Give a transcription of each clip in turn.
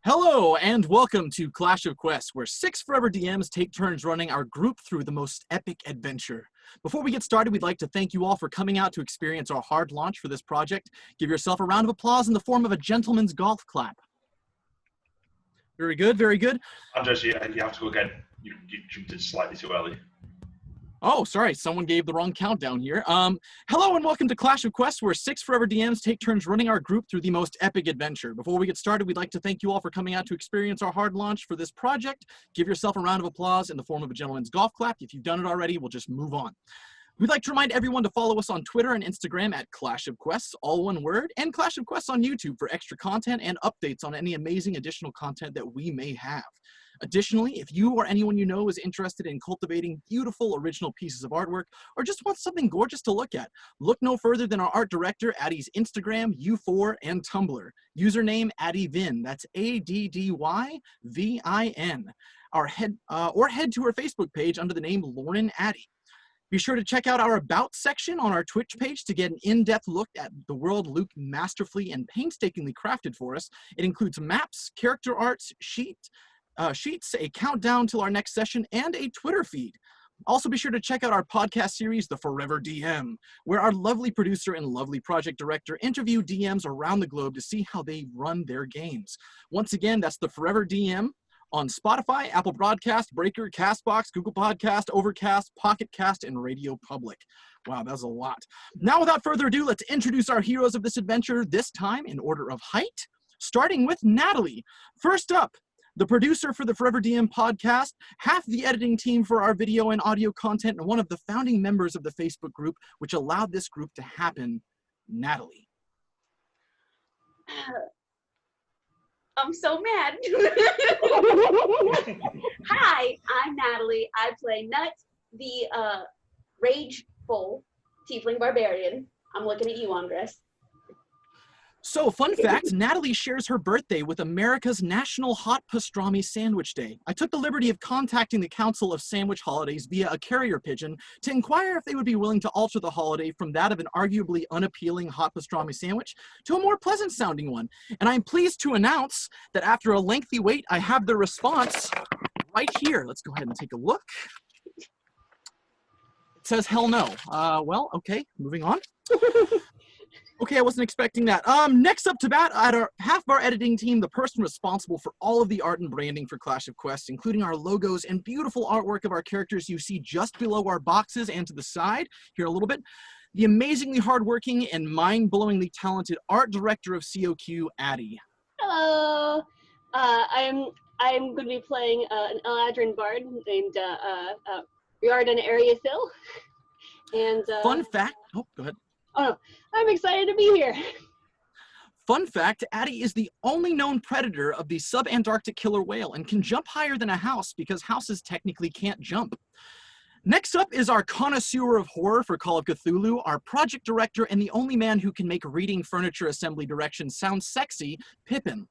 Hello and welcome to Clash of Quests, where 6 Forever DMs take turns running our group through the most epic adventure. Before we get started, we'd like to thank you all for coming out to experience our hard launch for this project. Give yourself a round of applause in the form of a gentleman's golf clap. Very good, very good. Andres, you have to go again. You jumped in slightly too early. Oh, sorry, someone gave the wrong countdown here. Hello and welcome to Clash of Quests, where 6 Forever DMs take turns running our group through the most epic adventure. Before we get started, we'd like to thank you all for coming out to experience our hard launch for this project. Give yourself a round of applause in the form of a gentleman's golf clap. If you've done it already, we'll just move on. We'd like to remind everyone to follow us on Twitter and Instagram at Clash of Quests, all one word, and Clash of Quests on YouTube for extra content and updates on any amazing additional content that we may have. Additionally, if you or anyone you know is interested in cultivating beautiful original pieces of artwork or just wants something gorgeous to look at, look no further than our art director, Addie's Instagram, U4, and Tumblr. Username AddieVin, that's ADDYVIN. Or head to her Facebook page under the name Lauren Addie. Be sure to check out our About section on our Twitch page to get an in-depth look at the world Luke masterfully and painstakingly crafted for us. It includes maps, character arts, sheets, a countdown till our next session, and a Twitter feed. Also be sure to check out our podcast series, The Forever DM, where our lovely producer and lovely project director interview DMs around the globe to see how they run their games. Once again, that's The Forever DM on Spotify, Apple Broadcast, Breaker, Castbox, Google Podcast, Overcast, Pocket Cast, and Radio Public. Wow, that was a lot. Now, without further ado, let's introduce our heroes of this adventure, this time in order of height, starting with Natalie. First up, the producer for the Forever DM podcast, half the editing team for our video and audio content, and one of the founding members of the Facebook group, which allowed this group to happen, Natalie. I'm so mad. Hi, I'm Natalie. I play Knut, the rageful tiefling barbarian. I'm looking at you, Andres. So, fun fact, Natalie shares her birthday with America's National Hot Pastrami Sandwich Day. I took the liberty of contacting the Council of Sandwich Holidays via a carrier pigeon to inquire if they would be willing to alter the holiday from that of an arguably unappealing hot pastrami sandwich to a more pleasant sounding one. And I'm pleased to announce that after a lengthy wait, I have their response right here. Let's go ahead and take a look. It says hell no. Well, okay, moving on. Okay, I wasn't expecting that. Next up to bat, half of our editing team, the person responsible for all of the art and branding for Clash of Quests, including our logos and beautiful artwork of our characters you see just below our boxes and to the side, here in a little bit. The amazingly hardworking and mind-blowingly talented art director of COQ, Addie. Hello. I'm going to be playing an Eladrin bard named Riordan Ariathil. And fun fact. Oh, go ahead. Oh no, I'm excited to be here. Fun fact, Addie is the only known predator of the subantarctic killer whale and can jump higher than a house because houses technically can't jump. Next up is our connoisseur of horror for Call of Cthulhu, our project director and the only man who can make reading furniture assembly directions sound sexy, Pippin.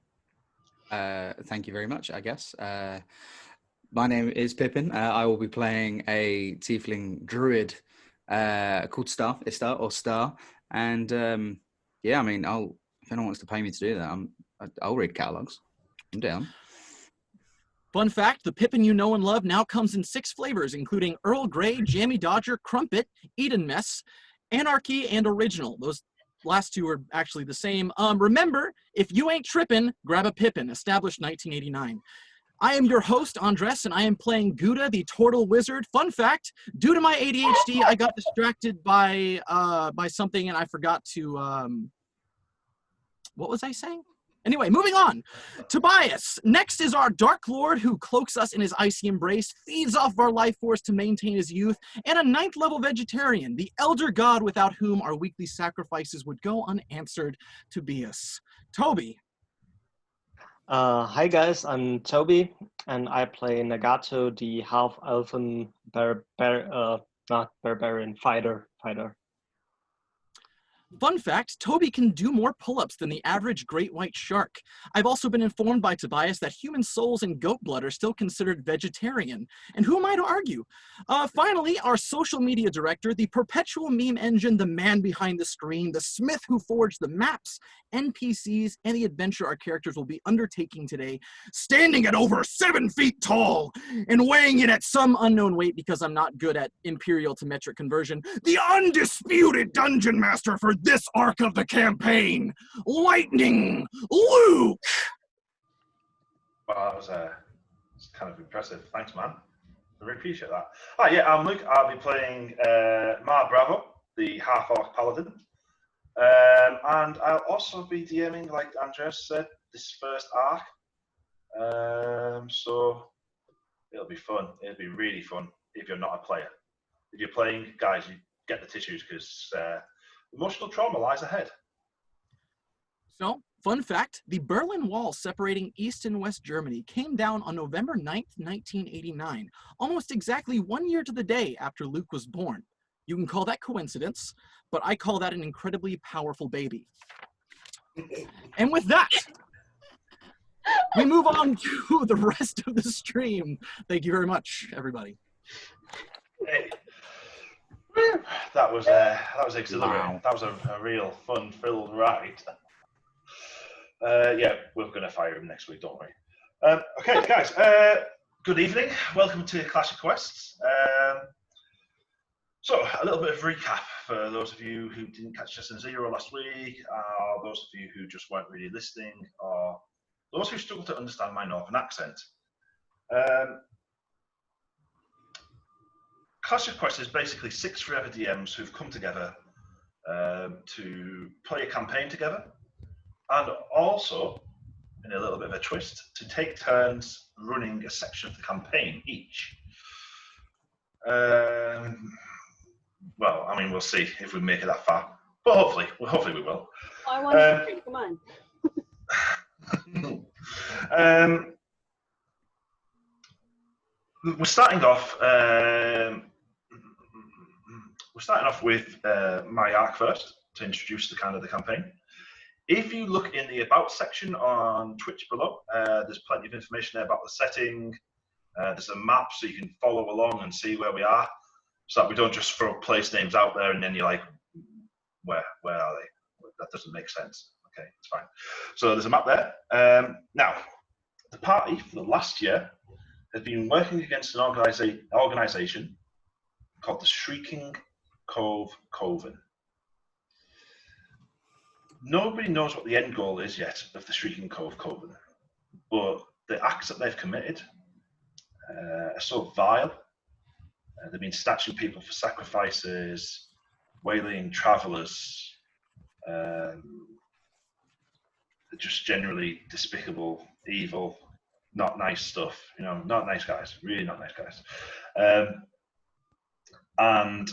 Thank you very much, I guess. My name is Pippin. I will be playing a tiefling druid called Star, and yeah, I mean, if anyone wants to pay me to do that, I'll read catalogs. I'm down. Fun fact, the Pippin you know and love now comes in 6 flavors, including Earl Grey, Jammy Dodger, Crumpet, Eden Mess, Anarchy, and Original. Those last 2 are actually the same. Remember, if you ain't trippin', grab a Pippin, established 1989. I am your host, Andres, and I am playing Ghu'da, the Turtle Wizard. Fun fact, due to my ADHD, I got distracted by something and I forgot to, what was I saying? Anyway, moving on. Tobias. Next is our Dark Lord who cloaks us in his icy embrace, feeds off of our life force to maintain his youth, and a 9th level vegetarian, the elder god without whom our weekly sacrifices would go unanswered, Tobias. Toby. Hi guys, I'm Toby, and I play Nagato, the half-elfen barbarian fighter. Fun fact, Toby can do more pull-ups than the average great white shark. I've also been informed by Tobias that human souls and goat blood are still considered vegetarian. And who am I to argue? Finally, our social media director, the perpetual meme engine, the man behind the screen, the smith who forged the maps, NPCs, and the adventure our characters will be undertaking today, standing at over 7 feet tall and weighing in at some unknown weight because I'm not good at imperial to metric conversion, the undisputed dungeon master for this arc of the campaign, Lightning Luke! Well, that was it's kind of impressive. Thanks, man. I really appreciate that. Oh, yeah, I'm Luke. I'll be playing Mar Bravo, the half-orc paladin. And I'll also be DMing, like Andreas said, this first arc. So it'll be fun. It'll be really fun if you're not a player. If you're playing, guys, you get the tissues because emotional trauma lies ahead. So, fun fact, the Berlin Wall separating East and West Germany came down on November 9th, 1989, almost exactly 1 year to the day after Luke was born. You can call that coincidence, but I call that an incredibly powerful baby. And with that, we move on to the rest of the stream. Thank you very much, everybody. Hey. That was exhilarating. Wow. That was a real fun-filled ride. Yeah, we're going to fire him next week, don't worry. Okay, guys, good evening. Welcome to Classic Quests. So, a little bit of recap for those of you who didn't catch Session Zero last week, or those of you who just weren't really listening, or those who struggle to understand my northern accent. Classic Quest is basically 6 forever DMs who've come together to play a campaign together, and also, in a little bit of a twist, to take turns running a section of the campaign each. Well, I mean, we'll see if we make it that far, but hopefully we will. I want to come on. We're starting off. We're starting off with my arc first to introduce the campaign. If you look in the About section on Twitch below, there's plenty of information there about the setting. There's a map so you can follow along and see where we are, so that we don't just throw place names out there and then you're like, where are they? That doesn't make sense. Okay, it's fine. So there's a map there. Now, the party for the last year has been working against an organisation called the Shrieking Cove Coven. Nobody knows what the end goal is yet of the Shrieking Cove Coven, but the acts that they've committed are so vile. They've been snatching people for sacrifices, waylaying travellers. They're just generally despicable, evil, not nice stuff. You know, not nice guys. Really not nice guys. And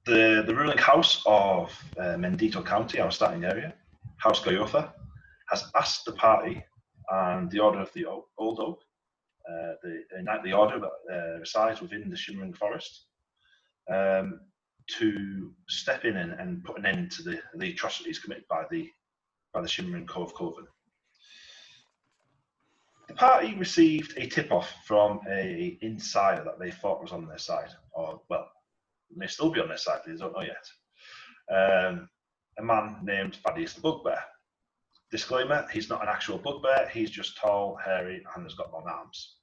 the ruling house of Mendito County, our starting area, House Ghu'da, has asked the party and the Order of the Old Oak, the knightly order that resides within the Shimmering Forest, to step in and put an end to the atrocities committed by the Shrieking Cove Coven. The party received a tip-off from an insider that they thought was on their side, or, well, may still be on their side, they don't know yet. A man named Thaddeus the Bugbear. Disclaimer, he's not an actual bugbear, he's just tall, hairy, and has got long arms.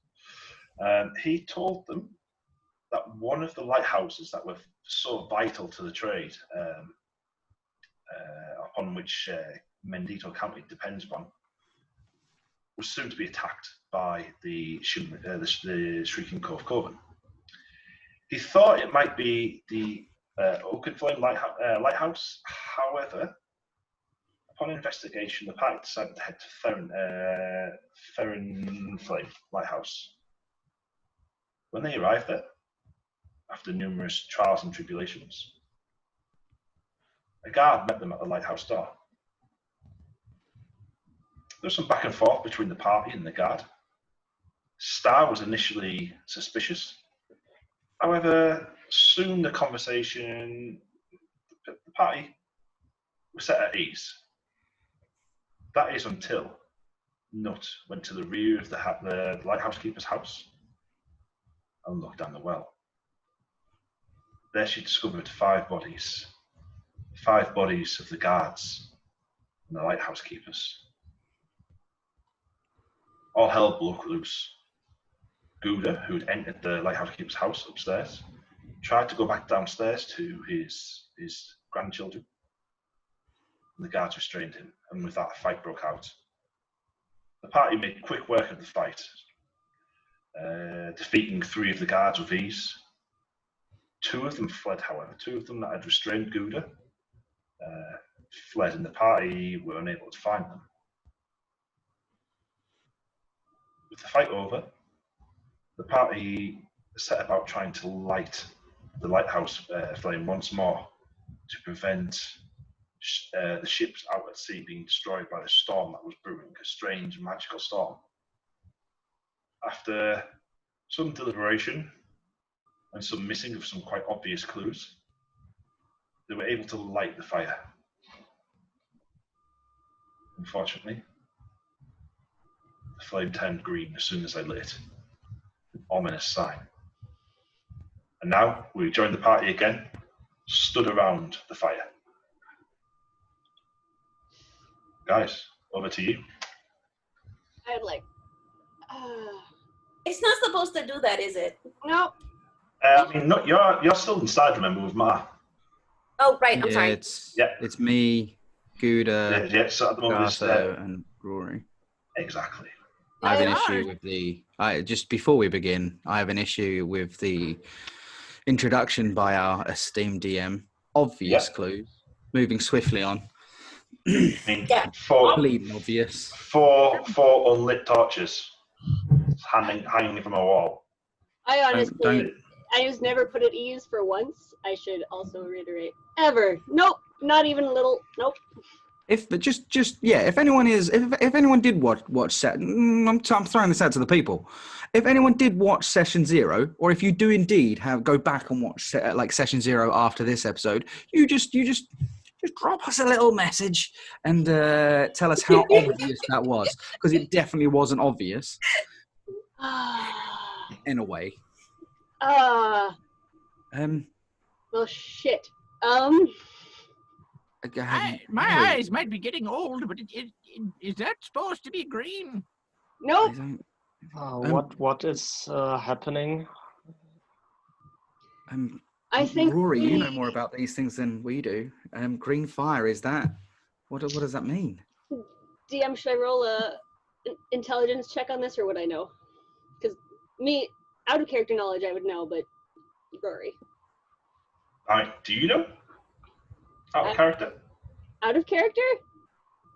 He told them that one of the lighthouses that were so vital to the trade, upon which Mendito County depends upon, was soon to be attacked by the Shrieking Cove Coven. He thought it might be the Oakenflame lighthouse. However, upon investigation, the party decided to head to Therenflame lighthouse. When they arrived there, after numerous trials and tribulations, a guard met them at the lighthouse door. There was some back and forth between the party and the guard. Star was initially suspicious. However, soon the party set at ease. That is until Knut went to the rear of the lighthouse keeper's house and looked down the well. There she discovered 5 bodies. 5 bodies of the guards and the lighthouse keepers. All hell broke loose. Ghu'da, who had entered the lighthouse keeper's house upstairs, tried to go back downstairs to his grandchildren. And the guards restrained him, and with that, a fight broke out. The party made quick work of the fight, defeating 3 of the guards with ease. 2 of them fled, however. 2 of them that had restrained Ghu'da fled, and the party were unable to find them. With the fight over, the party set about trying to light the lighthouse flame once more to prevent the ships out at sea being destroyed by the storm that was brewing, a strange magical storm. After some deliberation and some missing of some quite obvious clues, they were able to light the fire. Unfortunately, the flame turned green as soon as I lit it. An ominous sign. And now we joined the party again, stood around the fire. Guys, over to you. I'm like, It's not supposed to do that, is it? no. I mean, not, you're still inside, remember, with Ma. Oh, right. I'm sorry. It's me, Ghu'da, Yeah, so at the moment, Nagato, and Rory. exactly. I have an issue with just before we begin, I have an issue with the introduction by our esteemed DM. Obvious clues. Moving swiftly on. I mean, Yeah. Bleeding obvious. Four unlit torches hanging from a wall. I honestly, Don't I just never put at ease for once. I should also reiterate. Ever. Nope. Not even a little. Nope. If anyone did watch set, I'm throwing this out to the people. If anyone did watch session 0, or if you do indeed go back and watch session 0 after this episode, you just drop us a little message and tell us how obvious that was, because it definitely wasn't obvious in a way. Well, shit. My eyes might be getting old, but is that supposed to be green? Nope. What is happening? I think Rory, you know more about these things than we do. Green fire, is that? What does that mean? DM, should I roll an intelligence check on this, or would I know? Because me, out of character knowledge, I would know, but Rory. Do you know? Out of character? Out of character?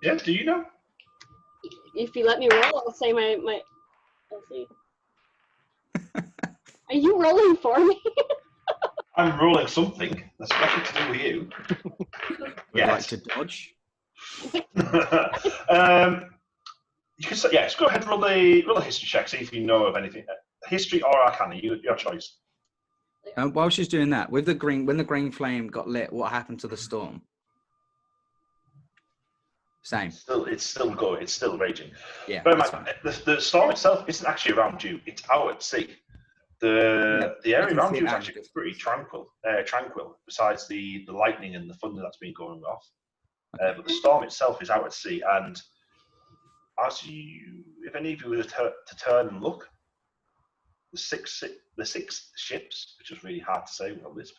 Yeah, do you know? If you let me roll, I'll say my. Let's see. Are you rolling for me? I'm rolling something that's nothing to do with you. Would like to dodge? You can say, yes, go ahead and roll a history check, see if you know of anything. History or Arcana, your choice. While she's doing that, when the green flame got lit, what happened to the storm? Same. It's still going. It's still raging. Yeah. The storm itself isn't actually around you. It's out at sea. The area around you is actually pretty tranquil. Besides the lightning and the thunder that's been going off, but the storm itself is out at sea. And if any of you were to turn and look, the six ships, which is really hard to say with a lisp,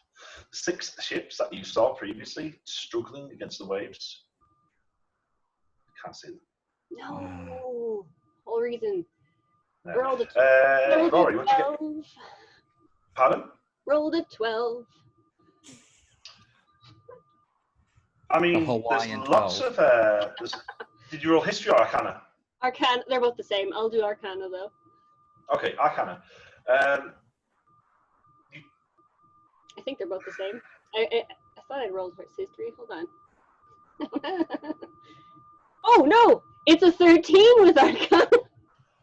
the 6 ships that you saw previously struggling against the waves. Can't see them. No. Whole reason. No. Rolled a Rory, what'd you get? 12. Pardon? Rolled a 12. I mean, there's lots of. Did you roll history or Arcana? Arcana. They're both the same. I'll do Arcana though. Okay, Arcana. I think they're both the same. I thought I'd rolled for history. Hold on. Oh no! It's a 13 with Arcana.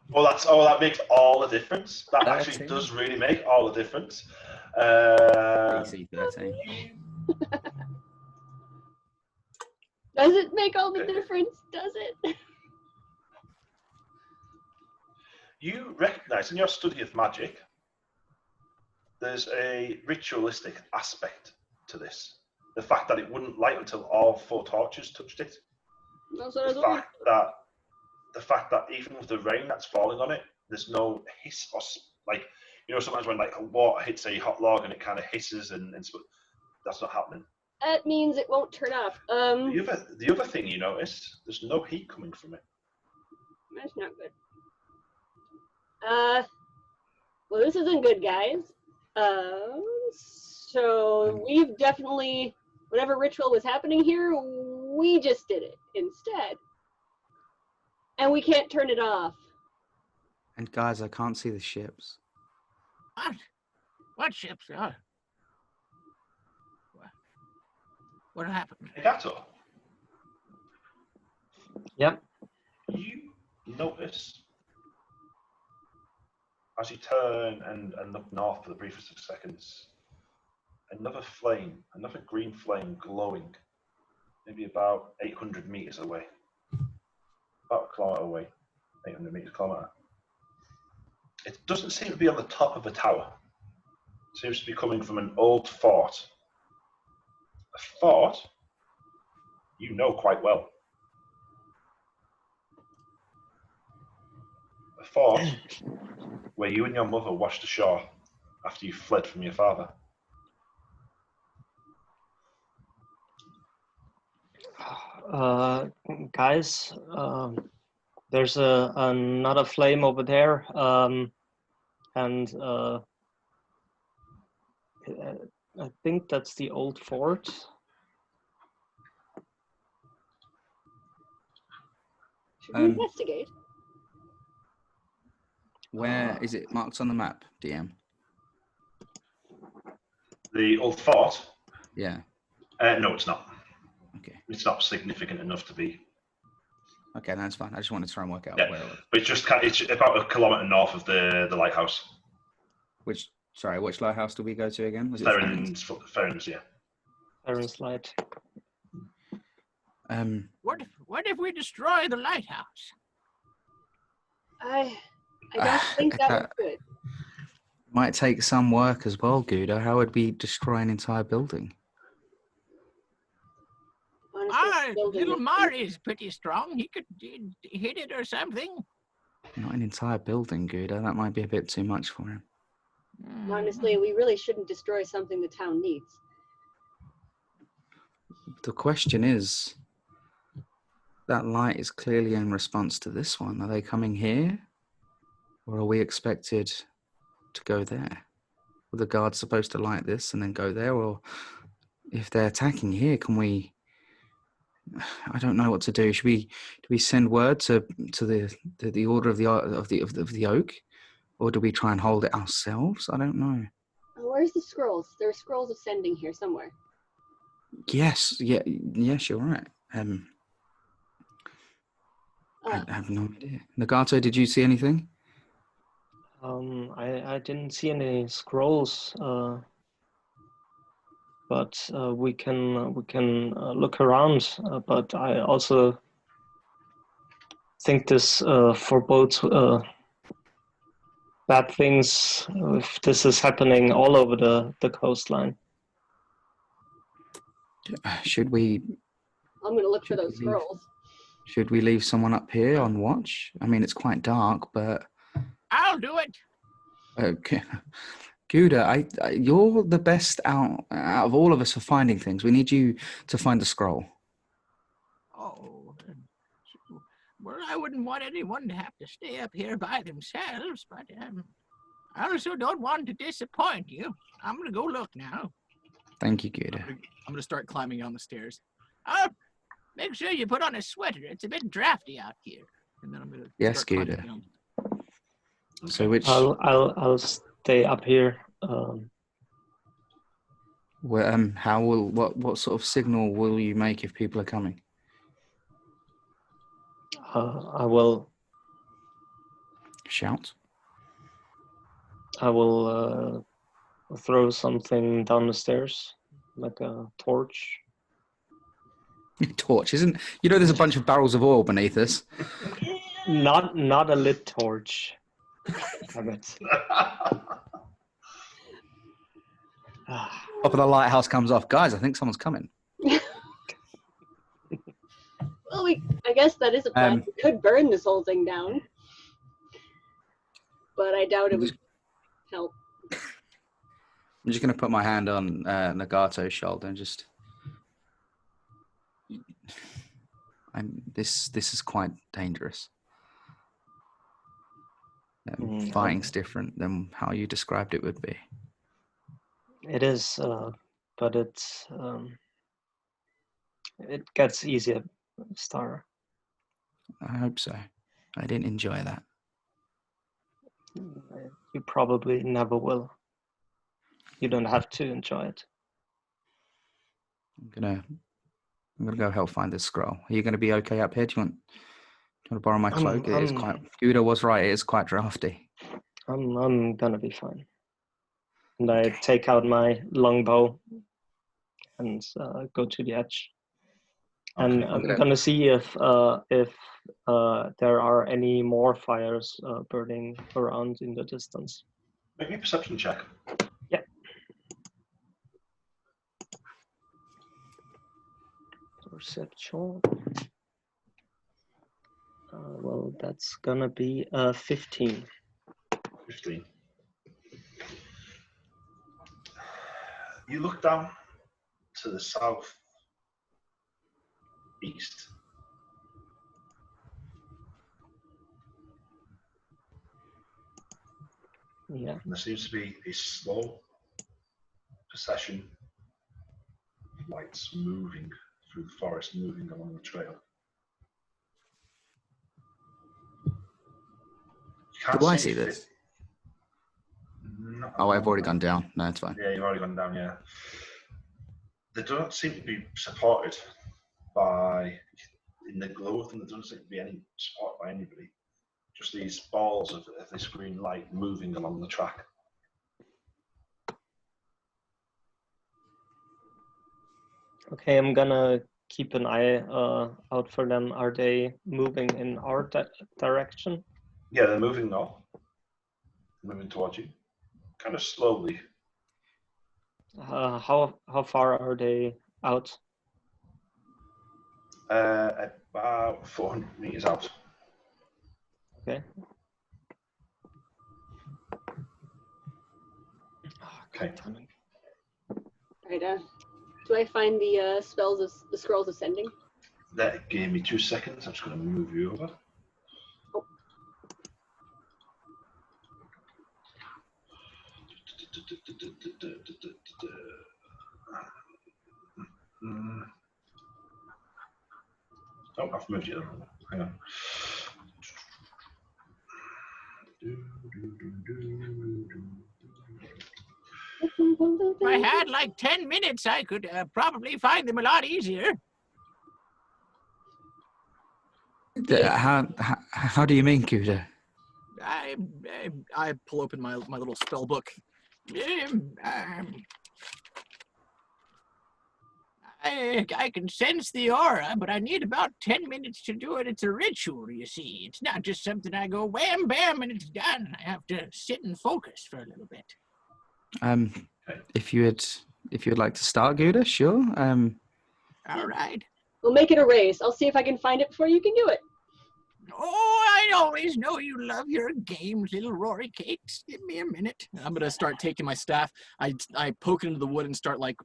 Well, that makes all the difference. That actually does really make all the difference. DC 13. Does it make all the difference? Does it? You recognise in your study of magic, there's a ritualistic aspect to this. The fact that it wouldn't light until all 4 torches touched it. That's what I was The wondering. fact that even with the rain that's falling on it, there's no hiss or like, you know, sometimes when like water hits a hot log and it kind of hisses and that's not happening. That means it won't turn off. The other thing you notice, there's no heat coming from it. That's not good. Well, this isn't good, guys. So we've definitely, whatever ritual was happening here, we just did it instead. And we can't turn it off. And guys, I can't see the ships. What? What ships? What happened? Nagato, Yep. you notice as you turn and look north for the briefest of seconds, another flame, another green flame glowing, maybe about 800 meters away. About a kilometer away, 800 meters, kilometer. It doesn't seem to be on the top of a tower. It seems to be coming from an old fort. A fort you know quite well. A fort where you and your mother washed ashore after you fled from your father. Guys, there's another flame over there, and I think that's the old fort. Should we investigate? Where is it marked on the map, DM? The old fort? Yeah. No, it's not. Okay. It's not significant enough to be. Okay, that's fine. I just wanted to try and work out Yeah, where it was. but it's about a kilometre north of the lighthouse. Which lighthouse do we go to again? Was it Ferrens, yeah. Aaron's light. What if we destroy the lighthouse? I don't think that was good. Might take some work as well, Ghu'da. How would we destroy an entire building? Honestly, Little Mari's pretty strong. He could hit it or something. Not an entire building, Ghu'da. That might be a bit too much for him. honestly, we really shouldn't destroy something the town needs. The question is, that light is clearly in response to this one. Are they coming here? Or are we expected to go there? Are the guards supposed to light this and then go there? Or if they're attacking here, can we... I don't know what to do. Do we send word to the order of the oak? Or do we try and hold it ourselves? I don't know. Where's the scrolls? There are scrolls of sending here somewhere. Yes, yes, you're right. I have no idea. Nagato, did you see anything? I didn't see any scrolls, but we can look around. But I also think this forebodes bad things if this is happening all over the coastline. Should we? I'm going to look for those scrolls. Should we leave someone up here on watch? I mean, it's quite dark, but... I'll do it. Okay. Ghu'da, you're the best out of all of us for finding things. We need you to find the scroll. Oh, well, I wouldn't want anyone to have to stay up here by themselves, but I also don't want to disappoint you. I'm going to go look now. Thank you, Ghu'da. I'm going to start climbing down the stairs. Make sure you put on a sweater. It's a bit drafty out here. And then I'm going to Yes, Ghu'da. So which... I'll stay up here. What sort of signal will you make if people are coming? I will Shout. I will throw something down the stairs, like a torch. Torch, isn't? You know, there's a bunch of barrels of oil beneath us. Not a lit torch. Damn it. Ah, Top of the lighthouse comes off. Guys, I think someone's coming. Well, I guess that is a plan. We could burn this whole thing down, but I doubt it would help. I'm just going to put my hand on Nagato's shoulder and just. This is quite dangerous. Fighting's different than how you described it would be. it is, but it gets easier, Star. I hope so. I didn't enjoy that. You probably never will. You don't have to enjoy it. I'm gonna go help find this scroll. Are you gonna be okay up here? Do you want to borrow my cloak? It is quite. Ghu'da was right. It is quite drafty. I'm gonna be fine. And I take out my longbow and go to the edge. And I'm gonna see if there are any more fires burning around in the distance. Make me a perception check. Yeah. Perception. Well, that's gonna be 15. 15. You look down to the south east. Yeah. And there seems to be a slow procession of lights moving through the forest, moving along the trail. Do I see this? Oh, I've already gone down. No, it's fine. Yeah, you've already gone down, yeah. They don't seem to be supported by, in the glow of them, there doesn't seem to be any support by anybody. Just these balls of this green light moving along the track. Okay, I'm gonna keep an eye out for them. Are they moving in our direction? Yeah, they're moving north. Moving towards you. Kind of slowly. How far are they out? About 400 meters out. Okay. Okay. Right. Do I find the scrolls of sending? That gave me 2 seconds. I'm just going to move you over. Oh. Oh, I've moved you. Hang on. If I had like 10 minutes, I could probably find them a lot easier. How do you mean, Ghu'da? I pull open my little spell book. I can sense the aura, but I need about 10 minutes to do it. It's a ritual, you see. It's not just something I go wham, bam, and it's done. I have to sit and focus for a little bit. If you'd like to start, Ghu'da, sure. All right. We'll make it a race. I'll see if I can find it before you can do it. Oh, I always know you love your games, little Rory Cakes. Give me a minute. I'm gonna start taking my staff. I poke it into the wood and start like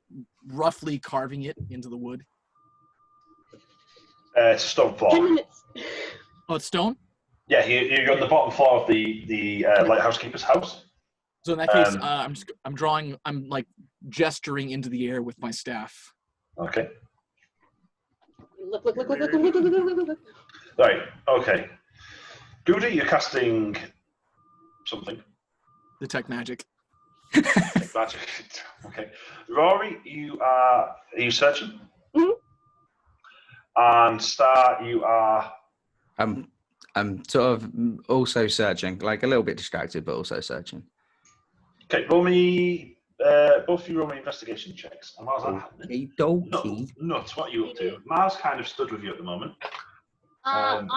roughly carving it into the wood. It's a stone floor. 10 minutes. Oh, it's stone? Yeah, you're on the bottom floor of the lighthouse keeper's house. So in that case, I'm like gesturing into the air with my staff. Okay. Look. Right, okay. Ghu'da, you're casting something. Detect magic. Magic. Okay. Rory, are you searching? Mm-hmm. And Star, you are... I'm sort of also searching, like a little bit distracted, but also searching. Okay, roll me both of you roll me investigation checks. And whilst that happening, Dokie. Knut, what are you up to? Mars kind of stood with you at the moment. I'm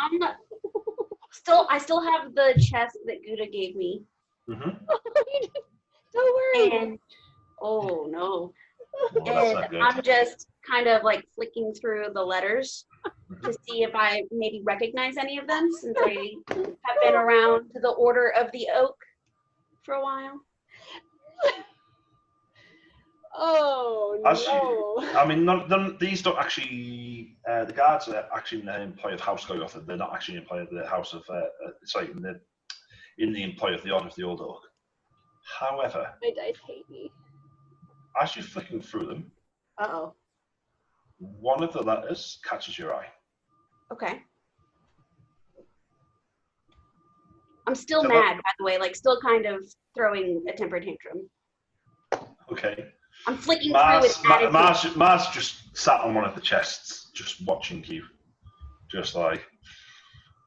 I still have the chest that Ghu'da gave me. Mm-hmm. Don't worry. And oh no. Well, that's not And good. I'm just kind of like flicking through the letters to see if I maybe recognize any of them, since I have been around to the Order of the Oak for a while. Oh no. I mean, these don't actually. The guards are actually in the employ of House Goyoth. They're not actually in the employ of the House of. Sorry, in the employ of the Order of the Old Oak. However, My dice hate me. as you're flicking through them, Uh-oh. one of the letters catches your eye. Okay. I'm still So mad, by the way, like still kind of throwing a temper tantrum. Okay. I'm flicking through with attitude. Mars just sat on one of the chests, just watching you, just like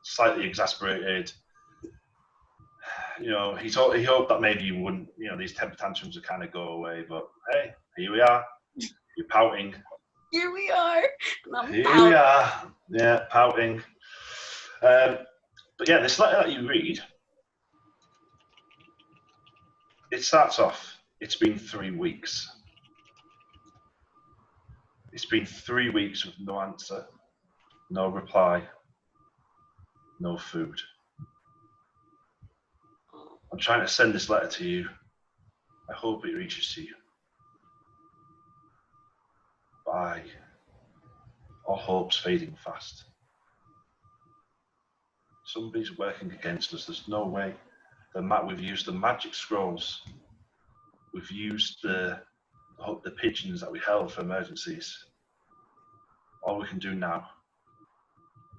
slightly exasperated. You know, he hoped that maybe you wouldn't, you know, these temper tantrums would kind of go away, but hey, here we are. You're pouting. Here we are. Here we are. Yeah, pouting. But yeah, this letter that you read, it starts off, it's been 3 weeks. It's been 3 weeks with no answer, no reply, no food. I'm trying to send this letter to you. I hope it reaches to you. Bye. All hope's fading fast. Somebody's working against us. There's no way. We've used the magic scrolls. We've used the pigeons that we held for emergencies. All we can do now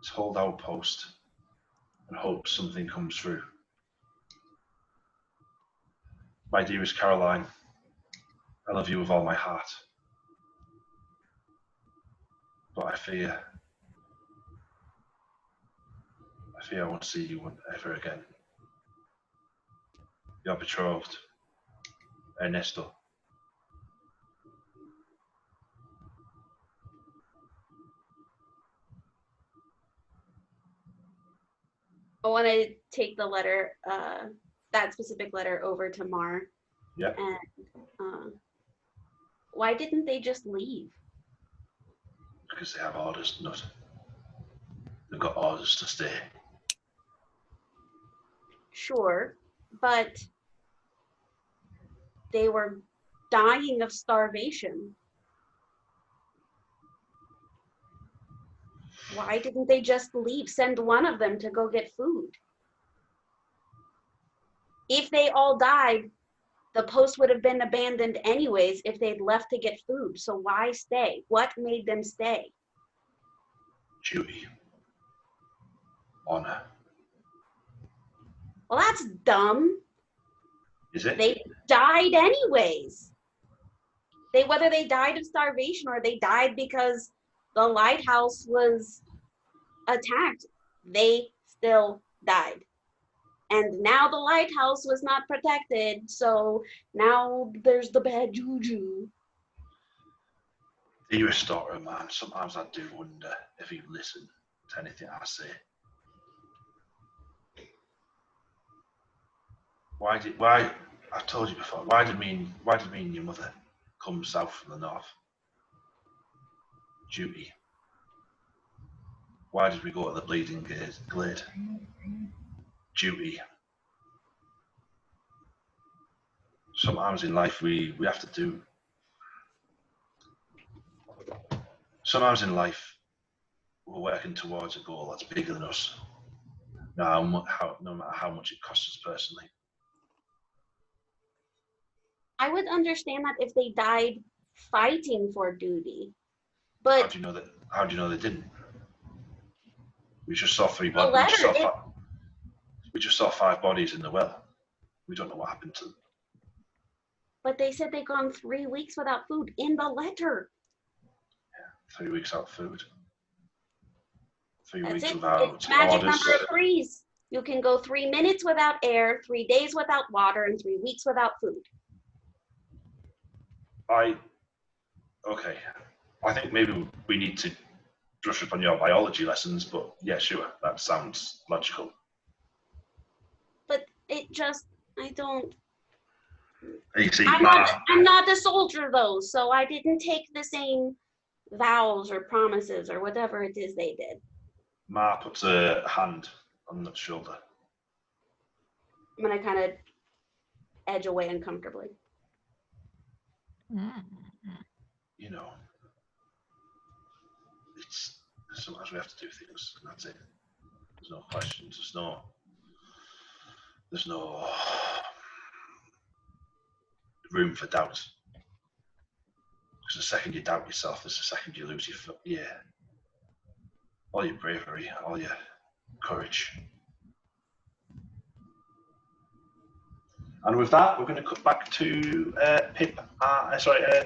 is hold our post and hope something comes through. My dearest Caroline, I love you with all my heart. But I fear I won't see you ever again. Your betrothed, Ernesto. I want to take the letter, that specific letter, over to Mar. Yeah. And why didn't they just leave? Because they have orders, Knut. They've got orders to stay. Sure, but they were dying of starvation. Why didn't they just leave? Send one of them to go get food. If they all died, the post would have been abandoned anyways if they'd left to get food. So why stay? What made them stay? Duty. Honor. Well, that's dumb. Is it? They died anyways. Whether they died of starvation or they died because the lighthouse was attacked, they still died. And now the lighthouse was not protected, so now there's the bad juju. Dearest daughter, man, sometimes I do wonder if you listen to anything I say. I've told you before, why did me and your mother come south from the north? Duty. Why did we go to the Bleeding Glade? Duty. Sometimes in life we have to do. Sometimes in life we're working towards a goal that's bigger than us. No matter how much it costs us personally. I would understand that if they died fighting for duty, but How do you know they didn't? We just saw 3 bodies. We just saw 5 bodies in the well. We don't know what happened to them. But they said they'd gone 3 weeks without food in the letter. Yeah, 3 weeks without food. 3 That's weeks it. without It's magic orders. number of 3s. You can go 3 minutes without air, 3 days without water, and 3 weeks without food. Okay. I think maybe we need to brush up on your biology lessons, but yeah, sure. That sounds logical. But it just, I don't. You see, I'm not a soldier though, so I didn't take the same vows or promises or whatever it is they did. Ma puts a hand on the shoulder. I'm gonna kind of edge away uncomfortably. You know, it's sometimes we have to do things, and that's it. There's no questions. There's no room for doubt. Because the second you doubt yourself, is the second you lose all your bravery, all your courage. And with that, we're going to cut back to Pip.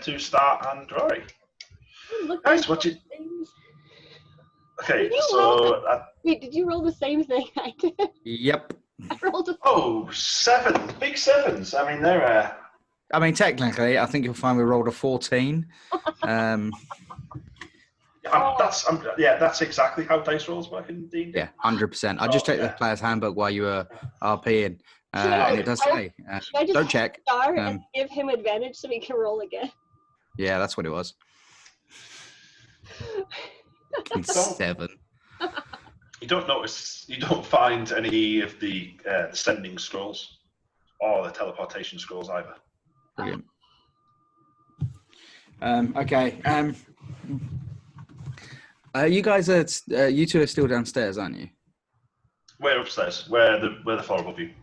To Star and Rory. Guys, what you? Okay, so wait, did you roll the same thing I did? Yep. I rolled a 7, big sevens. I mean, they're. I mean, technically, I think you'll find we rolled a 14. That's exactly how dice rolls work in D&D. Yeah, 100%. I just checked the player's handbook while you were RPing, and it does say, should I just don't check. Star and give him advantage so he can roll again? Yeah, that's what it was. 7. You don't find any of the sending scrolls or the teleportation scrolls either. Brilliant. Okay. You guys are you two are still downstairs, aren't you? We're upstairs. We're the floor above you.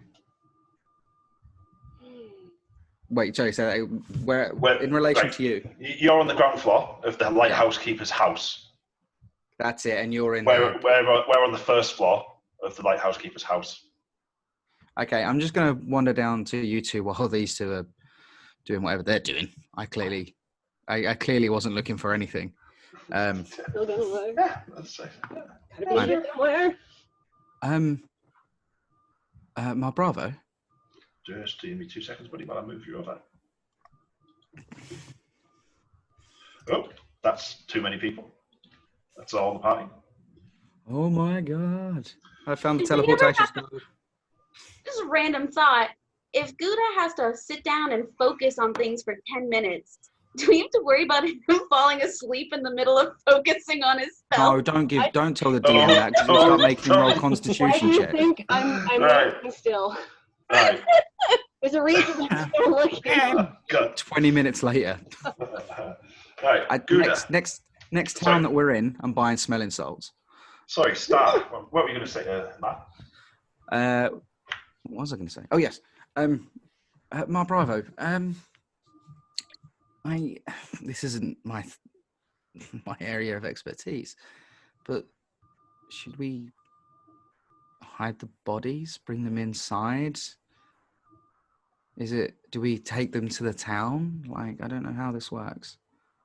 Wait, sorry. So where in relation to you? You're on the ground floor of the lighthouse keeper's house. That's it, and you're in. We're on the first floor of the lighthouse keeper's house. Okay, I'm just going to wander down to you two while these two are doing whatever they're doing. I clearly wasn't looking for anything. Still gonna work. Yeah, that's safe. Gotta be here somewhere. My Bravo. Just give me 2 seconds, buddy, while I move you over. Oh, that's too many people. That's all the party. Oh my god! I found the teleportation spell. Just a random thought. If Ghu'da has to sit down and focus on things for 10 minutes, do we have to worry about him falling asleep in the middle of focusing on his spell? No, don't tell the DM that, because we'll start making him roll Why Constitution do you check. think I'm Right. looking still? Right. There's a reason I'm still looking. Good. 20 minutes later. Right. Ghu'da. Next town that we're in, I'm buying smelling salts. Sorry, Star. What were you going to say, Matt? What was I going to say? Oh yes, my Bravo. This isn't my area of expertise, but should we hide the bodies, bring them inside? Do we take them to the town? Like, I don't know how this works.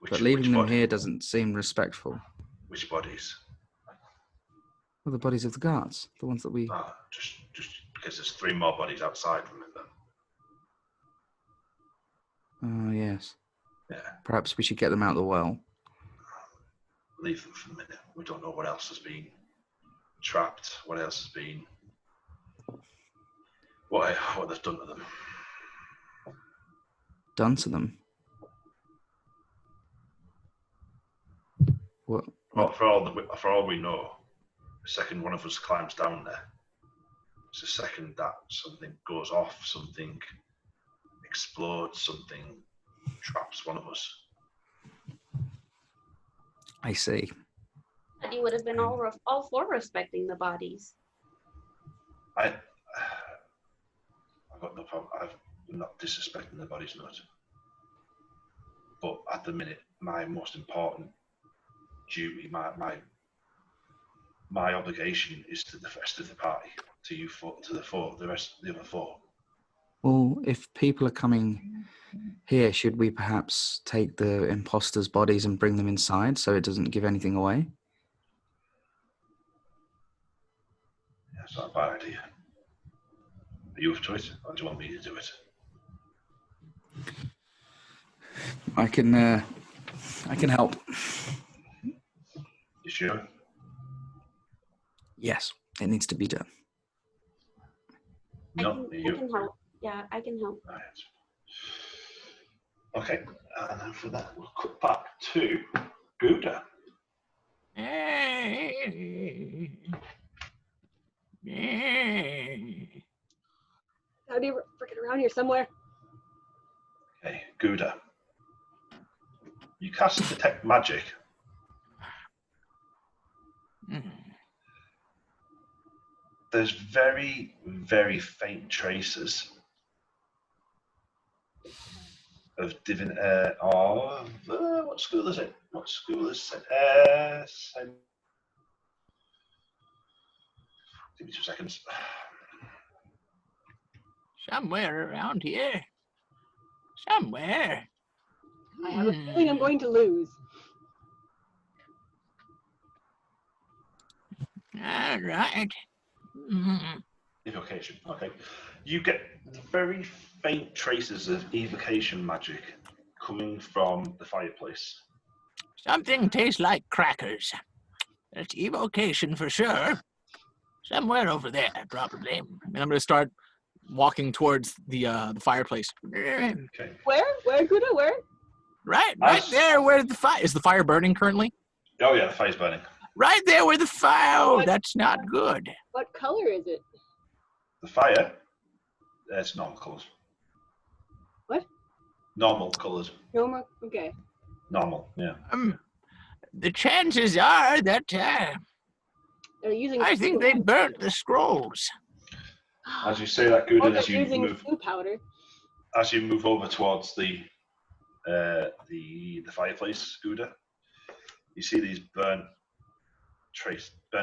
But leaving them here doesn't seem respectful. Which bodies? Well, the bodies of the guards, the ones that we. Just because there's 3 more bodies outside. Remember? Oh yes. Yeah. Perhaps we should get them out of the well. Leave them for a minute. We don't know what else has been trapped. What else has been? What they've done to them? Done to them. What? Well, for all we know, the second one of us climbs down there, it's the second that something goes off, something explodes, something traps one of us. I see. But you would have been all for respecting the bodies. I've got no problem. I'm not disrespecting the bodies, not. But at the minute, my most important duty, my obligation is to the rest of the party, to you four, to the other 4. Well, if people are coming here, should we perhaps take the imposters' bodies and bring them inside so it doesn't give anything away? That's not a bad idea. Are you up to it, or do you want me to do it? I can help. You sure? Yes, it needs to be done. No, I you. can help. Yeah, I can help. Right. Okay, and then for that, we'll cut back to Ghu'da. Gotta be freaking around here somewhere. Okay, Ghu'da. You cast detect magic. There's very, very faint traces of what school is it? What school is it? Give me 2 seconds. Somewhere around here. Somewhere. I have a feeling I'm going to lose. All right. Evocation. Okay. You get very faint traces of evocation magic coming from the fireplace. Something tastes like crackers. That's evocation for sure. Somewhere over there, probably. And I'm going to start walking towards the fireplace. Okay. Where? Where, Ghu'da? Where? Right As- there where the fire is. The fire burning currently? Oh yeah, the fire's burning. Right there where the fire. Oh, that's not good. What color is it? The fire, it's normal colours. What? Normal colours. No more. Okay. Normal, yeah. The chances are that They're using. I think they burnt the scrolls. As you say that, Or Ghu'da, they're as you using move, stew powder. as you move over towards the fireplace, Ghu'da, you see these burnt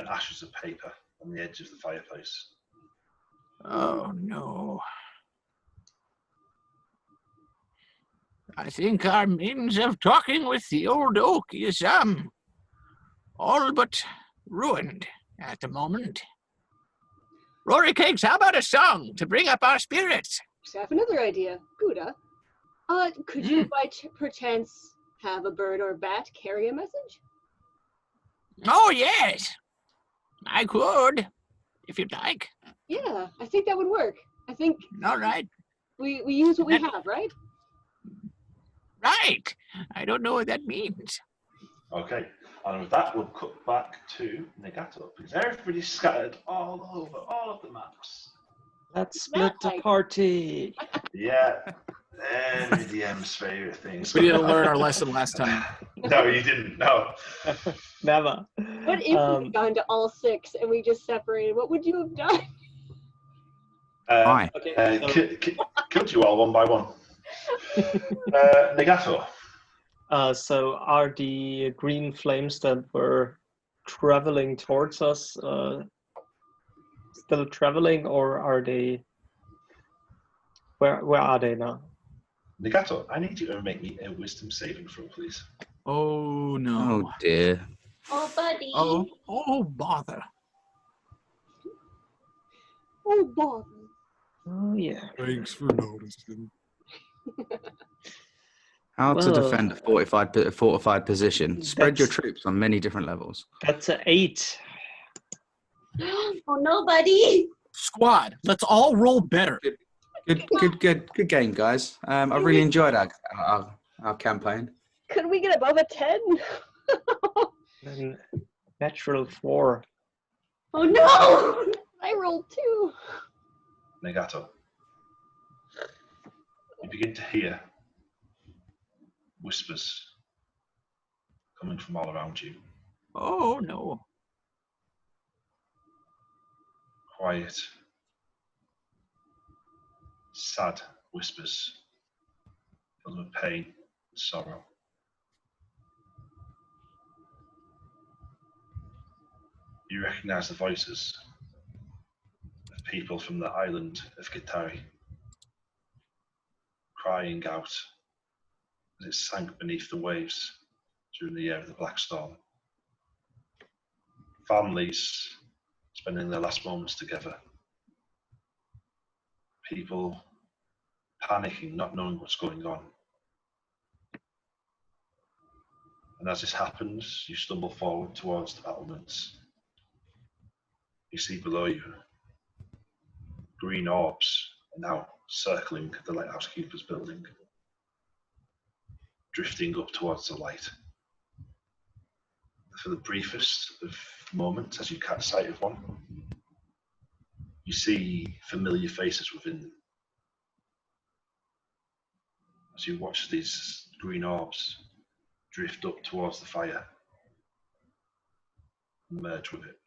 ashes of paper on the edge of the fireplace. Oh no. I think our means of talking with the old oak is all but ruined at the moment. Rory Cakes, how about a song to bring up our spirits? I have another idea, Ghu'da. Could you by perchance have a bird or bat carry a message? Oh yes, I could, if you'd like. Yeah, I think that would work. I think All right, we use what we have, right? right. I don't know what that means. Okay, and with that, we'll cut back to Nagato because everybody's scattered all over all of the maps. Let's split the like- party. Yeah, MDM's favorite things. We didn't learn our lesson last time. No, you didn't. No. Never. What if we had gone to all 6 and we just separated? What would you have done? Why? Okay. Killed you all one by one. Nagato. So are the green flames that were traveling towards us still traveling, or are they? Where are they now? Nagato, I need you to make me a wisdom saving throw, please. Oh no. Oh dear. Oh, buddy. Oh bother. Oh, bother. Oh yeah. Thanks for noticing. How to Well, defend a fortified position. Spread your that's- troops on many different levels. That's an 8. Oh no, buddy. Squad, let's all roll better. Good game, guys. I really enjoyed our campaign. Could we get above a 10? Then natural 4. Oh no. I rolled 2. Nagato. You begin to hear whispers coming from all around you. Oh no. Quiet, sad whispers filled with pain and sorrow. You recognize the voices of people from the island of Gitari, crying out as it sank beneath the waves during the year of the Black Storm. Families spending their last moments together. People panicking, not knowing what's going on. And as this happens, you stumble forward towards the battlements. You see below you green orbs are now circling the lighthouse keeper's building, drifting up towards the light. For the briefest of moments, as you catch sight of one, you see familiar faces within them. As you watch these green orbs drift up towards the fire and merge with it.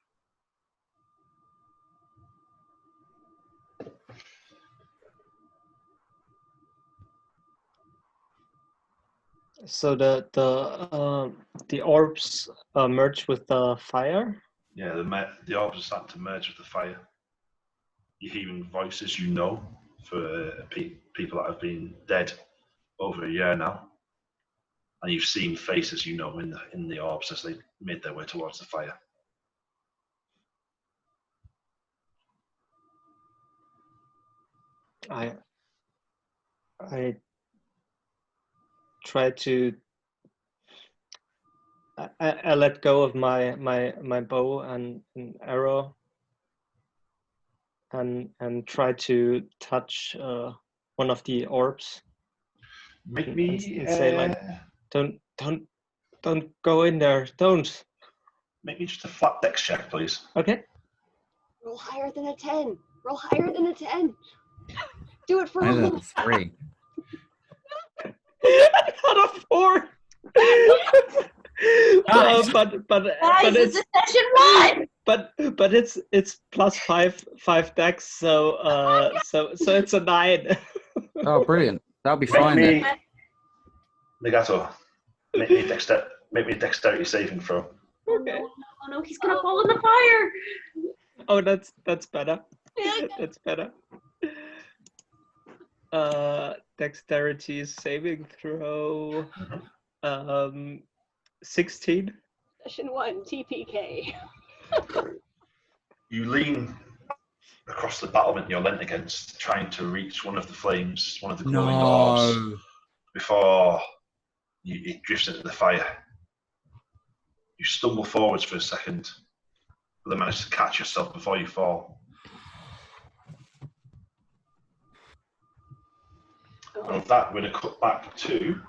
So the orbs merge with the fire. Yeah, the orbs are starting to merge with the fire. You're hearing voices you know for people that have been dead over a year now, and you've seen faces you know in the orbs as they made their way towards the fire. I try to. I let go of my bow and arrow, and try to touch one of the orbs. Make me and say like, don't go in there, don't. Make me just a flat dex check, please. Okay. Roll higher than a 10. Roll higher than a 10. Do it for I me. got a 3. I got a 4. Nice. But Guys, it's this is session 1. but it's plus 5 dex, so it's a 9. Oh, brilliant. That'll be fine then. Nagato, make me a dexterity saving throw. Okay. Oh no, he's gonna fall in the fire. Oh, that's better. That's better. Dexterity saving throw. 16. Session 1, TPK. You lean across the battlement you're leant against, trying to reach one of the flames, one of the glowing orbs, before it drifts into the fire. You stumble forwards for a second, but then manage to catch yourself before you fall. And with that, we're going to cut back to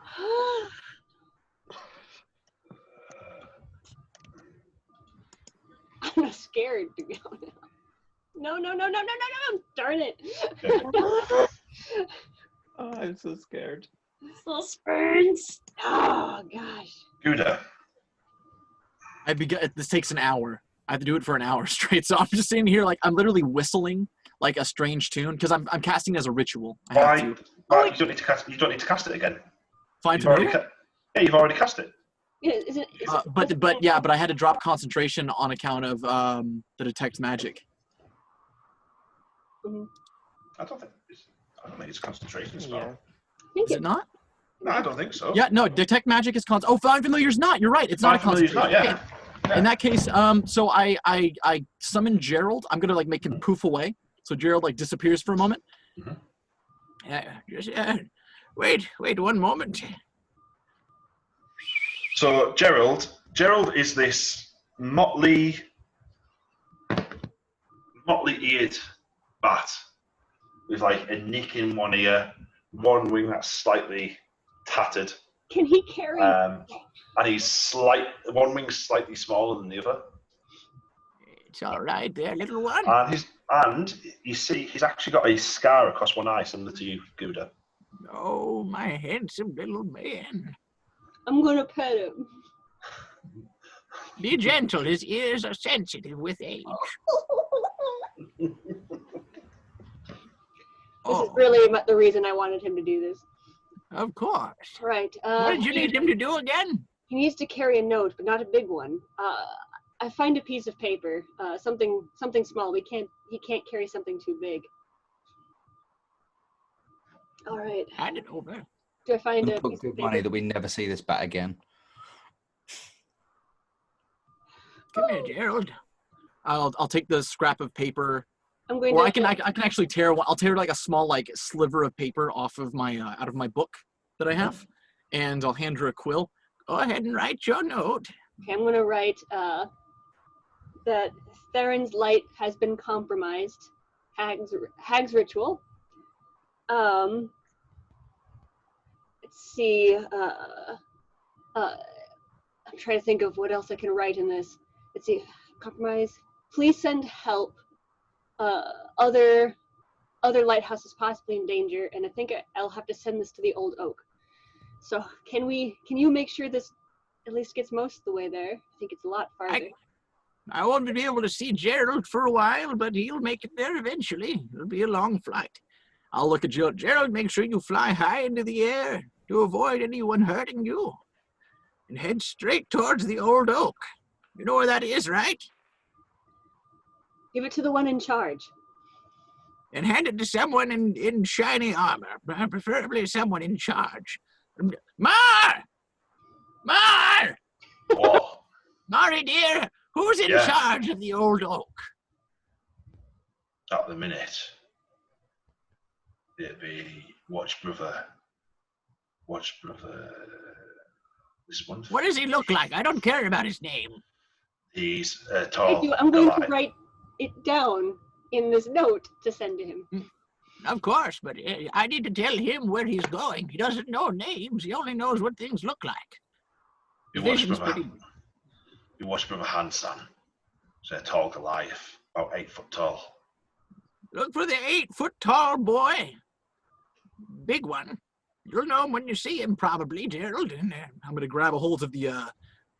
I'm scared to be honest. No. Darn it. Oh, I'm so scared. Little spurns. Oh gosh. Ghu'da. This takes an hour. I have to do it for an hour straight. So I'm just sitting here like I'm literally whistling like a strange tune because I'm casting as a ritual. I have to. Why? You don't need to cast it again. Fine You've for already me. you've already cast it. Yeah, is it, But I had to drop concentration on account of the detect magic. I don't think it's concentration spell. Yeah. Is it not? No, I don't think so. Yeah, no. Detect magic is Oh, Find Familiar's not. You're right. It's not a Familiar's concentration. not, yeah. In that case, so I summon Gerald. I'm gonna like make him poof away. So Gerald like disappears for a moment. Wait 1 moment. So Gerald is this motley-eared bat with like a nick in one ear, one wing that's slightly tattered, can he carry? and one wing's slightly smaller than the other. It's all right there, little one. And you see he's actually got a scar across one eye, similar to you, Ghu'da. Oh, my handsome little man. I'm gonna pet him. Be gentle. His ears are sensitive with age. This is really the reason I wanted him to do this. Of course. Right. What did you need him to do again? He needs to carry a note, but not a big one. I find a piece of paper, something small. He can't carry something too big. All right. Hand it over. Do I find a Put piece good of money paper? that we never see this bat again. Come here, Gerald. I'll take the scrap of paper, I'm going or to. I can actually tear one. I'll tear like a small like sliver of paper off of my out of my book that I have, and I'll hand her a quill. Go ahead and write your note. Okay, I'm gonna write that Theron's light has been compromised. Hag's ritual. Let's see. I'm trying to think of what else I can write in this. Let's see. Compromise. Please send help. Other lighthouses possibly in danger, and I think I'll have to send this to the Old Oak. So can you make sure this at least gets most of the way there? I think it's a lot farther. I won't be able to see Gerald for a while, but he'll make it there eventually. It'll be a long flight. I'll look at Gerald. Gerald, make sure you fly high into the air to avoid anyone hurting you. And head straight towards the Old Oak. You know where that is, right? Give it to the one in charge. And hand it to someone in shiny armor, preferably someone in charge. Mar! Mar! What? Mari, dear, who's in charge of the Old Oak? At the minute, it'd be Watch Brother. This one. What does he look like? I don't care about his name. He's tall. I'm going to write it down in this note to send to him. Of course, but I need to tell him where he's going. He doesn't know names. He only knows what things look like. You watch Brother Hansan. He's a tall Goliath, about 8 foot tall. Look for the 8-foot-tall boy. Big one. You'll know him when you see him, probably, Gerald. And I'm going to grab a hold of the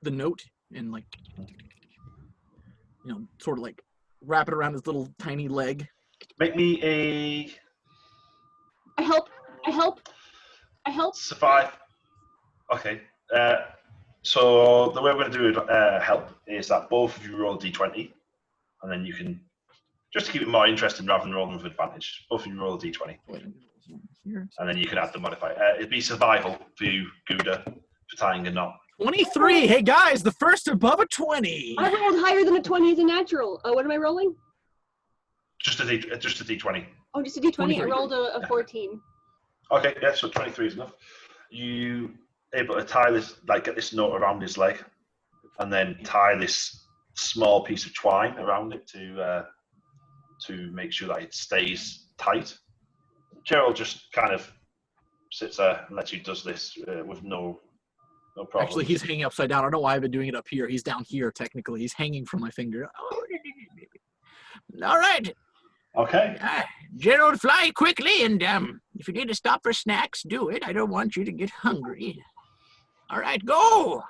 note and, like, sort of, like, wrap it around his little tiny leg. Make me a... I help. Survive. Okay. So the way we're going to do help is that both of you roll a d20, and then you can, just to keep it more interesting rather than rolling with advantage, both of you roll a d20. And then you can add the modifier. It'd be survival for you, Ghu'da, for tying a knot. 23. Hey guys, the first above a 20. I rolled higher than a 20 as a natural. What am I rolling? Just a d20. Oh, just a d20. I rolled a 14. Okay, yeah, so 23 is enough. You able to tie this, like get this knot around his leg, and then tie this small piece of twine around it to make sure that it stays tight. Gerald just kind of sits there and lets you does this with no problem. Actually, he's hanging upside down. I don't know why I've been doing it up here. He's down here, technically. He's hanging from my finger. All right. Okay. Gerald, fly quickly, and if you need to stop for snacks, do it. I don't want you to get hungry. All right, go.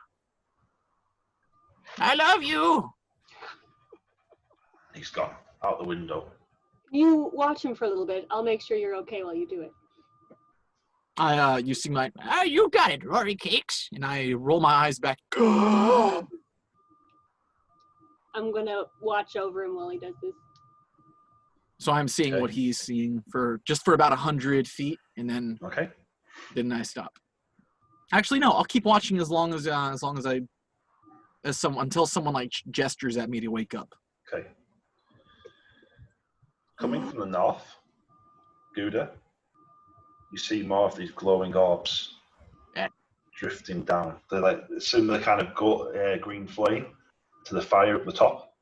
I love you. He's gone out the window. You watch him for a little bit. I'll make sure you're okay while you do it. You see my... you got it, Rory Cakes. And I roll my eyes back. I'm going to watch over him while he does this. So I'm seeing what he's seeing for about 100 feet, and then then I stop. Actually, no, I'll keep watching until someone like gestures at me to wake up. Okay. Coming from the north, Ghu'da, you see more of these glowing orbs drifting down. They're like similar kind of green flame to the fire at the top.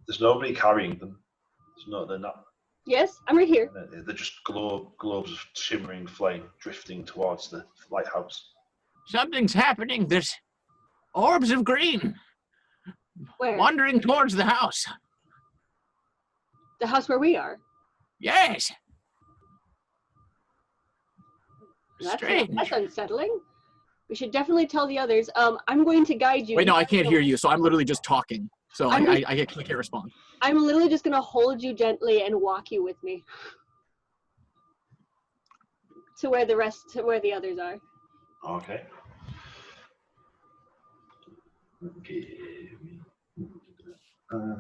There's nobody carrying them. They're not. Yes, I'm right here. They're just globes of shimmering flame drifting towards the lighthouse. Something's happening. There's orbs of green. Where? Wandering towards the house. The house where we are? Yes. Strange. That's unsettling. We should definitely tell the others. I'm going to guide you. Wait, no, I can't hear you, so I'm literally just talking. So I can't respond. I'm literally just going to hold you gently and walk you with me to where the others are. Okay. I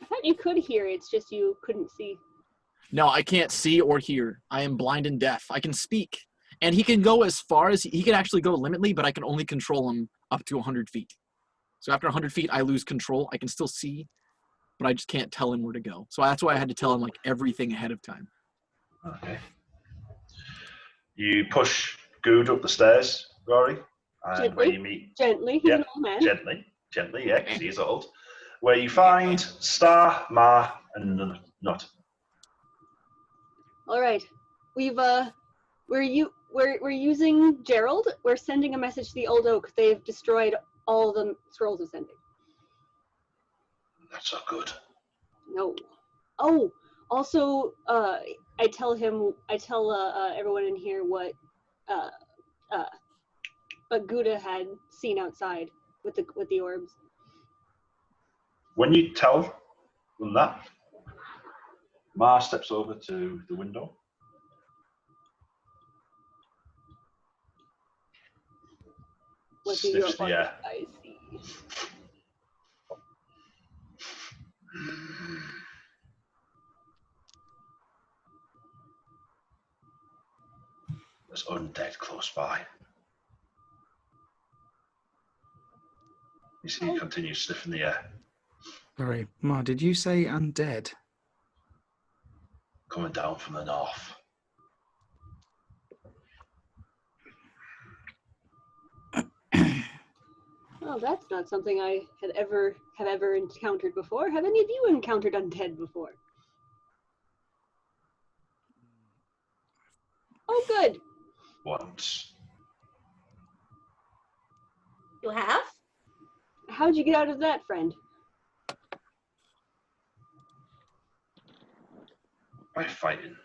thought you could hear. It's just you couldn't see. No, I can't see or hear. I am blind and deaf. I can speak. And he can go as far as he can actually go limitly, but I can only control him up to 100 feet. So after 100 feet, I lose control. I can still see, but I just can't tell him where to go. So that's why I had to tell him like everything ahead of time. Okay. You push Ghu'da up the stairs, Rory, and where Gently. you meet Gently, he's an old man. gently, yeah, because he's old. Where you find Star, Ma, and Knut. All right, we're using Gerald. We're sending a message to the Old Oak. They've destroyed all the scrolls of sending. That's not good. No. Oh, also, I tell everyone in here what Ghu'da had seen outside with the orbs. When you tell them that, Ma steps over to the window. What do your Sniffs the air. eyes see? There's undead close by. You see, he continues sniffing the air. Sorry, Ma, did you say undead? Coming down from the north. Oh, that's not something I have ever encountered before. Have any of you encountered undead before? Oh, good. Once. You have? How'd you get out of that, friend? By fighting.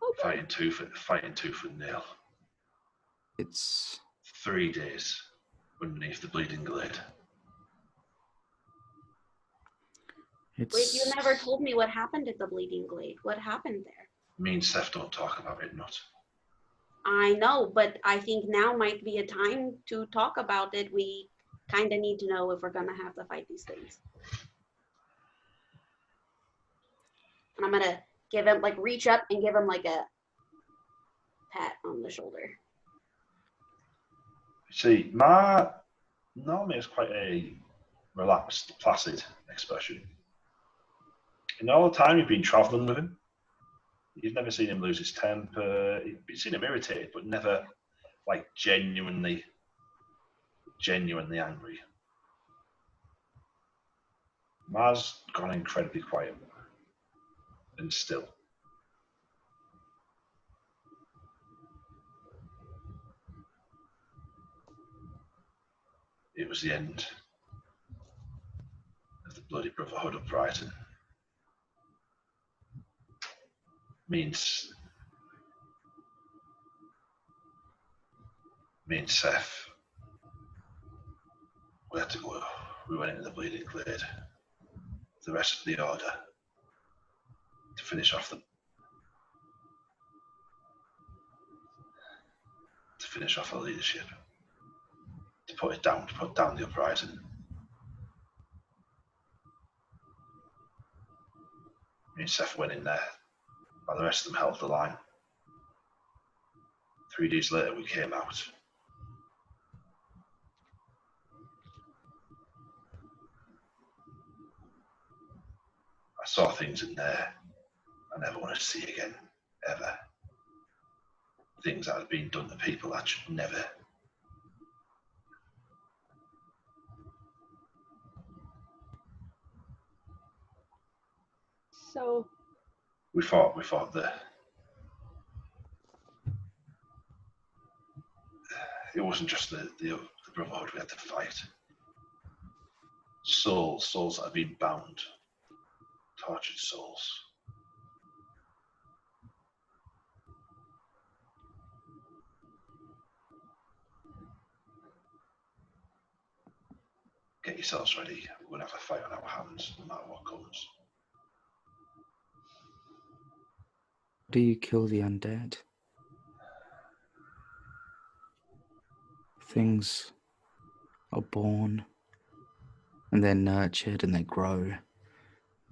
Oh, good. Fighting tooth and nail. It's 3 days underneath the bleeding glade. Wait, you never told me what happened at the Bleeding Glade. What happened there? Me and Seth don't talk about it, Knut. I know, but I think now might be a time to talk about it. We kind of need to know if we're going to have to fight these things. And I'm going to give him, like, reach up and give him, like, a pat on the shoulder. See, Ma normally has quite a relaxed, placid expression. In all the time you've been travelling with him, you've never seen him lose his temper. You've seen him irritated, but never, like, genuinely angry. Ma's gone incredibly quiet and still. It was the end of the bloody Brotherhood of Brighton. Me and Seth, we had to go. We went into the Bleeding Glade. The rest of the order to finish off the leadership, to put down the uprising. Me and Seth went in there, while the rest of them held the line. 3 days later, we came out. I saw things in there I never want to see again, ever. Things that have been done to people that should never. So We fought it wasn't just the Brotherhood we had to fight. Souls that have been bound, tortured souls. Get yourselves ready. We're going to have a fight on our hands, no matter what comes. do you kill the undead? Things are born, and they're nurtured, and they grow,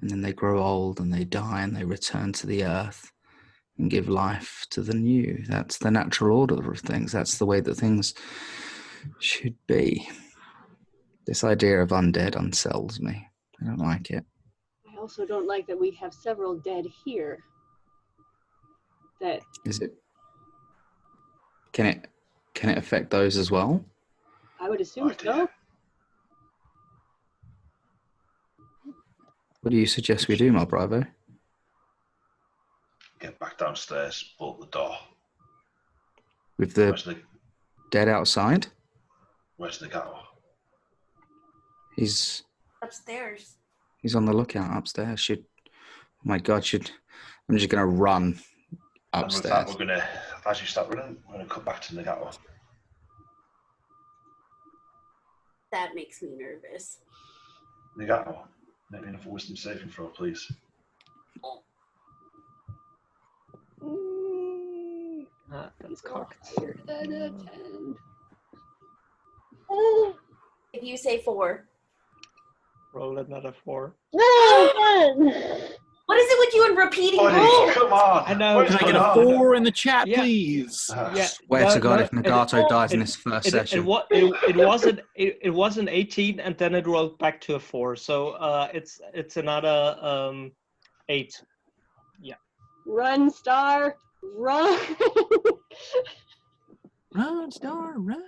and then they grow old, and they die, and they return to the earth and give life to the new. That's the natural order of things. That's the way that things should be. This idea of undead unsells me. I don't like it. I also don't like that we have several dead here. That Is it Can it affect those as well? I would assume dear. so. What do you suggest we do, my bravo? Get back downstairs, bolt the door. With the Where's the dead outside? Nagato? He's Upstairs. on the lookout upstairs. Oh my God, I'm just gonna run upstairs. And with that, as you start running, we're gonna cut back to Nagato. That makes me nervous. Nagato, make me another wisdom saving throw, please. That's cocked. 10. If you say 4. Roll another 4. What is it with you and repeating Buddy, rules? come on! I know. Where's Can I get a Nagato? 4 in the chat, Yeah. please? Yeah. Swear to God, if Nagato dies in this first session. It was an 18, and then it rolled back to a 4. So it's another 8. Run, Star, run! Run, Star, run.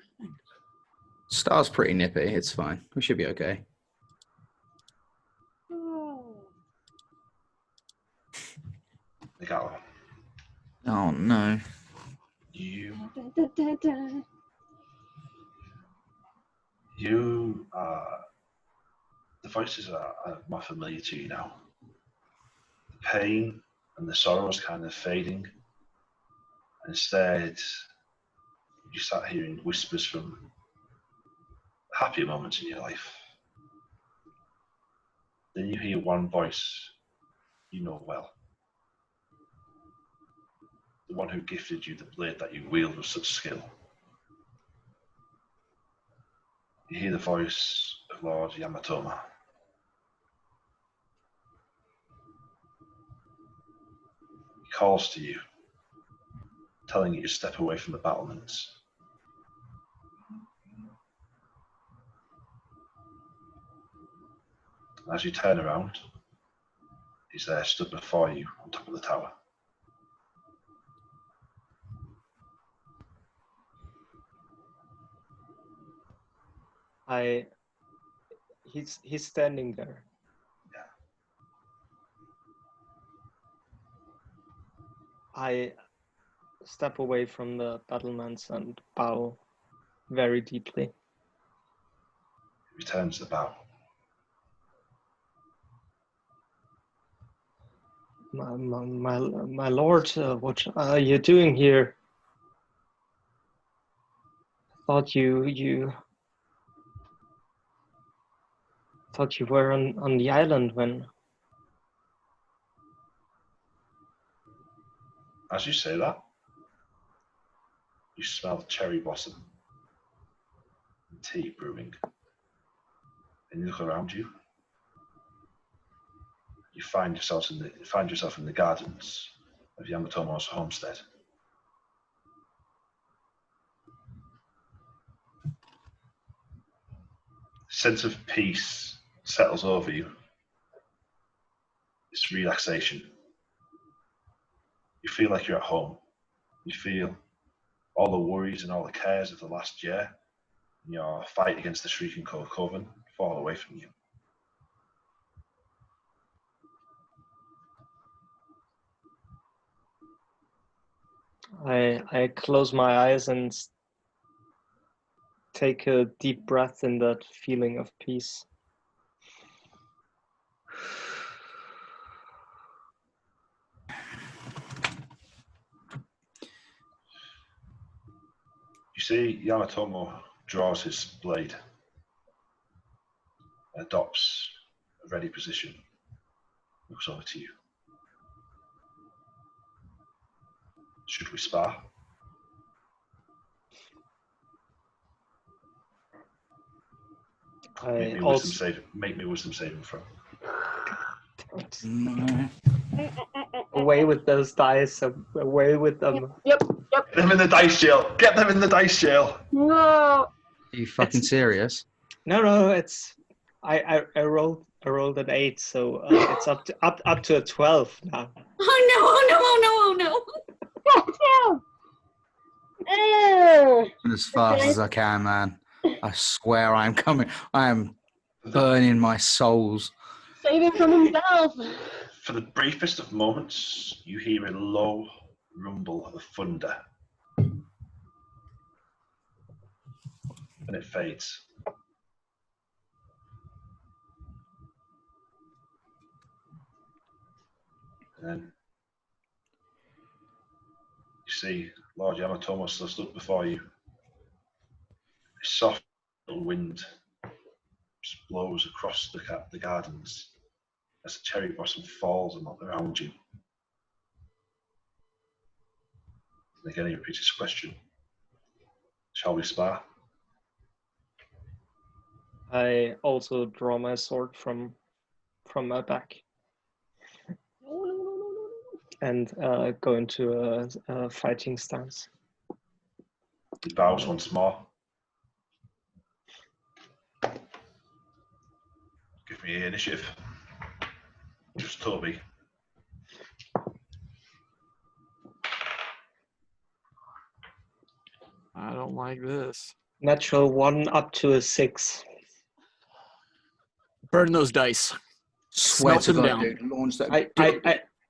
Star's pretty nippy. It's fine. We should be okay. Nagato, Oh no. you the voices are more familiar to you now. The pain and the sorrow is kind of fading. Instead, you start hearing whispers from happier moments in your life. Then you hear one voice you know well. The one who gifted you the blade that you wield with such skill. You hear the voice of Lord Yamatoma. He calls to you, telling you to step away from the battlements. As you turn around, he's there stood before you on top of the tower. He's standing there. Yeah. I step away from the battlements and bow very deeply. He returns the bow. My lord, what are you doing here? Thought you were on the island when. As you say that, you smell cherry blossom and tea brewing. And you look around you. You find yourself in the gardens of Yamatomo's homestead. A sense of peace settles over you. It's relaxation. You feel like you're at home. You feel all the worries and all the cares of the last year and your fight against the Shrieking Cove Coven fall away from you. I close my eyes and take a deep breath in that feeling of peace. You see Yamatomo draws his blade, adopts a ready position, looks over to you. Should we spar? Make me a wisdom saving throw. No. Away with those dice, away with them. Yep. Get them in the dice jail. Get them in the dice jail. No. Are you fucking serious? No, it's I rolled an 8, so it's up to a 12 now. Oh no, oh no, oh no, oh no. As fast as I can, man. I swear I am coming. I am burning my souls. Save him from himself. For the briefest of moments, you hear a low rumble of thunder. And it fades. And then you see Lord Yamatomo still stood before you. A soft little wind just blows across the gardens as a cherry blossom falls around you. And again, he repeats his question. Shall we spar? I also draw my sword from my back and go into a fighting stance. He bows once more. Give me initiative. Just Toby. I don't like this. Natural 1 up to a 6. Burn those dice. Swear Smelt to them God, down. dude. Launch that.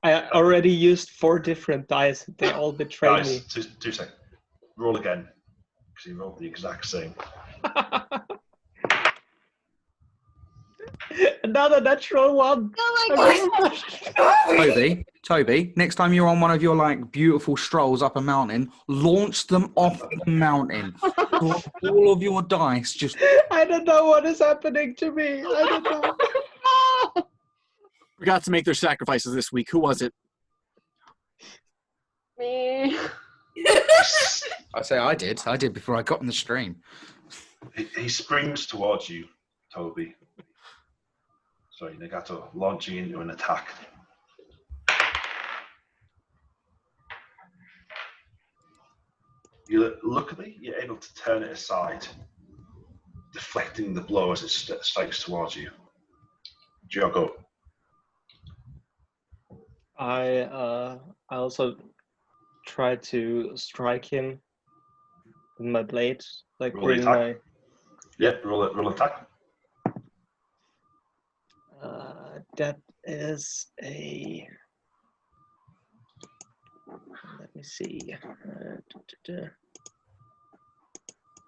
I already used 4 different dice. They all betray me. Guys, two seconds. Roll again. Because he rolled the exact same. Another natural 1. Oh my god. Toby, next time you're on one of your like beautiful strolls up a mountain, launch them off the mountain. Drop all of your dice. Just I don't know what is happening to me. I don't know. Forgot to make their sacrifices this week. Who was it? Me. I say I did before I got on the stream. He springs towards you, Toby. Sorry, Nagato, launching into an attack. Luckily, you're able to turn it aside, deflecting the blow as it strikes towards you. Jogo. I also try to strike him with my blade, like Roll bring attack. my. Yep, roll attack. That is a. Let me see.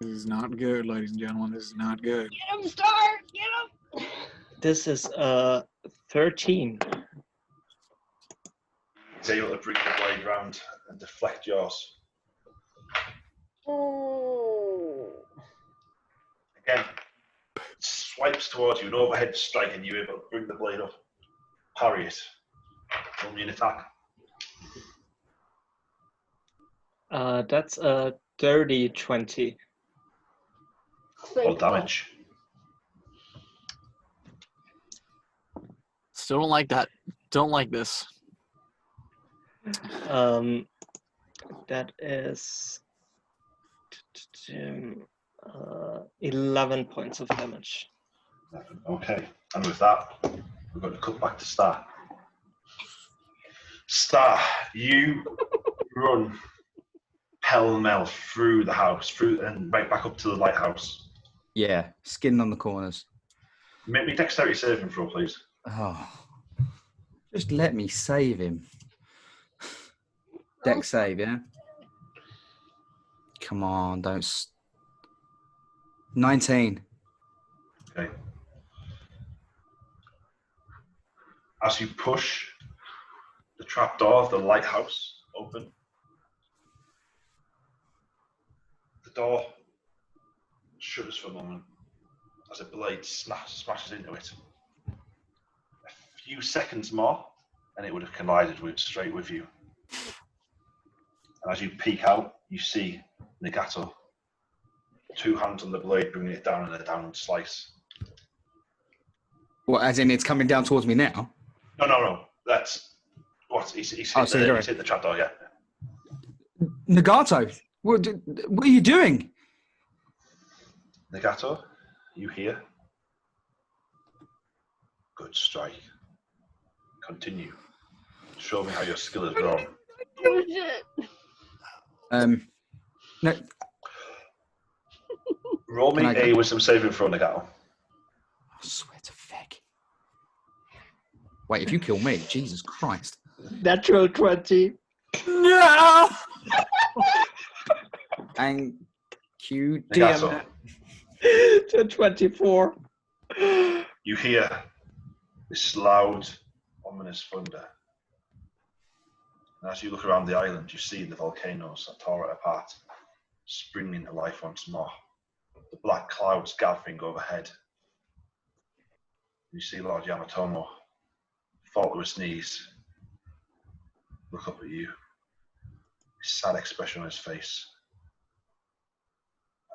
This is not good, ladies and gentlemen. This is not good. Get him, Star! Get him! This is 13. He's able to bring the blade round and deflect yours. Oh. Again, swipes towards you, an overhead strike, and you're able to bring the blade up, parry it. Roll me an attack. That's a dirty 20. Roll damage. Still don't like that. Don't like this. That is 11 points of damage. Okay, and with that, we're going to cut back to Star. Star, you run pell-mell through the house, and right back up to the lighthouse. Yeah, skin on the corners. Make me dexterity saving throw, please. Oh, just let me save him. Dex save, yeah? Come on, don't... 19. Okay. As you push the trapdoor of the lighthouse open, the door shudders for a moment as a blade smashes into it. A few seconds more, and it would have collided straight with you. And as you peek out, you see Nagato, 2 hands on the blade, bringing it down in a downward slice. What, as in it's coming down towards me now? No. That's what he's hit the trapdoor, yeah. Nagato, what are you doing? Nagato, you hear? Good strike. Continue. Show me how your skill has grown. Oh shit. No. Roll me Can I go? a wisdom saving throw, Nagato. I swear to feck. Wait, if you kill me, Jesus Christ. Natural 20. No! Thank you, dear Nagato, man. To 24. you hear this loud, ominous thunder. And as you look around the island, you see the volcanoes that tore it apart, springing into life once more. The black clouds gathering overhead. You see Lord Yamatomo fall to his knees, look up at you, a sad expression on his face.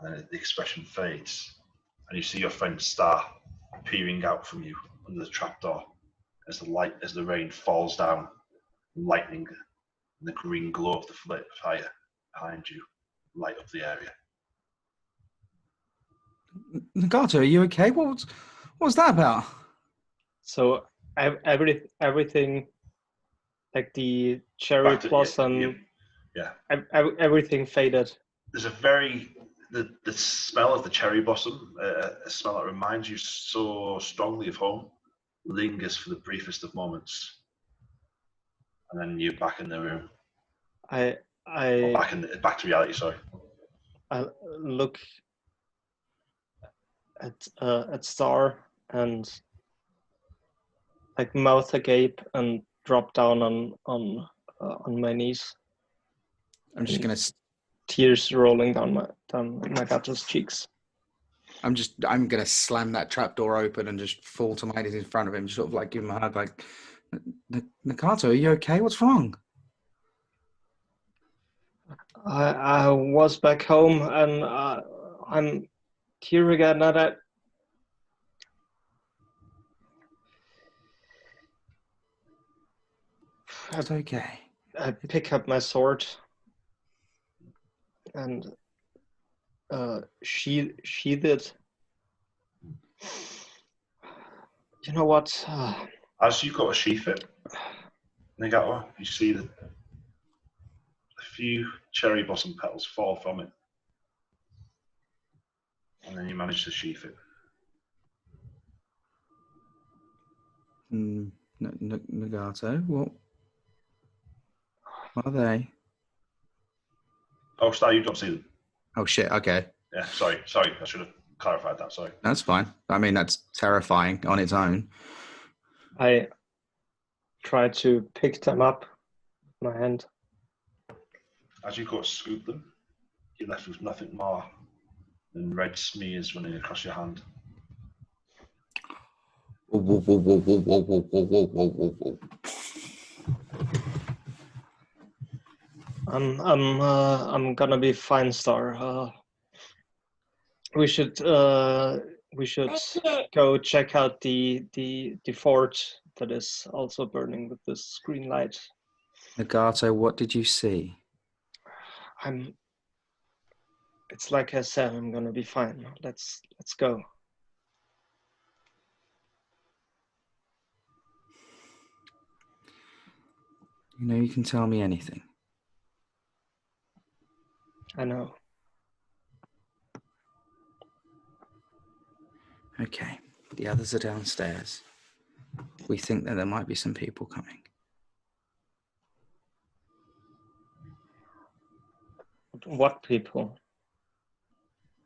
And then the expression fades, and you see your friend Star peering out from you under the trapdoor as the rain falls down, lightning and the green glow of the fire behind you light up the area. Nagato, are you okay? What was that about? So everything, like the cherry blossom, everything faded. There's the smell of the cherry blossom, a smell that reminds you so strongly of home, lingers for the briefest of moments, and then you're back in the room. Back to reality. Sorry. I look at Star and like mouth agape and drop down on my knees. I'm just gonna tears rolling down Nagato's cheeks. I'm gonna slam that trapdoor open and just fall to my knees in front of him, sort of like give him a hug, like, Nagato, are you okay? What's wrong? I was back home and I'm here again. It's okay. I pick up my sword and sheathe it. You know what? As you go to sheath it, Nagato, you see a few cherry blossom petals fall from it, and then you manage to sheath it. Nagato, what are they? Oh, Star, you don't see them. Oh shit. Okay. Yeah, sorry. I should have clarified that. Sorry. That's fine. I mean, that's terrifying on its own. I try to pick them up with my hand. As you go to scoop them, you're left with nothing more than red smears running across your hand. Whoa. I'm gonna be fine, Star. We should go check out the fort that is also burning with this green light. Nagato, what did you see? It's like I said, I'm gonna be fine. Let's go. You know, you can tell me anything. I know. Okay, the others are downstairs. We think that there might be some people coming. What people?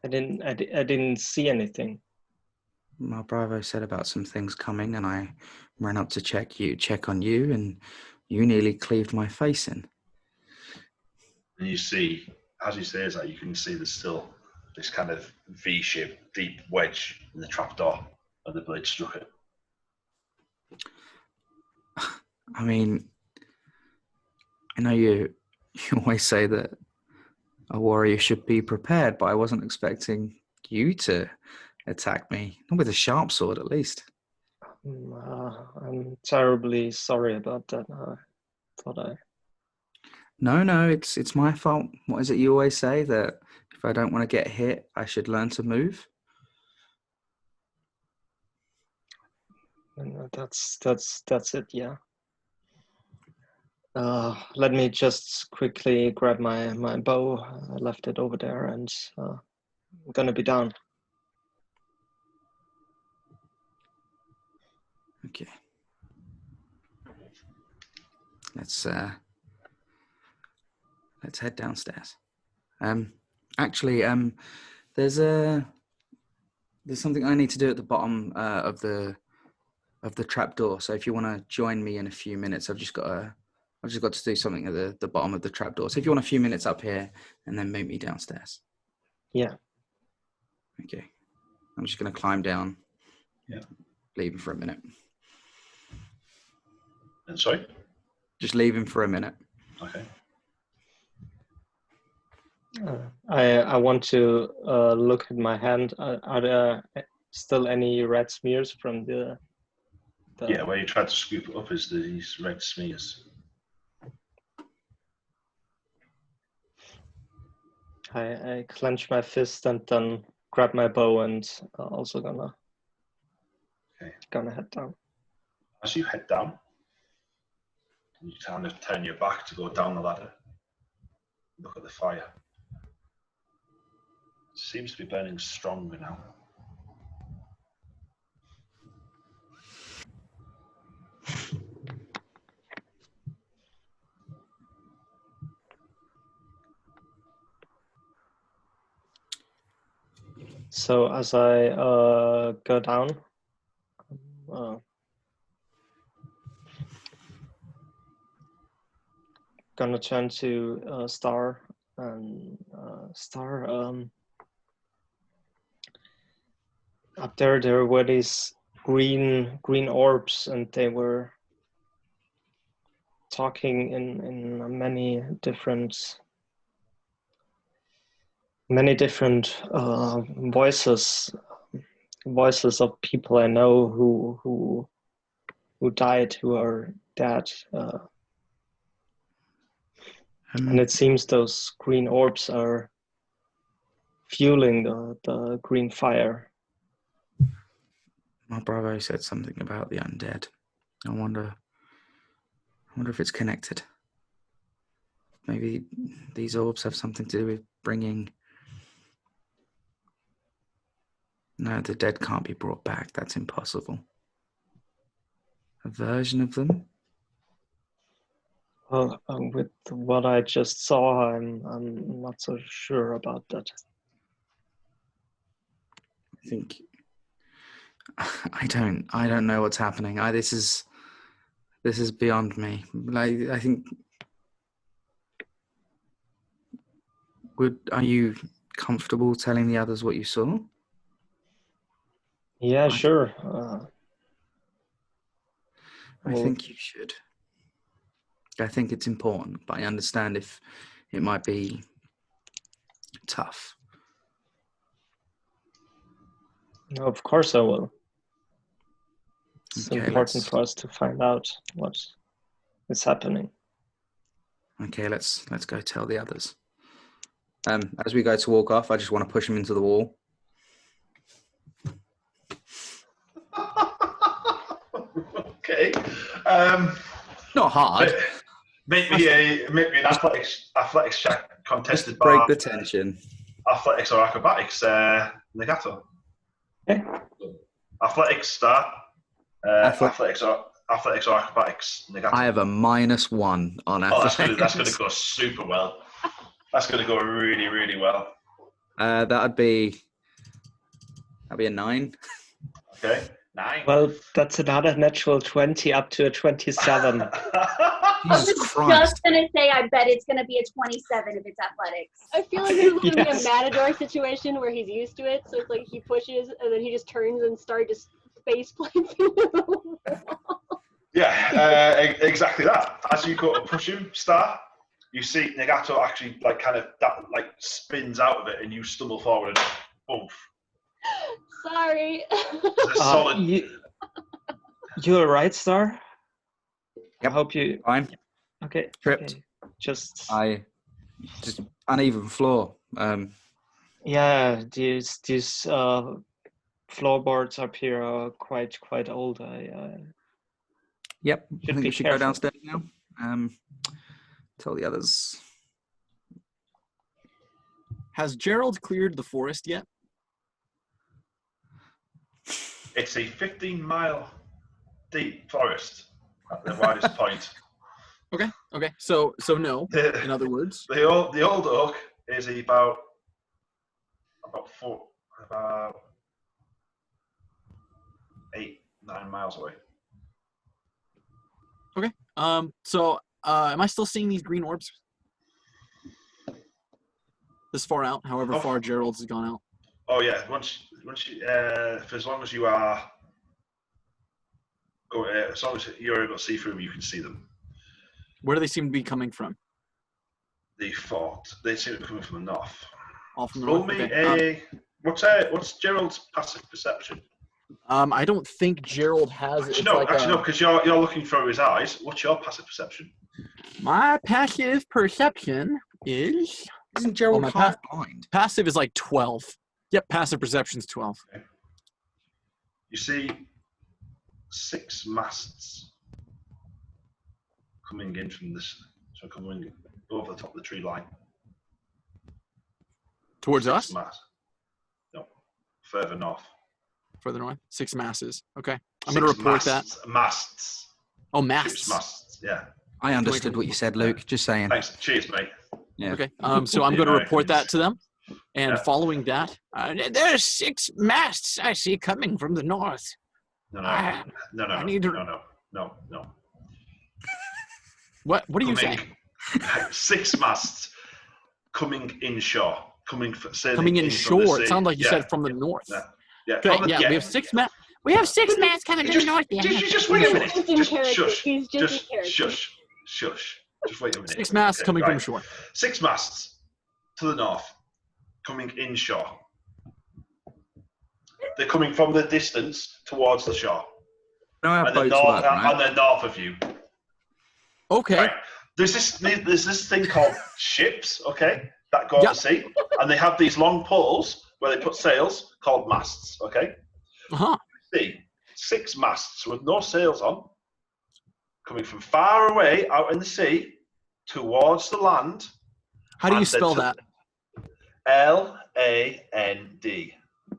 I didn't see anything. My bravo said about some things coming, and I ran up to check on you, and you nearly cleaved my face in. And you see, as he says that, you can see there's still this kind of V-shaped deep wedge in the trapdoor where the blade struck it. I mean, I know you always say that a warrior should be prepared, but I wasn't expecting you to attack me. Not with a sharp sword, at least. I'm terribly sorry about that. No, it's my fault. What is it you always say? That if I don't want to get hit, I should learn to move? That's it, yeah. Let me just quickly grab my bow. I left it over there, and I'm gonna be down. Okay. Let's head downstairs. Actually, there's something I need to do at the bottom of the trapdoor. So if you want to join me in a few minutes, I've just got to do something at the bottom of the trapdoor. So if you want a few minutes up here, and then meet me downstairs. Yeah. Okay. I'm just going to climb down. Yeah. Leave him for a minute. And sorry? Just leave him for a minute. Okay. I want to look at my hand. Are there still any red smears from the? Yeah, where you tried to scoop it up is these red smears. I clench my fist and then grab my bow and also gonna head down. As you head down, you kind of turn your back to go down the ladder. Look at the fire. It seems to be burning stronger now. So as I go down, gonna turn to Star and Star. Up there were these green orbs, and they were talking in many different voices of people I know who died, who are dead. And it seems those green orbs are fueling the green fire. My brother said something about the undead. I wonder if it's connected. Maybe these orbs have something to do with bringing... No, the dead can't be brought back. That's impossible. A version of them? Well, with what I just saw, I'm not so sure about that. I think I don't know what's happening. This is beyond me. Like, I think. Are you comfortable telling the others what you saw? Yeah, sure. I think you should. I think it's important, but I understand if it might be tough. No, of course I will. It's important for us to find out what is happening. Okay, let's go tell the others. As we go to walk off, I just want to push him into the wall. Okay. Not hard. Make me an athletics check contested by break the tension. Athletics or acrobatics, Nagato. Okay. Athletics, Star. Athletics or acrobatics, Nagato. I have a -1 on athletics. That's going to go super well. That's going to go really, really well. That'd be a 9. Okay, 9. Well, that's another natural 20 up to a 27. I was just going to say, I bet it's going to be a 27 if it's athletics. I feel like there's going to be a Matador situation where he's used to it, so it's like he pushes and then he just turns and starts just face planting through the wall. Yeah, exactly that. As you go to push him, Star, you see Nagato actually spins out of it, and you stumble forward and oof. Sorry. You're right, Star. Yep. I hope you. Fine. Okay. Tripped. Okay. Just uneven floor. Yeah, these floorboards up here are quite old. Yep. I think we should go downstairs now. Tell the others. Has Gerald cleared the forest yet? It's a 15-mile deep forest at the widest point. Okay. So no. In other words, The old oak is about 8-9 miles away. okay. So am I still seeing these green orbs? This far out, however far Gerald's has gone out. Oh yeah, once you, for as long as you are, as long as you're able to see through them, you can see them. Where do they seem to be coming from? They seem to be coming from the north. All from the Roll north. me Okay. What's Gerald's passive perception? I don't think Gerald has. Actually, no, because you're looking through his eyes. What's your passive perception? My passive perception is. Isn't Gerald half blind? Passive is like 12. Yep, passive perception's 12. Okay. You see 6 masts coming in from this, so coming over the top of the tree line. Towards 6 us? Masts. No, further north. Further north? 6 masses. Okay. I'm going to report that. Masts. Oh, masts. Ship's masts, yeah. I understood what you said, Luke. Just saying. Thanks. Cheers, mate. Yeah. Okay. So I'm going to report that to them. And following that, There's 6 masts I see coming from the north. No. What are you saying? 6 masts coming inshore. Coming inshore. It sounded like you said from the north. Yeah. Okay, we have 6 masts. We have 6 masts coming from the north. Just wait a minute. He's just in character. Shush. Just wait a minute. 6 masts coming from shore. 6 masts to the north, coming inshore. They're coming from the distance towards the shore. And they're north of you. Okay. Right. There's this thing called ships, okay, that go to sea, and they have these long poles where they put sails called masts, okay. Uh-huh. See 6 masts with no sails on, coming from far away out in the sea towards the land. How do you spell that? Land.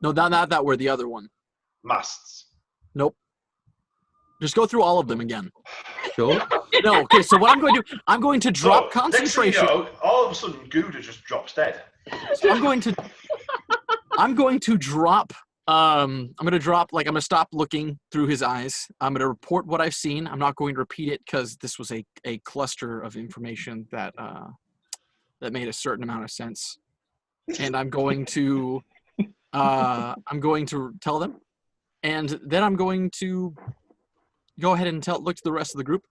No, not that word. The other one. Masts. Nope. Just go through all of them again. Sure. No. Okay. So what I'm going to do? I'm going to drop concentration. Next thing you know, all of a sudden, Ghu'da just drops dead. So I'm going to drop. I'm going to stop looking through his eyes. I'm going to report what I've seen. I'm not going to repeat it because this was a cluster of information that made a certain amount of sense. And I'm going to tell them, and then I'm going to go ahead and look to the rest of the group.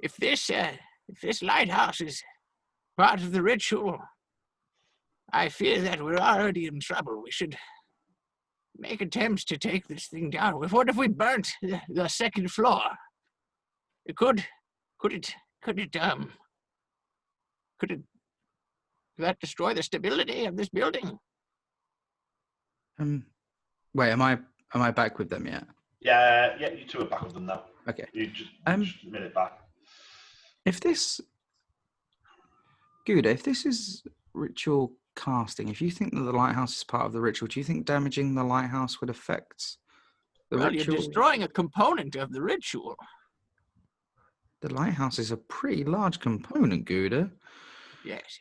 If this lighthouse is part of the ritual, I fear that we're already in trouble. We should make attempts to take this thing down. What if we burnt the 2nd floor? Could that destroy the stability of this building? Wait, am I back with them yet? Yeah, you 2 are back with them now. Okay. You just a minute back. If this is ritual casting, if you think that the lighthouse is part of the ritual, do you think damaging the lighthouse would affect the ritual? You're destroying a component of the ritual. The lighthouse is a pretty large component, Ghu'da. Yes.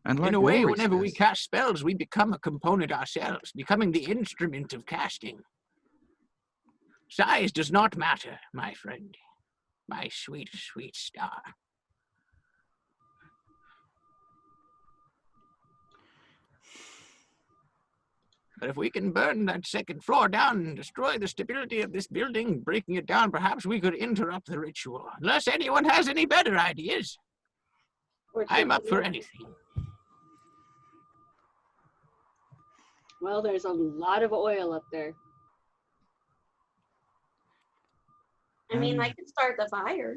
And like in a way, Rory whenever we says, cast spells, we become a component ourselves, becoming the instrument of casting. Size does not matter, my friend. My sweet, sweet star. But if we can burn that 2nd floor down and destroy the stability of this building, breaking it down, perhaps we could interrupt the ritual. Unless anyone has any better ideas. I'm up for anything. Well, there's a lot of oil up there. I mean, I could start the fire.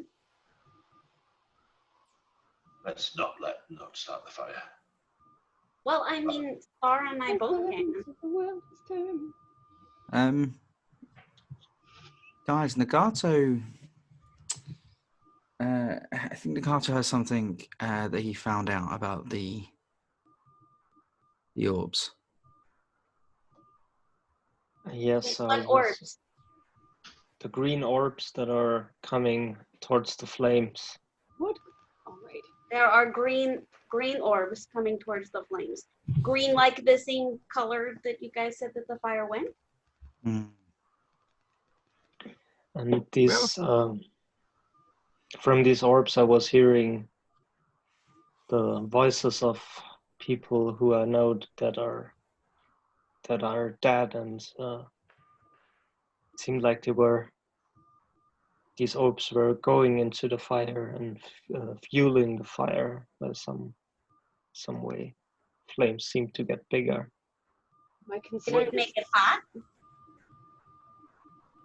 Let's not let Knut start the fire. Well, I mean, Star and I both can. guys, Nagato I think Nagato has something that he found out about the orbs. Yes, What yes. orbs? The green orbs that are coming towards the flames. What? All right. There are green orbs coming towards the flames. Green like the same color that you guys said that the fire went. Mm. And these, from these orbs, I was hearing the voices of people who I know that are dead, and it seemed like these orbs were going into the fire and fueling the fire by some way. Flames seem to get bigger. My Did concern it is make it hot?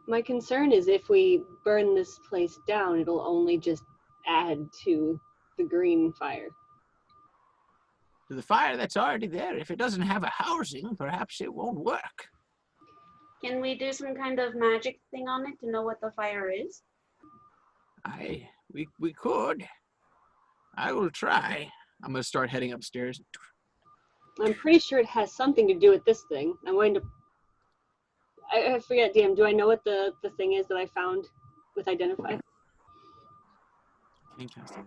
if we burn this place down, it'll only just add to the green fire. To the fire that's already there. If it doesn't have a housing, perhaps it won't work. Can we do some kind of magic thing on it to know what the fire is? We could. I will try. I'm gonna start heading upstairs. I'm pretty sure it has something to do with this thing. I'm going to. I forget, DM. Do I know what the thing is that I found with identify? Fantastic.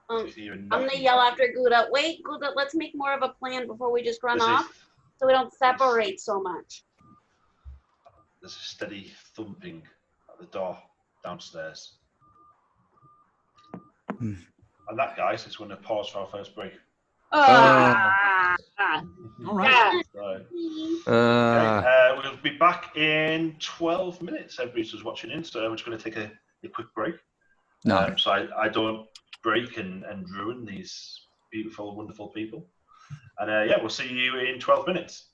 I'm gonna yell after Ghu'da. Wait, Ghu'da, let's make more of a plan before we just run off, so we don't separate so much. There's a steady thumping at the door downstairs. Hmm. And that, guys, is when to pause for our first break. All right. Right. Uh, Okay, we'll be back in 12 minutes. Everybody's just watching in, so we're just going to take a quick break. no. So I don't break and ruin these beautiful, wonderful people. And yeah, we'll see you in 12 minutes.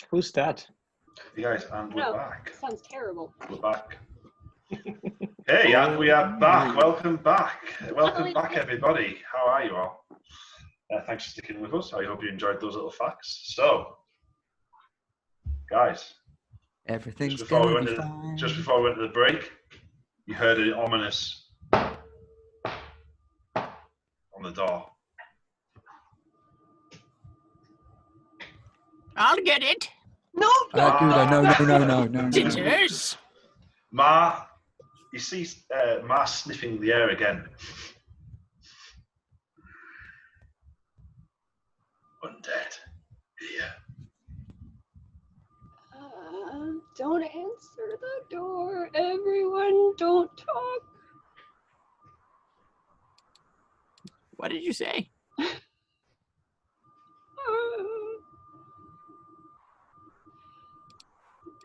Who's that? Hey guys, and we're No, back. sounds terrible. We're back. Hey, and we are back. Welcome back. Welcome back, everybody. How are you all? Thanks for sticking with us. I hope you enjoyed those little facts. So, guys, Everything's just before we gonna went be to fine. just before we went to the break, you heard an ominous on the door. I'll get it. No, Ghu'da, no. Scissors. Ma, you see Ma sniffing the air again. Undead. Here. Don't answer the door. Everyone, don't talk. What did you say?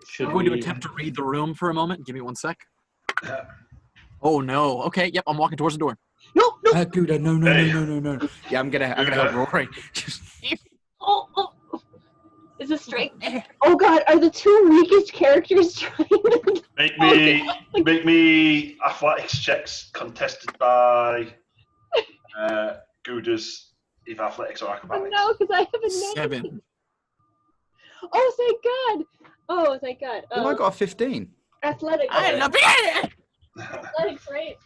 Should I'm going to we- attempt to read the room for a moment. Give me 1 sec. Yeah. Oh no. Okay. Yep. I'm walking towards the door. No. Ghu'da, no. Yeah, I'm gonna help Rory. Oh. Is this straight? Oh God, are the two weakest characters trying to... Make me athletics checks contested by Ghu'da's either athletics or Oh acrobatics. no, because I have a negative. 7. Oh, thank God. Oh, thank God. Oh, I got a 15. Athletics. I love it. Athletics, right?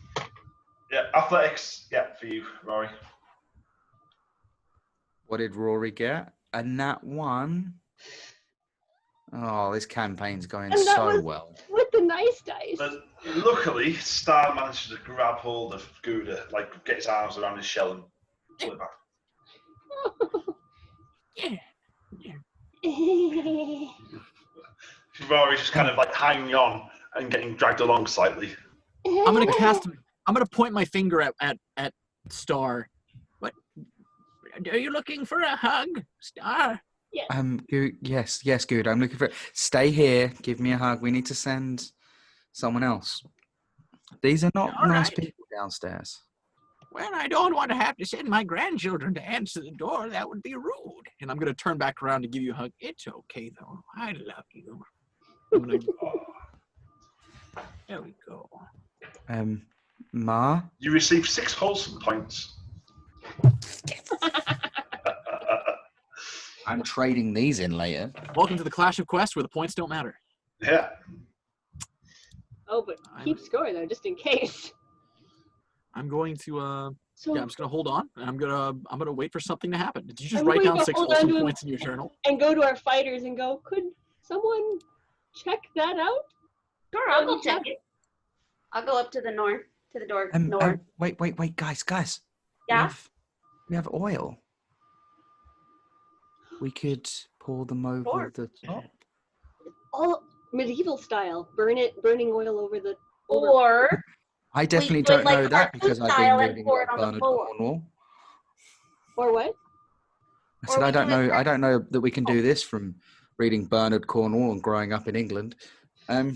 Yeah, athletics. Yeah, for you, Rory. What did Rory get? A nat 1. Oh, this campaign's going And that so was- well. With the nice dice. But luckily, Star manages to grab hold of Ghu'da, like get his arms around his shell and pull it back. Rory's just kind of like hanging on and getting dragged along slightly. I'm gonna cast. I'm gonna point my finger at Star. What? Are you looking for a hug, Star? Yes, Ghu'da. I'm looking for it. Stay here. Give me a hug. We need to send someone else. These are not All nice right. people downstairs. Well, I don't want to have to send my grandchildren to answer the door. That would be rude. And I'm gonna turn back around to give you a hug. It's okay, though. I love you. I'm gonna, There we go. Ma? You receive 6 wholesome points. I'm trading these in later. welcome to the Clash of Quests, where the points don't matter. Yeah. Oh, but keep score though, just in case. I'm going to. So, Yeah, I'm just gonna hold on, and I'm gonna wait for something to happen. Did you just I'm write going down to 6 hold on wholesome to- points in your journal? and go to our fighters and go, could someone check that out? Sure, I'll go check it. I'll go up to the door. North. Wait, guys. Yeah? We have oil. We could pour them over Sure. the top. All medieval style, burning oil over the. Or I definitely We could, don't know like, that cartoon because I've style been and reading pour it about on the Bernard floor. Cornwall. Or what? I Or said we I don't do it know. I don't know that we can do this from reading Bernard Cornwell and growing up in England. That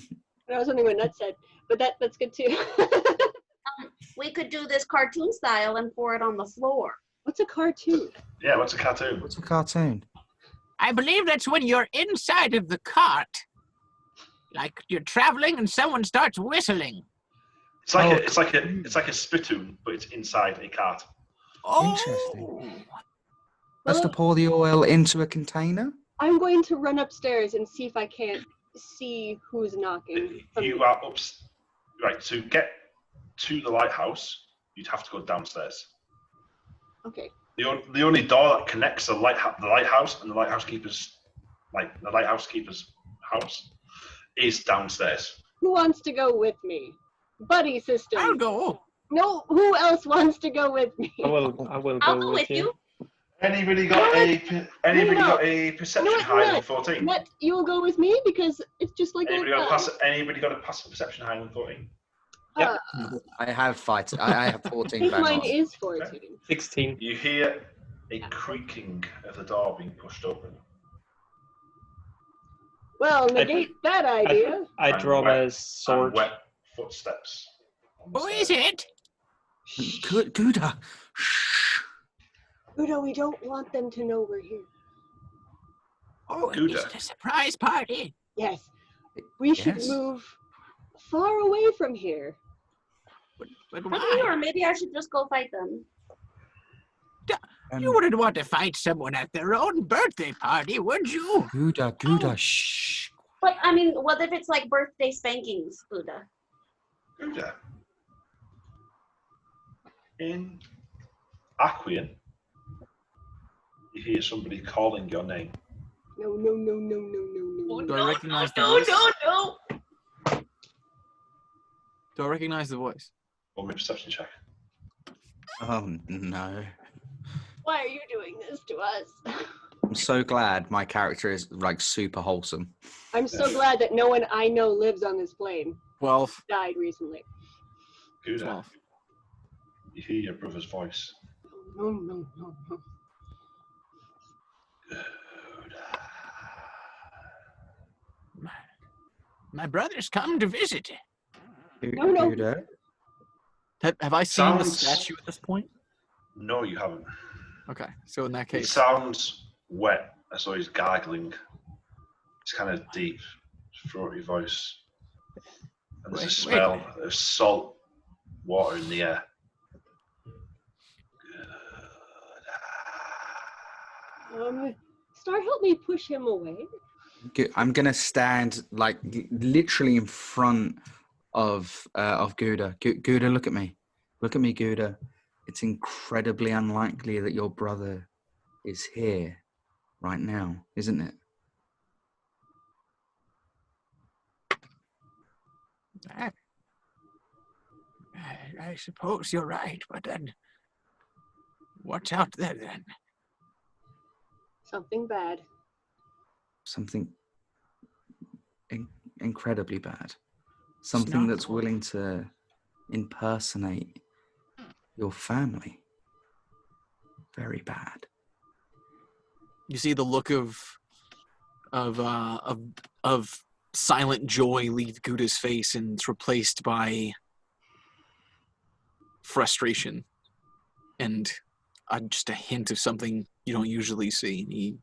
was something what Knut said, but that's good too. We could do this cartoon style and pour it on the floor. What's a cartoon? Yeah, what's a cartoon? What's a cartoon? I believe that's when you're inside of the cart. Like you're traveling and someone starts whistling. It's like a spittoon, but it's inside a cart. Oh, Interesting. That's to pour the oil into a container? I'm going to run upstairs and see if I can't see who's knocking. You are right. To get to the lighthouse, you'd have to go downstairs. Okay. The only door that connects the lighthouse and the lighthouse keeper's house is downstairs. Who wants to go with me? Buddy system. I'll go. No, who else wants to go with me? I will I'll go go with you. Anybody got a perception higher than 14? What? You will go with me because it's just like Anybody got a passive perception higher than 14? Yep. I have 14 I think bang mine on. is 14. 16. You hear a creaking of the door being pushed open. Well, negate that idea. I draw my And sword. wet footsteps. on the Who stairs. is it? Ghu'da. Shh. Ghu'da, we don't want them to know we're here. Oh, Ghu'da. is it a surprise party? Yes. We should Yes. move far away from here. But Maybe, why? or maybe I should just go fight them. You wouldn't want to fight someone at their own birthday party, would you? Ghu'da, shh. But I mean, what if it's like birthday spankings, Ghu'da? Ghu'da. In Aquian, you hear somebody calling your name. No, no, no, no, no, no, no. Do I recognize the No, voice? no. Do I recognize the voice? Roll me a perception check. Oh no. Why are you doing this to us? I'm so glad my character is like super wholesome. I'm so glad that no one I know lives on this plane. 12. Died recently. Ghu'da, 12. you hear your brother's voice. No, no, no, no. My brother's come to visit. No, no. Ghu'da? Have I seen the Sounds- statue at this point? No, you haven't. Okay, so in that It case, sounds wet, as though he's gargling. It's kind of deep, throaty voice. And there's a Wait, smell of salt water in the air. Star, help me push him away. I'm gonna stand like literally in front of Ghu'da. Ghu'da, look at me. Look at me, Ghu'da. It's incredibly unlikely that your brother is here right now, isn't it? I suppose you're right, but then what's out there then? Something bad. Something incredibly bad. Something that's willing to impersonate your family. Very bad. you see the look of silent joy leave Ghu'da's face, and it's replaced by frustration and just a hint of something you don't usually see. He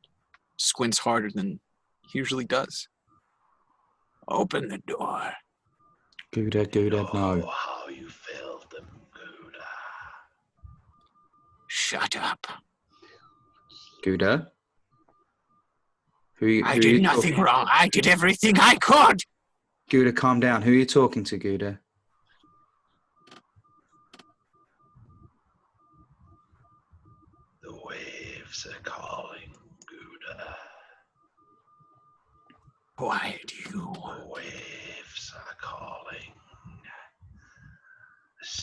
squints harder than he usually does. Open the door. Ghu'da, no. How you failed them, Ghu'da. Shut up. Ghu'da? I did nothing wrong. I did everything I could. Ghu'da, calm down. Who are you talking to, Ghu'da? The waves are calling, Ghu'da. Quiet, you. The waves are calling.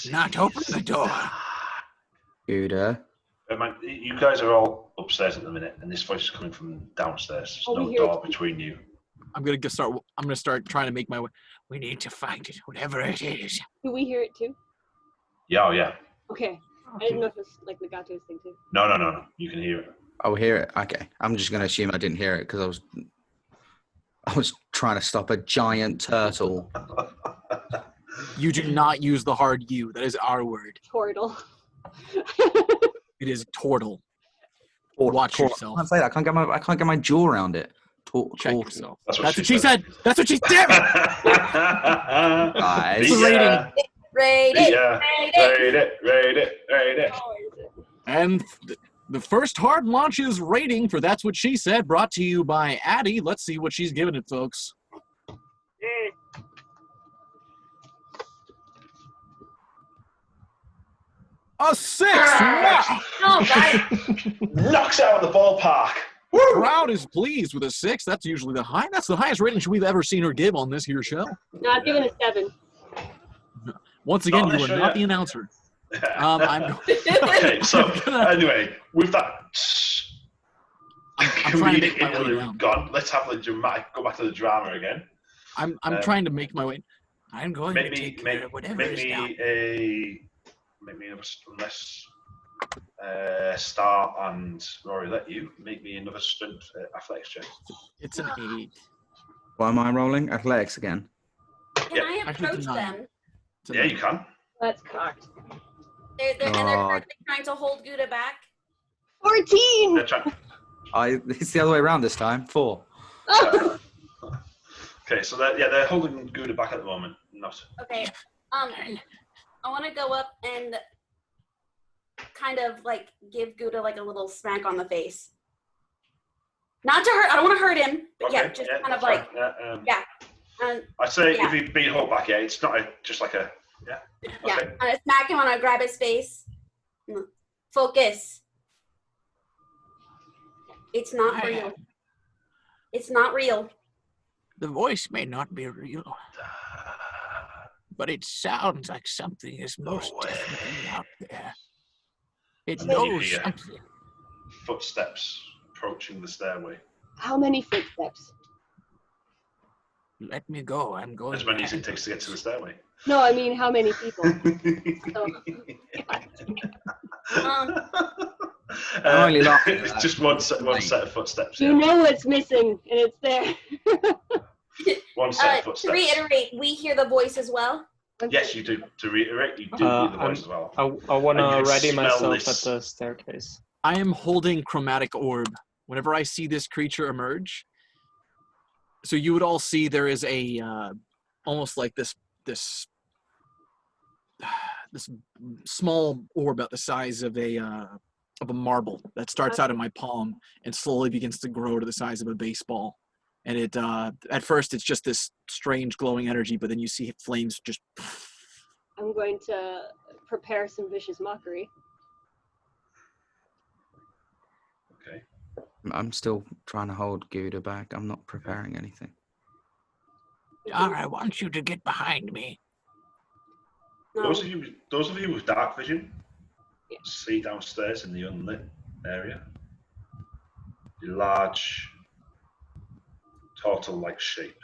The Not sea open is the door. dark. Ghu'da? Man, you guys are all upstairs at the minute, and this voice is coming from downstairs. There's Oh, we no hear door it. between you. I'm gonna start trying to make my way. We need to find it, whatever it is. Do we hear it too? Yeah, oh yeah. Okay. I didn't know if it was like Nagato's thing too. No. You can hear it. Oh, hear it. Okay. I'm just going to assume I didn't hear it because I was I was trying to stop a giant turtle. You do not use the hard U. That is our word. Portal. It is tortle. Watch yourself. I can't say that. I can't get my jaw around it. Check Tortle. yourself. That's That's what she said. That's what she. Damn it! Guys. It's the rating. Rate it. Yeah. Rate it. And the first hard launches rating for That's What She Said, brought to you by Addie. Let's see what she's giving it, folks. A 6! Wow! No, guys. Knocks out of the ballpark. The crowd is pleased with a 6. That's usually the high. That's the highest rating we've ever seen her give on this here show. No, I've given a 7. Once again, Not you are sure not yet. the announcer. I'm Okay, so anyway, with that I'm trying to comedic make my way interlude down. gone, let's have the dramatic. Go back to the drama again. I'm trying to make my way. I'm going Make to me, take care of whatever is down. make me unless Star and Rory let you make me another strength athletics check. It's an 8. What am I rolling? Athletics again. Can Yeah. I Actually, approach it's a 9. them? It's a Yeah, 9. you can. That's cocked. They're God. currently trying to hold Ghu'da back. 14! Yeah, try. It's the other way around this time. 4. Okay, so they're holding Ghu'da back at the moment. Not. Okay. I want to go up and kind of like give Ghu'da like a little smack on the face. Not to hurt. I don't want to hurt him. But yeah, just kind of that's like fine. yeah. I'd say Yeah. if he'd been held back, yeah, it's not just like a yeah. Okay. I'm gonna smack him. I'm gonna grab his face. Focus. It's not real. It's not real. The voice may not be real, but it sounds like something is most definitely out there. It And then you knows hear something. footsteps approaching the stairway. How many footsteps? Let me go. I'm going. As many as back. it takes to get to the stairway. No, I mean how many people? only laughing at It's that. just one set of footsteps. You Yeah. know what's missing, and it's there. One set of To footsteps. reiterate, we hear the voice as well. Yes, you do. To reiterate, you do hear the voice as well. I want And you to can ready smell myself this. at the staircase. I am holding chromatic orb. Whenever I see this creature emerge, so you would all see there is a almost like this small orb about the size of a marble that starts out in my palm and slowly begins to grow to the size of a baseball. And it at first it's just this strange glowing energy, but then you see flames just. I'm going to prepare some vicious mockery. Okay. I'm still trying to hold Ghu'da back. I'm not preparing anything. I want you to get behind me. No. Those of you with dark vision, Yeah. see downstairs in the unlit area, a large turtle-like shape.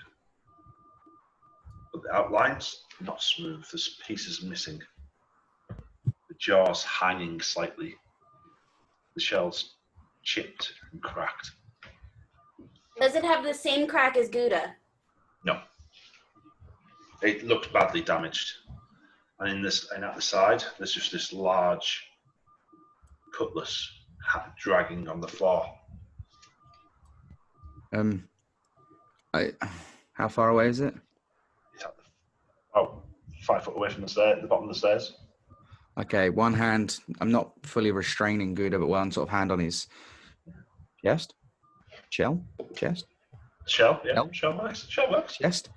But the outlines, not smooth. There's pieces missing. The jaws hanging slightly. The shells chipped and cracked. Does it have the same crack as Ghu'da? No. It looked badly damaged. And at the side, there's just this large cutlass dragging on the floor. How far away is it? It's at the 5 foot away from the bottom of the stairs. Okay, one hand. I'm not fully restraining Ghu'da, but one sort of hand on his chest. Chest. Shell, yeah, Shell? shell works. Shell works. Chest.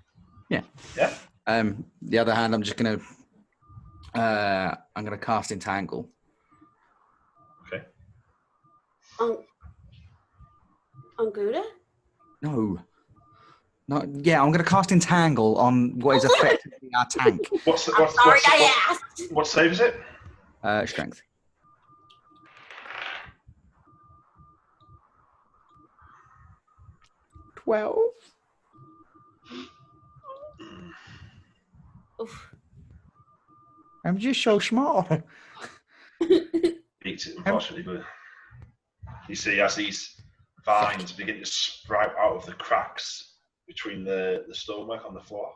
Yeah. Yeah. The other hand, I'm just gonna cast Entangle. Okay. On Ghu'da? No. Yeah, I'm gonna cast Entangle on what is effectively our tank. What save is it? Strength. Oof. I'm just so small. Beats it, unfortunately, but you see as these vines begin to sprout out of the cracks between the stonework on the floor.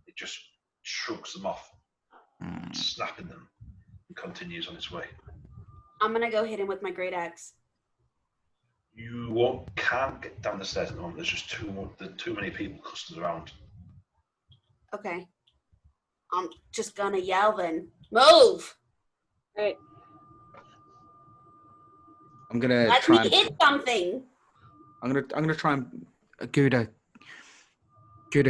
It just shrugs them off, snapping them, and continues on its way. I'm gonna go hit him with my great axe. You can't get down the stairs at the moment. There's just too many people clustered around. Okay. I'm just gonna yell then. Move! Right. I'm gonna Let try. me hit something. I'm gonna try and Ghu'da,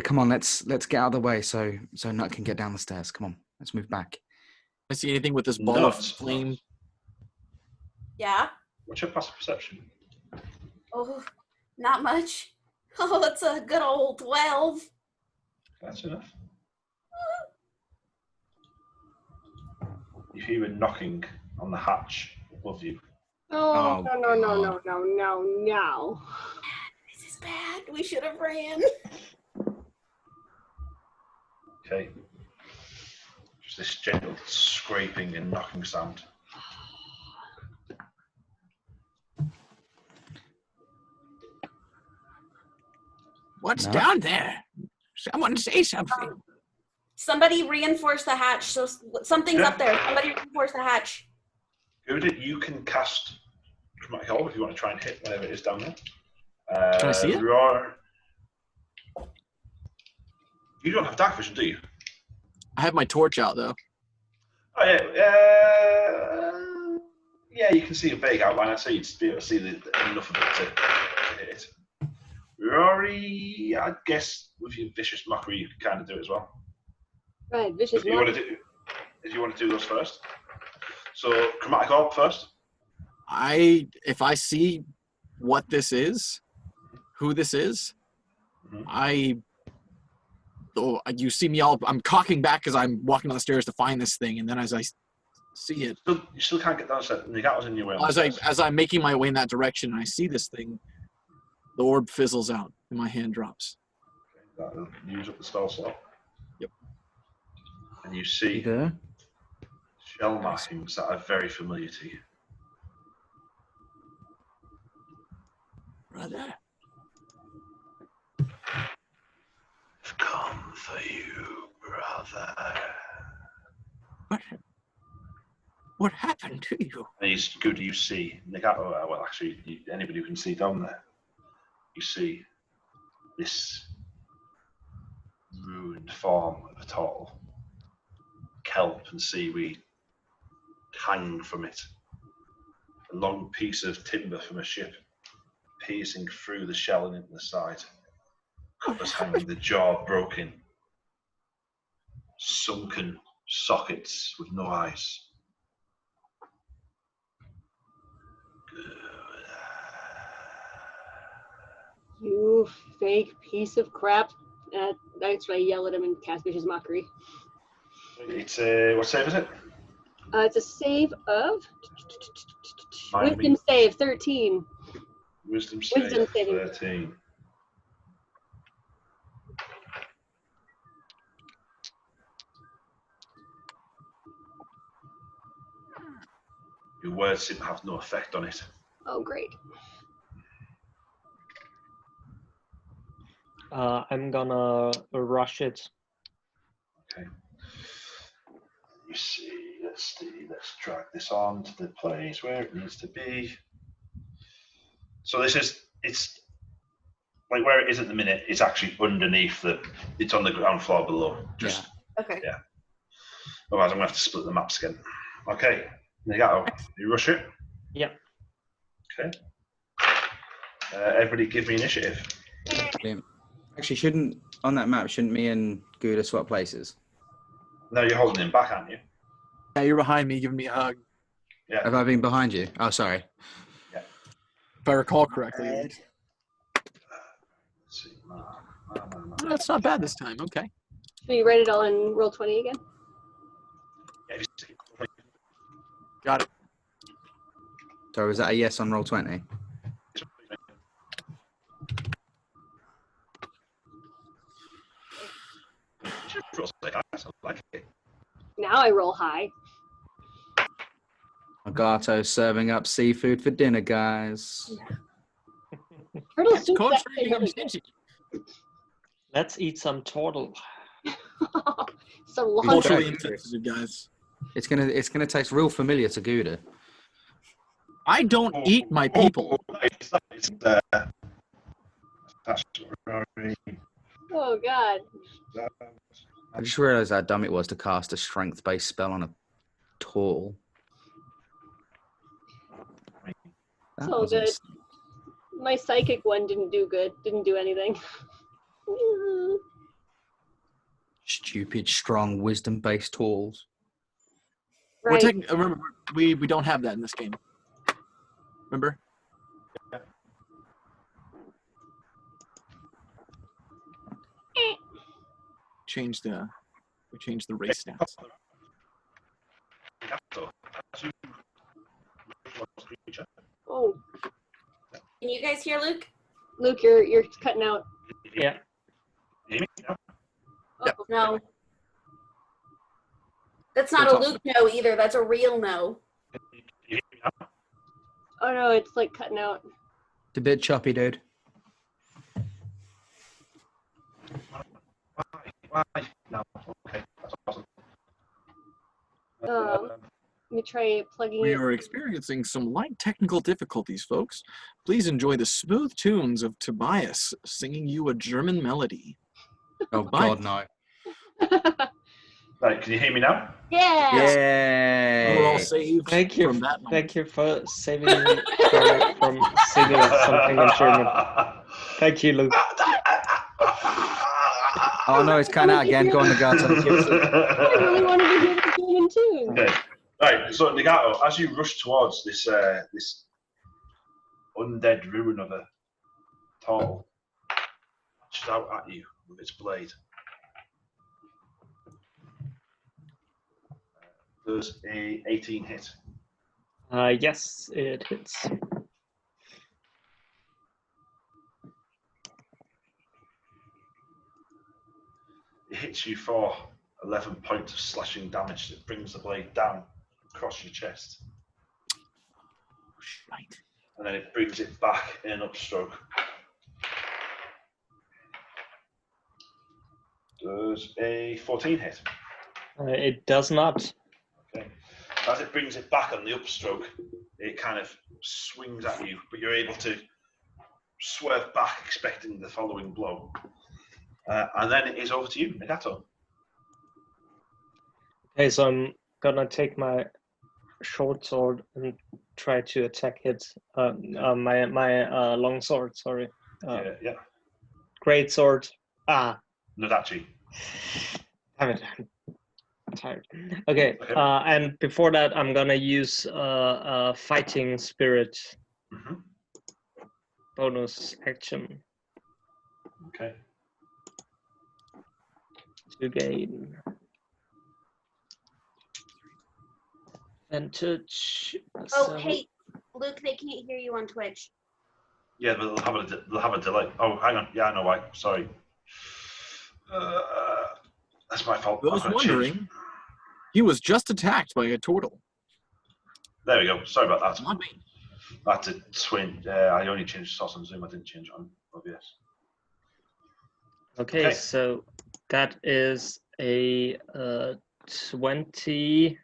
come on. Let's get out of the way so Knut can get down the stairs. Come on, let's move back. I see anything with this ball of Knut. flame? Yeah? What's your passive perception? Oh, not much. Oh, it's a good old 12. That's enough. You hear a knocking on the hatch above you. Oh, Oh, no. This is bad. We should have ran. Okay. Just this gentle scraping and knocking sound. What's No. down there? Someone say something. Somebody reinforce the hatch. So something's up there. Somebody reinforce the hatch. Ghu'da, you can cast Dramatic Orb if you want to try and hit whatever it is down there. Can I see it? You don't have dark vision, do you? I have my torch out though. Oh yeah, you can see a vague outline. I'd say you'd be able to see enough of it to hit it. Rory, I guess with your vicious mockery, you can kind of do it as well. Right, vicious If you want to do those first. So Chromatic Orb first. If I see what this is, who this is, you see me I'm cocking back as I'm walking down the stairs to find this thing, and then as I see it, You still can't get downstairs. Nagato's in your way. as I'm making my way in that direction, and I see this thing, the orb fizzles out, and my hand drops. Okay, that'll use up the spell slot. Yep. And you see there? shell markings that are very familiar to you. Brother. I've come for you, brother. What happened to you? And it's good you see Nagato. Well, actually, anybody who can see down there, you see this ruined form of a turtle. Kelp and seaweed hang from it. A long piece of timber from a ship piercing through the shell and into the side. Covers hanging, the jaw broken. Sunken sockets with no eyes. You fake piece of crap. That's why I yell at him and cast vicious mockery. It's what save is it? It's a save of Mind wisdom me. save 13. Wisdom save Wisdom saving. 13. Your words seem to have no effect on it. Oh, great. I'm gonna rush it. Okay. You see, let's drag this on to the place where it needs to be. So it's like where it is at the minute, it's actually underneath it's on the ground floor below. Just Okay. yeah. Otherwise I'm gonna have to split the maps again. Okay, Nagato, you rush it? Yep. Okay. Everybody give me initiative. Brilliant. Actually, on that map, shouldn't me and Ghu'da swap places? No, you're holding him back, aren't you? Yeah, you're behind me, giving me a hug. Yeah. Have I been behind you? Oh, sorry. Yeah. If I recall correctly. Let's see. Oh, that's not bad this time. Okay. Should we write it all in roll 20 again? Yeah, if you see- Got it. So was that a yes on roll 20? like it. Now I roll high. Nagato serving up seafood for dinner, guys. Turtle That's soup. code That's for eating really sensitive. Let's eat some turtle. Some Culturally laundry. Culturally insensitive, guys. It's gonna taste real familiar to Ghu'da. I don't eat my people. Oh God. I just realised how dumb it was to cast a strength-based spell on a turtle. That So was good. ins- My psychic one didn't do good. Didn't do anything. Stupid, strong, wisdom-based turtles. We're Right. taking. Remember, we don't have that in this game. Remember? We changed the race stats. Oh, Can you guys hear Luke? Luke, you're cutting out. Yeah. Yep. No. That's not a Luke no either. That's a real no. Oh no, it's like cutting out. It's a bit choppy, dude. Why? No. Okay. That's awesome. Let me try plugging We it. are experiencing some light technical difficulties, folks. Please enjoy the smooth tunes of Tobias singing you a German melody. Oh God, no! Right, can you hear me now? Yeah. We're all Yay! saved Thank you. from that moment. Thank you for saving me from singing something in German. Thank you, Luke. Oh no, it's kind out again. Go on, Nagato. I really wanted to hear the German tune. Okay. Right, so Nagato, as you rush towards this this undead ruin of a turtle, launches out at you with its blade. Does a 18 hit? Yes, it hits. It hits you for 11 points of slashing damage. It brings the blade down across your chest. Right. And then it brings it back in an upstroke. Does a 14 hit? It does not. Okay. As it brings it back on the upstroke, it kind of swings at you, but you're able to swerve back, expecting the following blow. And then it is over to you, Nagato. Okay, so I'm gonna take my short sword and try to attack it. My long sword. Sorry. Yeah. Great sword. Nadachi. Damn it. I'm tired. Okay. And before that, I'm gonna use fighting spirit bonus action Okay. to gain advantage. Oh, hey, Luke, they can't hear you on Twitch. Yeah, but they'll have a delay. Oh, hang on. Yeah, I know why. Sorry. That's my fault. I was wondering, he was just attacked by a turtle. There we go. Sorry about that. Not me. I had to swing. I only changed source on Zoom. I didn't change it on OBS. Okay, so that is a 25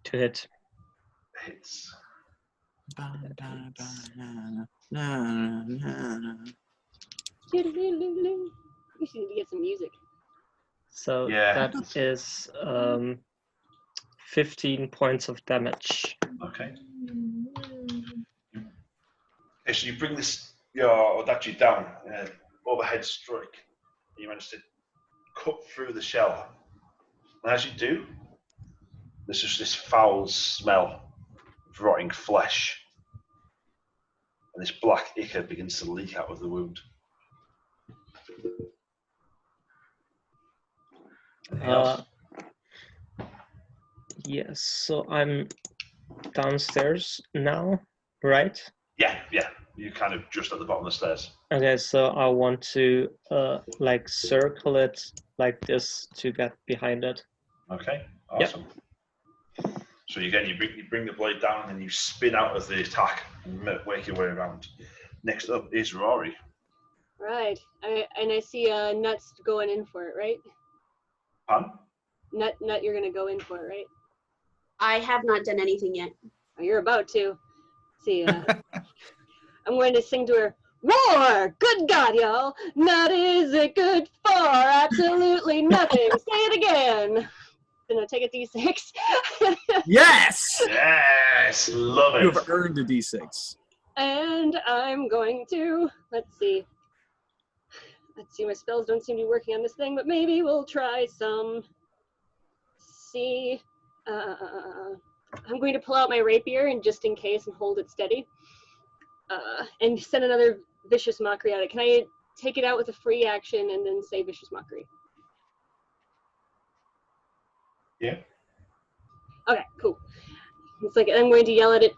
to hit. Hits. We should need to get some music. So Yeah. that is 15 points of damage. Okay. Okay, so you bring your Odachi down, overhead strike. You manage to cut through the shell. And as you do, there's just this foul smell of rotting flesh. And this black ichor begins to leak out of the wound. Anything else? Yes, so I'm downstairs now, right? Yeah. You're kind of just at the bottom of the stairs. Okay, so I want to like circle it like this to get behind it. Okay, awesome. Yep. So again, you bring the blade down and then you spin out of the attack and work your way around. Next up is Rory. Right. I see Nuts going in for it, right? Pardon? Nut, you're gonna go in for it, right? I have not done anything yet. Oh, you're about to. See, I'm going to sing to her. Roar! Good God, y'all! Nut is it good for? Absolutely nothing. Say it again. Then I take a D6. Yes! Yes, love You it. have earned a D6. And I'm going to, let's see, my spells don't seem to be working on this thing, but maybe we'll try some. See, I'm going to pull out my rapier and just in case and hold it steady. And send another vicious mockery at it. Can I take it out with a free action and then say vicious mockery? Yeah. Okay, cool. It's like I'm going to yell at it.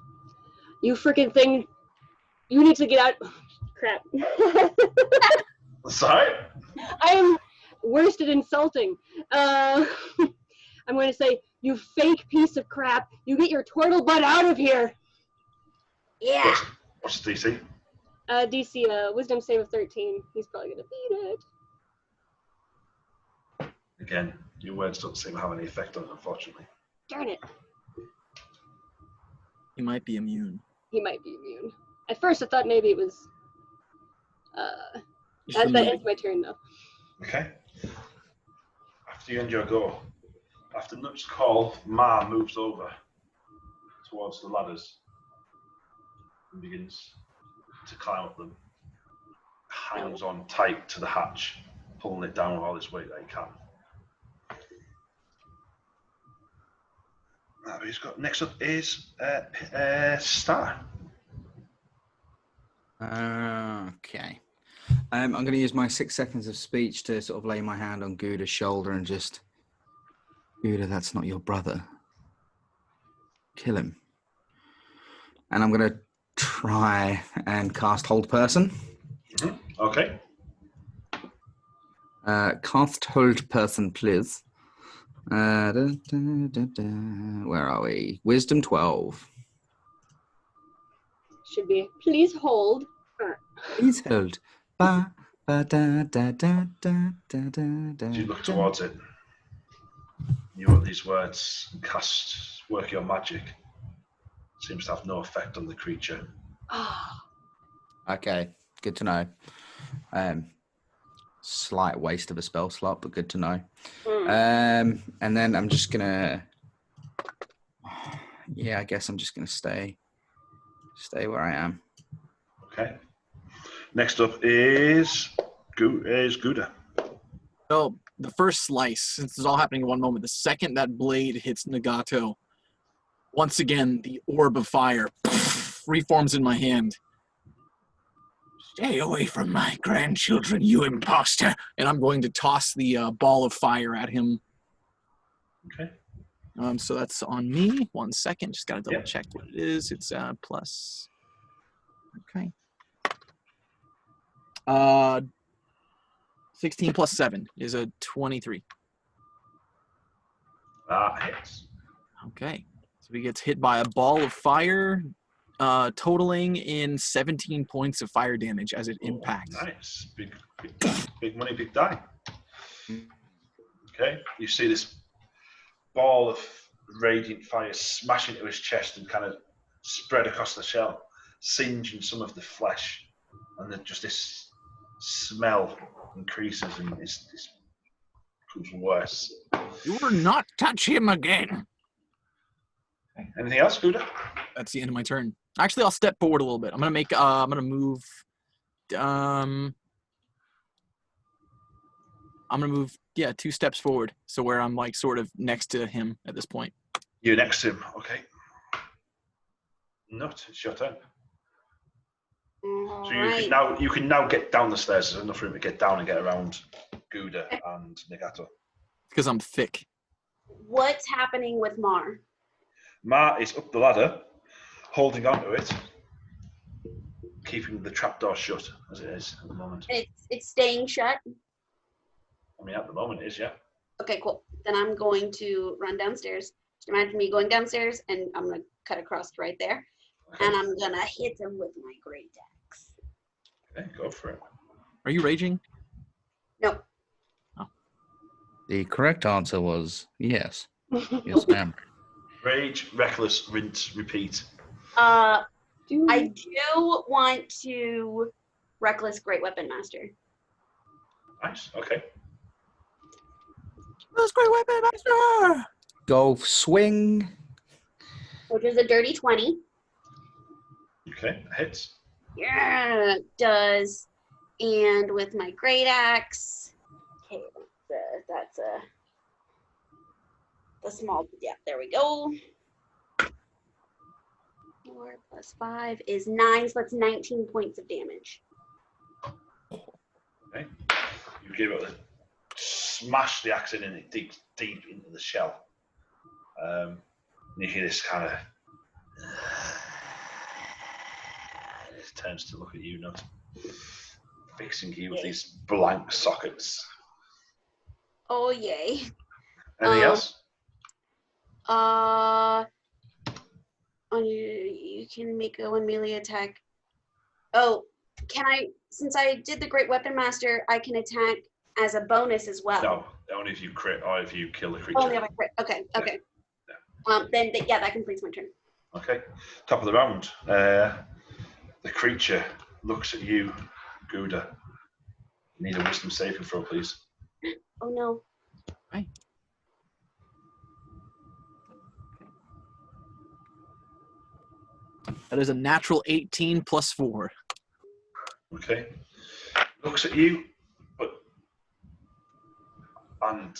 You freaking thing! You need to get out. Crap. Sorry? I am worst at insulting. I'm going to say, you fake piece of crap. You get your turtle butt out of here. Yeah. What's the DC? DC, wisdom save of 13. He's probably going to beat it. Again, your words don't seem to have any effect on it, unfortunately. Darn it. He might be immune. He might be immune. At first I thought maybe it was, Just that ends my turn though. Okay. After you end your go, after Knut's call, Ma moves over towards the ladders and begins to climb up them. Hangs on tight to the hatch, pulling it down with all his weight that he can. He's got next up is Star. Okay. I'm going to use my 6 seconds of speech to sort of lay my hand on Ghu'da's shoulder and just, Ghu'da, that's not your brother. Kill him. And I'm going to try and cast Hold Person. Mm-hmm. Okay. Cast Hold Person, please. Where are we? Wisdom 12. Should be, please hold. Please hold. Ba, ba, da, da, da, da, da, da, As you look towards it, you utter these words and cast work your magic. Seems to have no effect on the creature. Okay, good to know. Slight waste of a spell slot, but good to know. And then I'm just gonna, yeah, I guess I'm just gonna stay where I am. Okay. Next up is Ghu'da. So the first slice, since it's all happening in one moment, the second that blade hits Nagato, once again the orb of fire reforms in my hand. Stay away from my grandchildren, you imposter. And I'm going to toss the ball of fire at him. Okay. So that's on me. 1 second. Just got to double Yep. check what it is. It's plus. Okay. 16 plus 7 is a 23. Hits. Okay. So he gets hit by a ball of fire, totaling in 17 points of fire damage as it impacts. Nice. Big money, big die. Okay. You see this ball of radiant fire smash into his chest and kind of spread across the shell, singeing some of the flesh. And then just this smell increases and this becomes worse. You will not touch him again. Anything else, Ghu'da? That's the end of my turn. Actually, I'll step forward a little bit. I'm gonna make. I'm gonna move. I'm gonna move. Yeah, 2 steps forward. So where I'm like sort of next to him at this point. You're next to him. Okay. Knut, it's your turn. All So right. you can now get down the stairs. There's enough room to get down and get around Ghu'da and Nagato. Because I'm thick. What's happening with Mar? Ma is up the ladder, holding onto it, keeping the trapdoor shut as it is at the moment. It's staying shut. I mean, at the moment it is, yeah. Okay, cool. Then I'm going to run downstairs. Just imagine me going downstairs, and I'm gonna cut across right there, Okay. and I'm gonna hit him with my great axe. Okay, go for it. Are you raging? No. The correct answer was yes. Yes, ma'am. Rage, reckless, rinse, repeat. I do want to reckless great weapon master. Nice. Okay. That's great weapon master. Golf swing. Which is a dirty 20. Okay, hits. Yeah, it does. And with my great axe. Okay, that's the small. Yeah, there we go. 4 + 5 is 9, so that's 19 points of damage. Okay. You give it a smash the axe in it deep into the shell. You hear this kind of. It turns to look at you, Knut, fixing you with these blank sockets. Oh yay! Anything else? You can make a 1 melee attack. Oh, can I? Since I did the Great Weapon Master, I can attack as a bonus as well. No, only if you crit or if you kill the creature. Only if I crit. Okay. Yeah. Then that completes my turn. Okay. Top of the round. The creature looks at you, Ghu'da. Need a wisdom saving throw, please. Oh no. Right. That is a natural 18 plus 4. Okay. Looks at you, and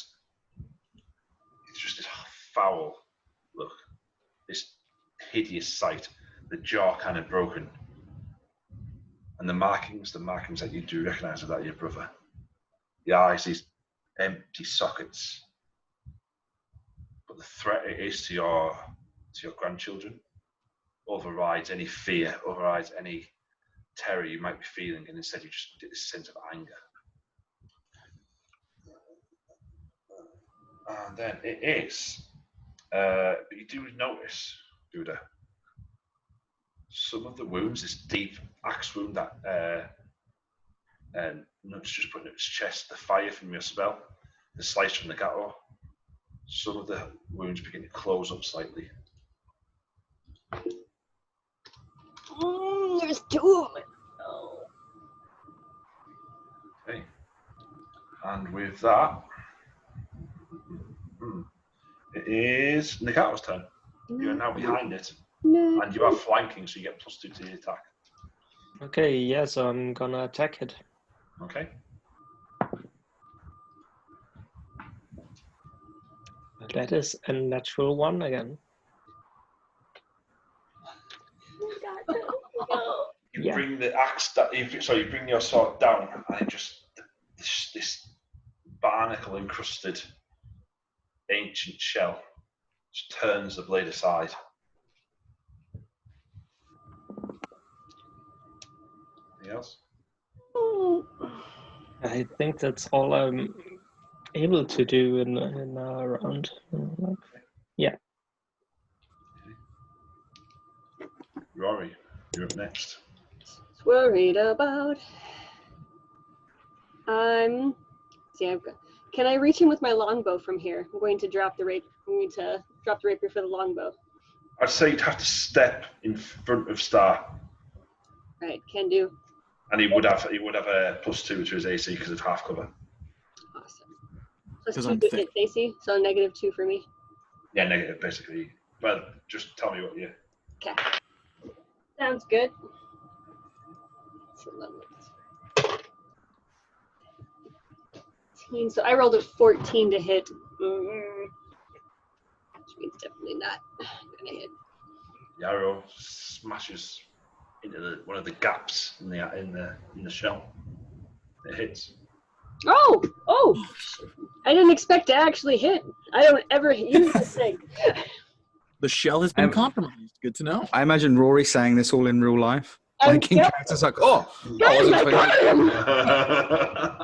it's just this foul look, this hideous sight, the jaw kind of broken, and the markings that you do recognise are that your brother. The eyes, these empty sockets. But the threat it is to your grandchildren overrides any fear, overrides any terror you might be feeling, and instead you just get this sense of anger. And then it is, but you do notice, Ghu'da, some of the wounds, this deep axe wound that Knut's just put in its chest, the fire from your spell, the slice from Nagato, some of the wounds begin to close up slightly. There's 2 of them. Oh. Okay. And with that, it is Nagato's turn. You're now behind it, No. and you are flanking, so you get +2 to the attack. Okay, yeah, so I'm gonna attack it. Okay. That is a natural 1 again. You Yeah. bring the axe you bring your sword down, and it just this barnacle encrusted ancient shell just turns the blade aside. Anything else? I think that's all I'm able to do in a round. Yeah. Rory, you're up next. Worried about. Can I reach him with my longbow from here? I'm going to drop the rapier. I'm going to drop the rapier for the longbow. I'd say you'd have to step in front of Star, Right, can do. and he would have a +2 to his AC because of half cover. Awesome. Plus 'Cause 2 I'm to thick. hit AC, so -2 for me. Yeah, negative basically. Well, just tell me what you. Okay. Sounds good. So I rolled a 14 to hit. Which means definitely not gonna hit. The arrow smashes into one of the gaps in the shell. It hits. Oh! I didn't expect to actually hit. I don't ever use this thing. The shell has been compromised. Good to know. I imagine Rory saying this all in real life. Like in characters, like, I Guys, wasn't I got expecting- him!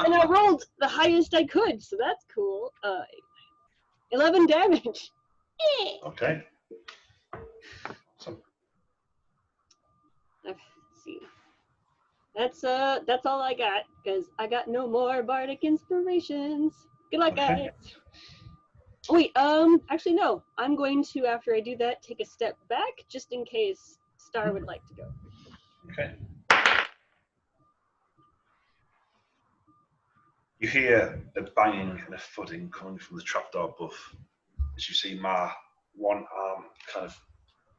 And I rolled the highest I could, so that's cool. 11 damage. Yeah. Okay. So, Let's see. That's all I got, because I got no more bardic inspirations. Good luck, Okay. guys. Wait, actually no. I'm going to, after I do that, take a step back, just in case Star would like to go. Okay. You hear a banging and a thudding coming from the trapdoor above. As you see Ma, one arm kind of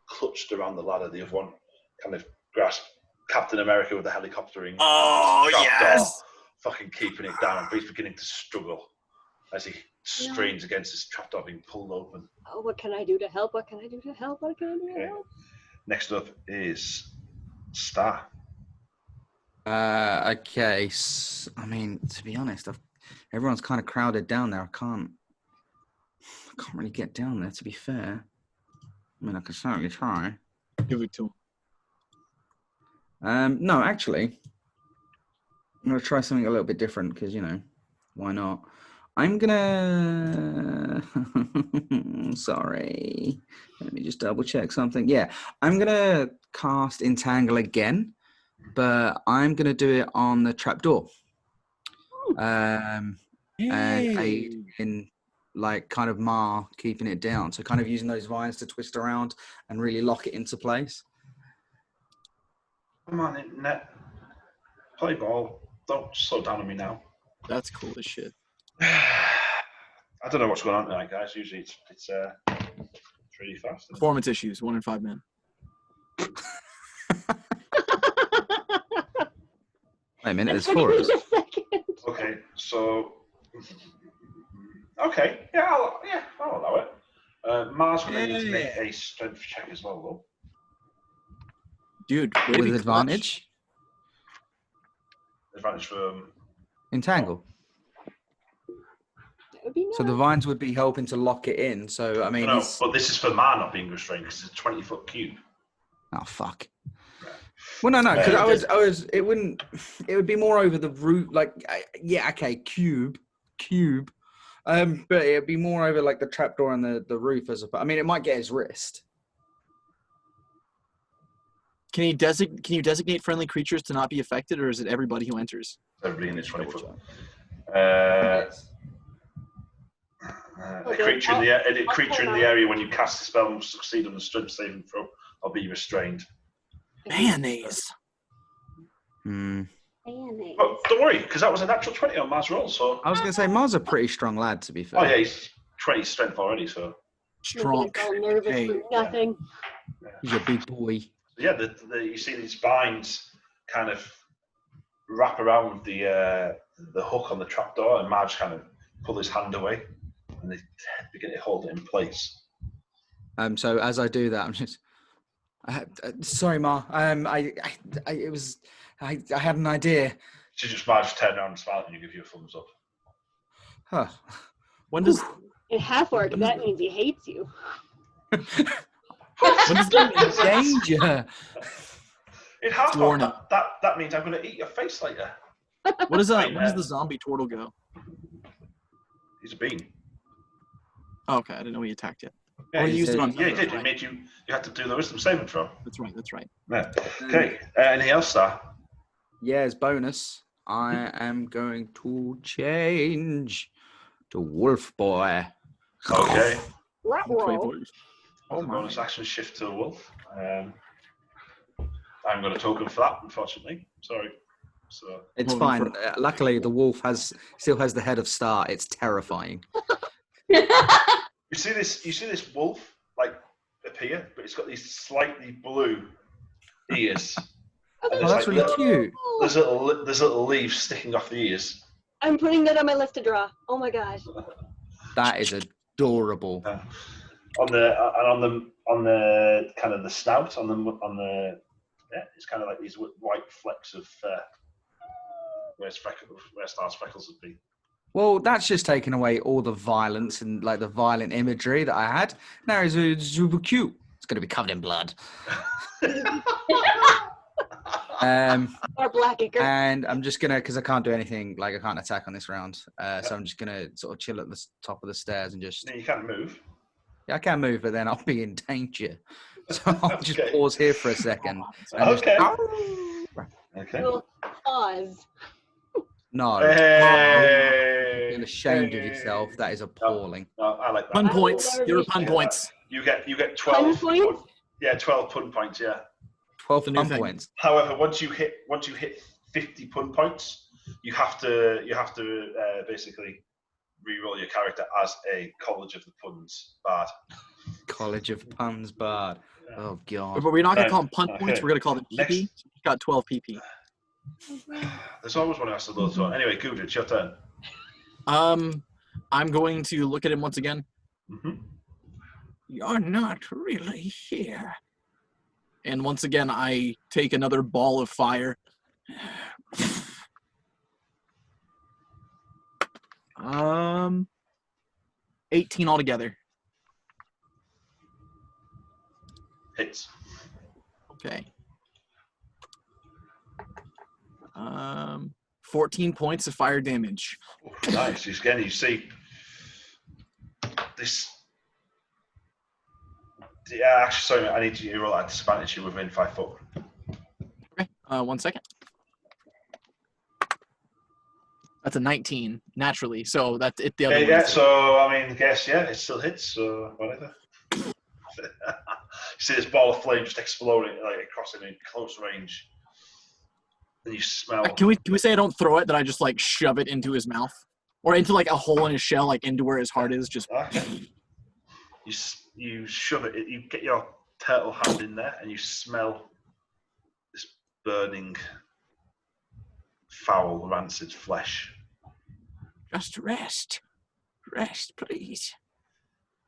clutched around the ladder, the other one kind of grasped Captain America with the helicoptering. Oh, yes! Fucking keeping it down, but he's beginning to struggle as he strains against this trapdoor being pulled open. Oh, what can I do to help? What can I do to help? What can I do to help? Next up is Star. Okay. I mean, to be honest, everyone's kind of crowded down there. I can't really get down there, to be fair. I mean, I can certainly try. Give it to him. No, actually, I'm going to try something a little bit different because, why not? I'm going to... Sorry. Let me just double check something. Yeah, I'm going to cast Entangle again, but I'm going to do it on the trapdoor. And aid in, kind of Ma keeping it down. So kind of using those vines to twist around and really lock it into place. Come on, internet. Play ball. Don't slow down on me now. That's cool as shit. I don't know what's going on tonight, guys. Usually it's really fast. Performance issues, 1 in 5 men. Wait a minute, there's 4 of us. Okay, so... Okay, I'll allow it. Mars going to need to make a strength check as well, though. Dude, with advantage? Advantage from... Entangle. Nice. So the vines would be helping to lock it in. So, I mean... No, but this is for Ma not being restrained, because it's a 20-foot cube. Oh, fuck. Well, no, because it would be more over the root, cube. But it'd be more over, the trapdoor and the roof as I mean, it might get his wrist. Can you designate friendly creatures to not be affected, or is it everybody who enters? Everybody in this 20-foot. A creature in the area when you cast the spell must succeed on the strength saving throw or be restrained. Mayonnaise. Mayonnaise. But don't worry, because that was a natural 20 on Mars roll. So I was going to say Mars a pretty strong lad, to be fair. Oh yeah, he's 20 strength already. So strong. All nervous for nothing. He's a big boy. Yeah, you see these vines kind of wrap around the hook on the trapdoor, and Marge kind of pull his hand away, and they begin to hold it in place. So as I do that, I'm just. Sorry, Ma. I had an idea. She just Marge turn around and smile and you give you a thumbs up. Huh. When does in half orc that means he hates you. When does that mean danger? In half orc, that means I'm going to eat your face later. When does the zombie turtle go? He's a bean. Oh, okay, I didn't know he attacked yet. Yeah, he used it on. Yeah, he did. It made you had to do the wisdom saving throw. That's right. Yeah. Okay. Anything else, Star? Yeah, as bonus, I am going to change to Wolf Boy. Okay. Oh, bonus action shift to a wolf. I'm going to token for that, unfortunately. Sorry. So it's fine. Luckily, the wolf still has the head of Star. It's terrifying. You see this wolf appear, but it's got these slightly blue ears. Oh, that's really cute. There's little leaves sticking off the ears. I'm putting that on my list to draw. Oh my gosh. That is adorable. On the kind of the snout it's kind of like these white flecks of where Star's freckles would be. Well, that's just taken away all the violence and the violent imagery that I had. Now it's super cute. It's going to be covered in blood. Or black acre. And I'm just going to, because I can't do anything, I can't attack on this round. So I'm just going to sort of chill at the top of the stairs and just... No, you can't move. Yeah, I can move, but then I'll be in danger. So I'll just pause here for a second. Okay. We'll Pause. No. Hey! You're ashamed of yourself. That is appalling. No, I like that. Pun I will points. never There are be pun shamed. points. You get Pun 12 points? Yeah, 12 pun points. Yeah. 12 The new pun thing. points. However, once you hit 50 pun points, you have to basically re-roll your character as a College of the Puns bard. College of Puns Bard. Oh god. But we're not gonna Right, call them pun points. okay. We're gonna call them PP. Next. So you got 12 PP. There's always one who has to load one. Anyway, Ghu'da, it's your turn. I'm going to look at him once again. Mm-hmm. You're not really here. And once again, I take another ball of fire. 18 altogether. Hits. Okay. 14 points of fire damage. Oh, nice. Again, you see this. Yeah, actually, sorry, I need you to roll at disadvantage. You're within 5 foot. Okay. 1 second. That's a 19 naturally, so that's it. The other one. Yeah. So I mean, guess it still hits. So whatever. You see this ball of flame just exploding like across him in close range. Then you smell. Can we say I don't throw it? That I just like shove it into his mouth, or into like a hole in his shell, like into where his heart is. Just. Okay. You shove it. You get your turtle hand in there, and you smell this burning, foul, rancid flesh. Just rest. Rest, please.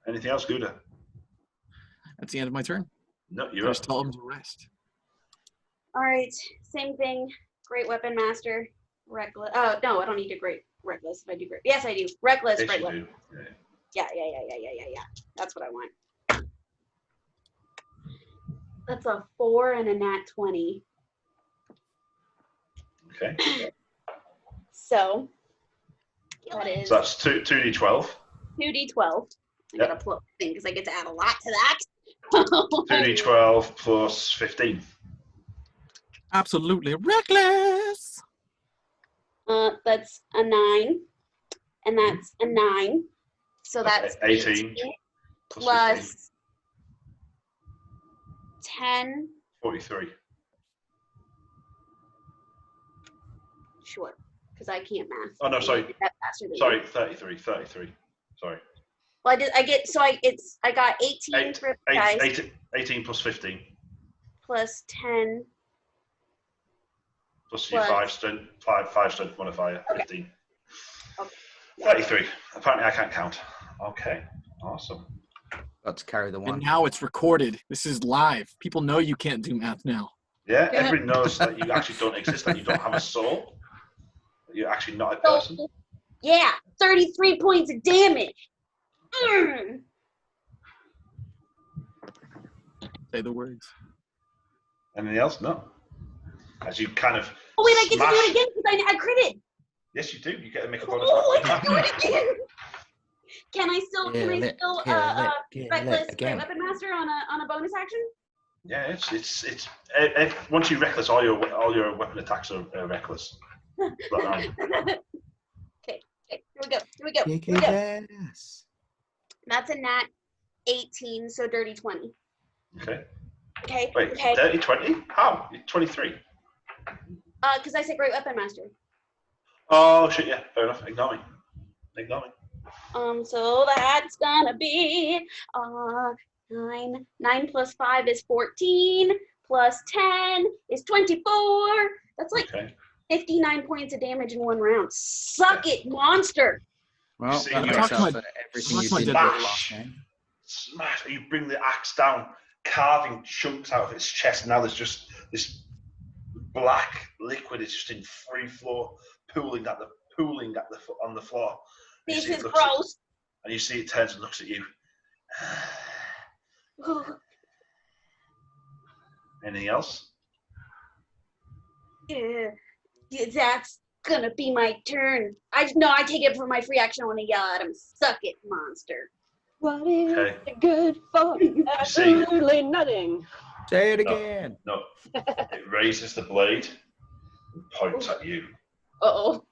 Anything else, Ghu'da? That's the end of my turn. No, I you're up. just tell him to rest. All right, same thing. Great weapon master. Reckless. Oh no, I don't need to great reckless. If I do great, yes, I do. Reckless. Yes, Great you weapon. do. Yeah. That's what I want. That's a 4 and a nat 20. Okay. So that is So that's 2d12. 2d12. I Yep. gotta pull up the thing because I get to add a lot to that. 2d12 plus 15. Absolutely reckless. That's a 9, and that's a 9. So that's 18 plus 10. 43. Sure, because I can't math. Oh no, sorry. Did that faster than Sorry, you. 33. Sorry. Well, I got 18 for guys 18 plus 15 plus 10. plus your Plus- 5 strength modifier. Okay. 15. Okay. 33. Apparently, I can't count. Okay. Awesome. Got to carry the And one. now it's recorded. This is live. People know you can't do math now. Yeah, everyone knows that you actually don't exist, that you don't have a soul, that you're actually not a person. So, yeah, 33 points of damage. Say the words. Anything else? No. As you kind of. Oh wait, I get to do smash- it again because I critted. Yes, you do. You get to make a bonus. Oh, I attack. can do it again. Can I still reckless again. weapon master on a bonus action? Yeah, it's once you reckless, all your weapon attacks are reckless. Right. Okay, here we go. Yes. That's a nat 18, so dirty 20. Okay. Okay. Wait, Okay. 30, 20? How? 23. Because I said great weapon master. Oh shit! Yeah, fair enough. Ignore me. So that's gonna be 9. 9 plus 5 is 14. Plus 10 is 24. That's like Okay. 59 points of damage in one round. Suck it, monster. Well, See, that you makes talked up to for everything you talked to did my with dad. the last game. Smash! You bring the axe down, carving chunks out of its chest. And now there's just this black liquid. It's just in free flow, pooling on the floor. You This see it is looks at- gross. And you see it turns and looks at you. Anything else? Yeah, that's gonna be my turn. I take it for my free action. I want to yell at him. Suck it, monster. What is Okay. it good for? see. Absolutely nothing. Say it again. No. It raises the blade, Points at you. Uh-oh.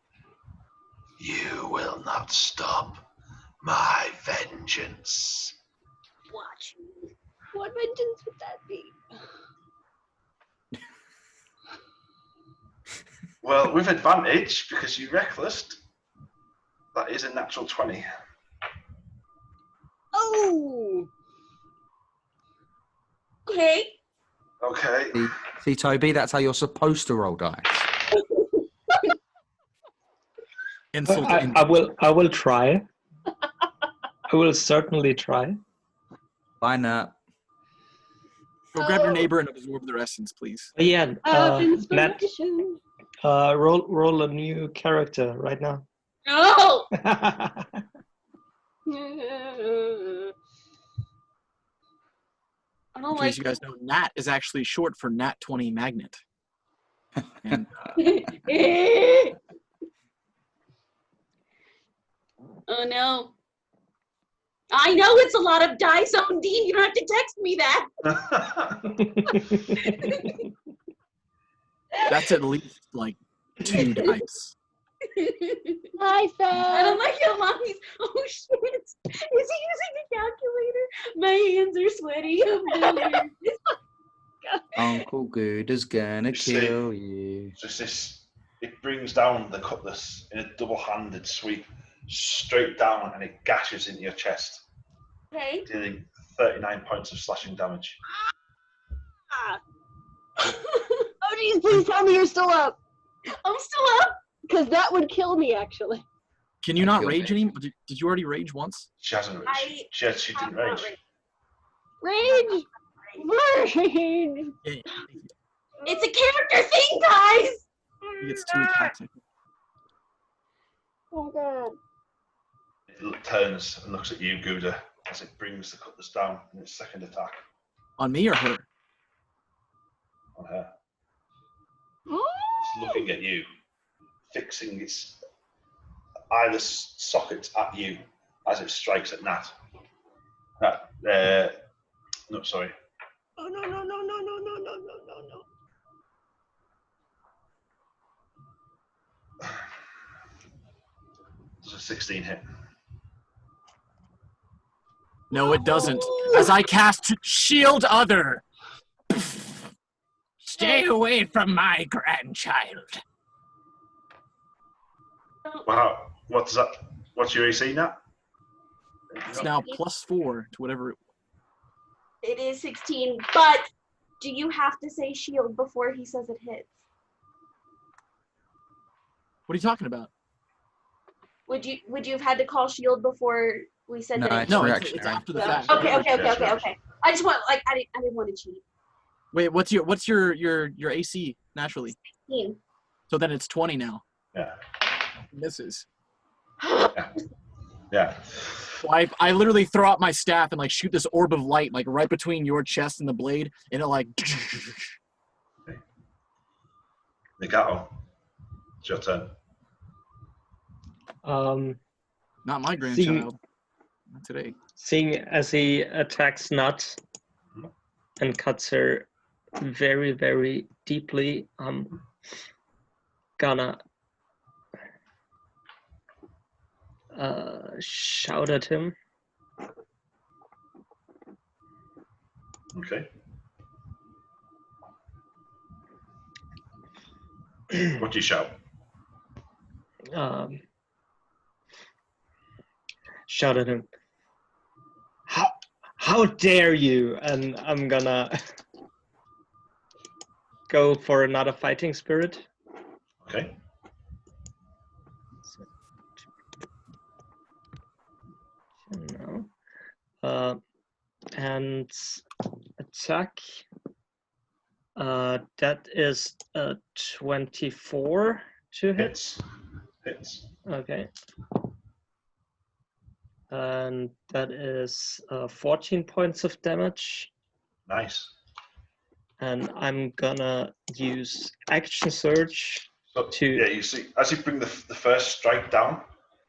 You will not stop my vengeance. Watch me. What vengeance would that be? Well, with advantage, because you reckless, that is a natural 20. Oh! Okay. Okay. See, Toby, that's how you're supposed to roll dice. Insult. I will try. I will certainly try. Why not? Go grab your neighbor and absorb their essence, please. Yeah, Matt, Inspiration. roll a new character right now. No. I don't In case you guys know, Nat is actually short for Nat 20 Magnet. And Oh no. I know it's a lot of dice, Dean. You don't have to text me that. that's at least like 2 dice. Hi, I Sam. don't like how long he's. Oh shit! Is he using a calculator? My hands are sweaty. I'm doing it. Uncle Ghu'da's gonna see, kill you. Just this, it brings down the cutlass in a double-handed sweep, straight down, and it gashes into your chest, Okay. dealing 39 points of slashing damage. Oh, geez, please tell me you're still up. I'm still up. Because that would kill me, actually. Can you not Kill rage me. any? Did you already rage once? She hasn't raged. She didn't rage. Rage! Rage! Yeah, It's a character thing, guys. he gets 2 attacks. I think. Oh, God. It turns and looks at you, Ghu'da, as it brings the cutlass down in its second attack On me or her? on her. It's looking at you, fixing its eyeless sockets at you as it strikes at Nat. No, sorry. Oh, no, no, no, no, no, no, no, no, no, no. Does a 16 hit? No, it doesn't. As I cast Shield Other. Stay away from my grandchild. Wow. What does that? What's your AC, Nat? It's now +4 to whatever. It is 16, but do you have to say shield before he says it hits? What are you talking about? Would you have had to call shield before we said No, that? it's No, it's reactionary. after the Yeah. fact. Okay. I just want I didn't want to cheat. Wait, what's your AC naturally? 16. So then it's 20 now. Yeah. Misses. Yeah. So I literally throw out my staff and like shoot this orb of light like right between your chest and the blade, and it like. Nagato, it's your turn. Not my grandchild. Not today. Seeing as he attacks Knut and cuts her very, very deeply, I'm gonna shout at him. Okay. What do you shout? Shout at him. How dare you? And I'm gonna go for another fighting spirit. Okay. No. And attack. That is 24 to hit. Hits. Okay. And that is 14 points of damage. Nice. And I'm gonna use action surge So, to. yeah, you see, as you bring the first strike down,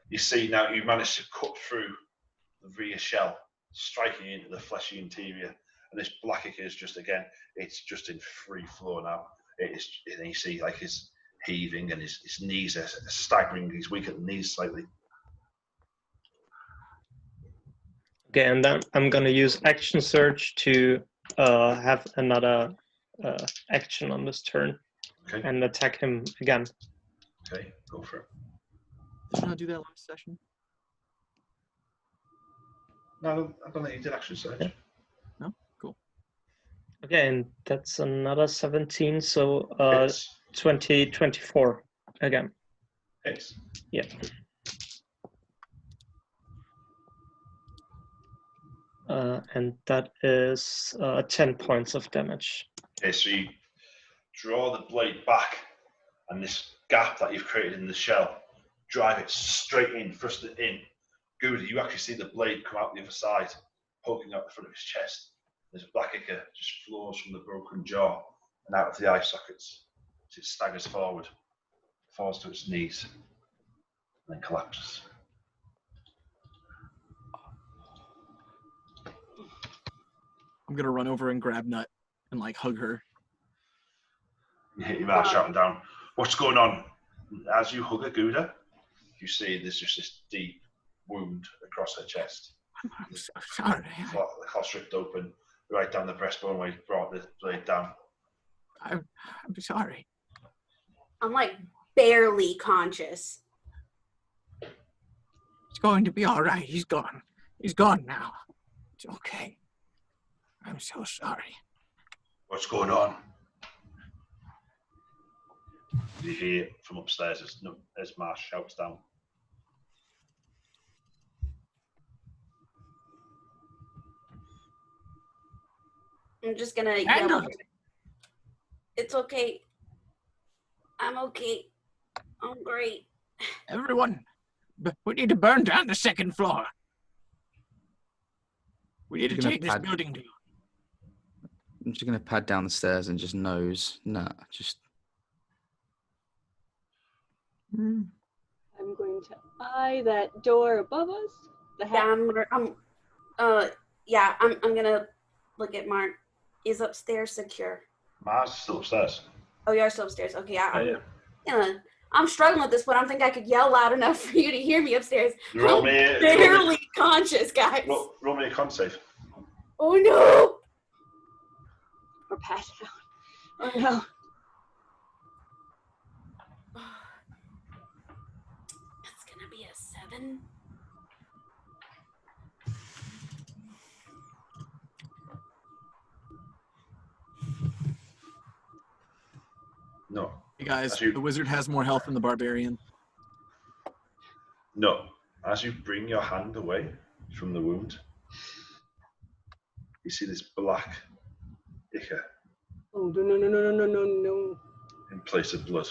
you see now you managed to cut through the rear shell, striking into the fleshy interior. And this black is just, again, it's just in free flow now. And you see, like, he heaving, and his knees are staggering. He's weak at the knees slightly. Okay, and then I'm gonna use action surge to have another action on this turn, Okay. and attack him again. Okay, go for it. Did you not do that last session? No, I don't think you did action surge. Yeah. No? Cool. Okay, and that's another 17, so Hits. 24 again. Hits. Yeah. And that is 10 points of damage. Okay, so you draw the blade back, and this gap that you've created in the shell, drive it straight in, thrust it in. Ghu'da, you actually see the blade come out the other side, poking out the front of his chest. There's black ichor just flows from the broken jaw and out of the eye sockets as it staggers forward, falls to its knees, and then collapses. I'm gonna run over and grab Knut and like hug her. You hit your mouth shouting down, "What's going on?" As you hug a Ghu'da, you see there's just this deep wound across her chest. I'm so sorry. The clot's ripped open, right down the breastbone where you brought the blade down. I'm sorry. I'm like barely conscious. It's going to be all right. He's gone. He's gone now. It's okay. I'm so sorry. What's going on? You hear from upstairs as Marsh shouts down. I'm just gonna Handle yell. it. It's okay. I'm okay. I'm great. Everyone, we need to burn down the second floor. We need to You're gonna take this pad- building down. I'm just gonna pad down the stairs and just nose. Nah, just. I'm going to eye that door above us. The Yeah, I'm gonna look at Mark. Is upstairs secure? Mars is still upstairs. Oh, you're still upstairs. Okay, Yeah. I'm struggling with this, but I don't think I could yell loud enough for you to hear me upstairs. Roll I'm me barely conscious, guys. roll me a con save. Oh no! We're passing out. Oh no. That's gonna be a 7. No. Hey guys, As you- the wizard has more health than the barbarian. No. As you bring your hand away from the wound, you see this black ichor Oh no. in place of blood.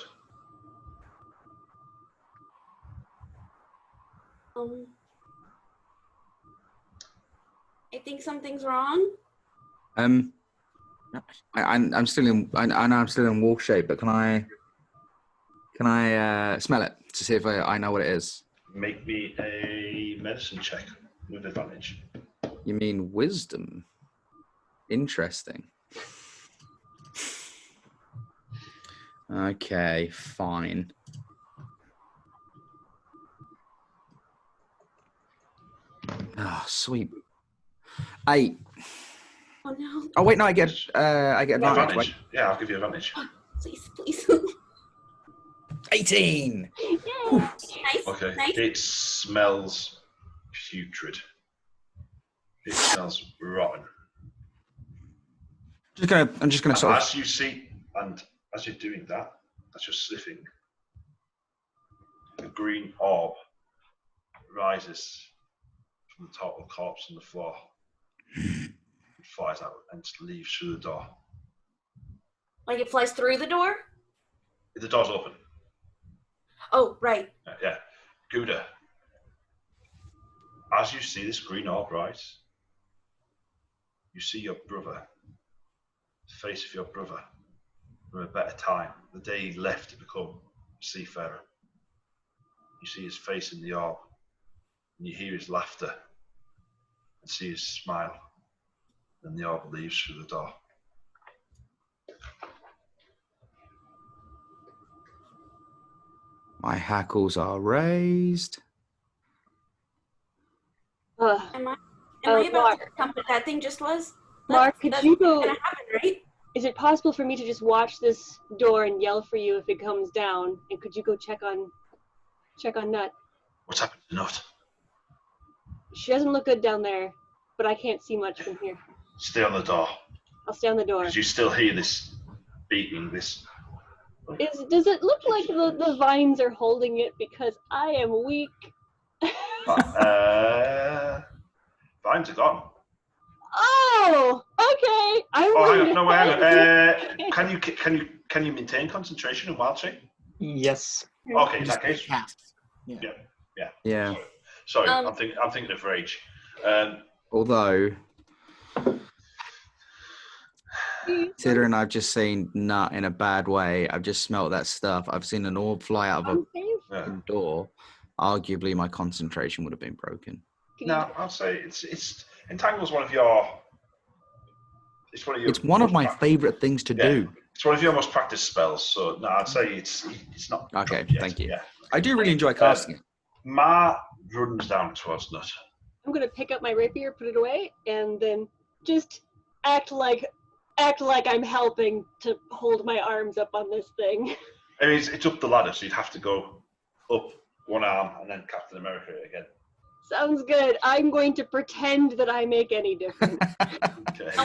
I think something's wrong. I'm still in. I know I'm still in wolf shape, but can I smell it to see if I know what it is? Make me a medicine check with advantage. You mean wisdom? Interesting. Okay, fine. Oh, sweet. 8. Oh no! Oh wait, no, I get advantage. Wait. Yeah, I'll give you advantage. Please. 18. Nice. Okay. Nice. It smells putrid. It smells rotten. I'm just gonna sort of. As you see, and as you're doing that, as you're sniffing, a green orb rises from the top of the corpse on the floor. It flies out and leaves through the door. Like it flies through the door? The door's open. Oh, right. Yeah. Ghu'da, as you see this green orb rise, you see your brother, the face of your brother from a better time, the day he left to become a seafarer. You see his face in the orb, and you hear his laughter, and see his smile, and the orb leaves through the door. My hackles are raised. Am I about Mark. to become what that thing just was? Mark, could you go? Gonna happen, right? Is it possible for me to just watch this door and yell for you if it comes down? And could you go check on Knut? What's happened to Knut? She doesn't look good down there, but I can't see much from here. Stay on the door. I'll stay on the door. Because you still hear this beating, this. Does it look like the vines are holding it because I am weak? Vines are gone. Oh, okay. Hang on. No, hang on. Can you maintain concentration in wild shape? Yes. Okay, in that case. Yeah. Sorry, I'm thinking of rage. Although, considering I've just seen Nut in a bad way, I've just smelt that stuff. I've seen an orb fly out of a door. Arguably, my concentration would have been broken. No, I'll say it's Entangle's one of your. It's one of my favorite things to do. It's one of your most practiced spells, so no, I'd say it's not. Okay, yet. thank you. Yeah. I do really enjoy casting it. Ma runs down towards Knut. I'm gonna pick up my rapier, put it away, and then just act like I'm helping to hold my arms up on this thing. I mean, it's up the ladder, so you'd have to go up one arm and then Captain America again. Sounds good. I'm going to pretend that I make any difference. Okay. I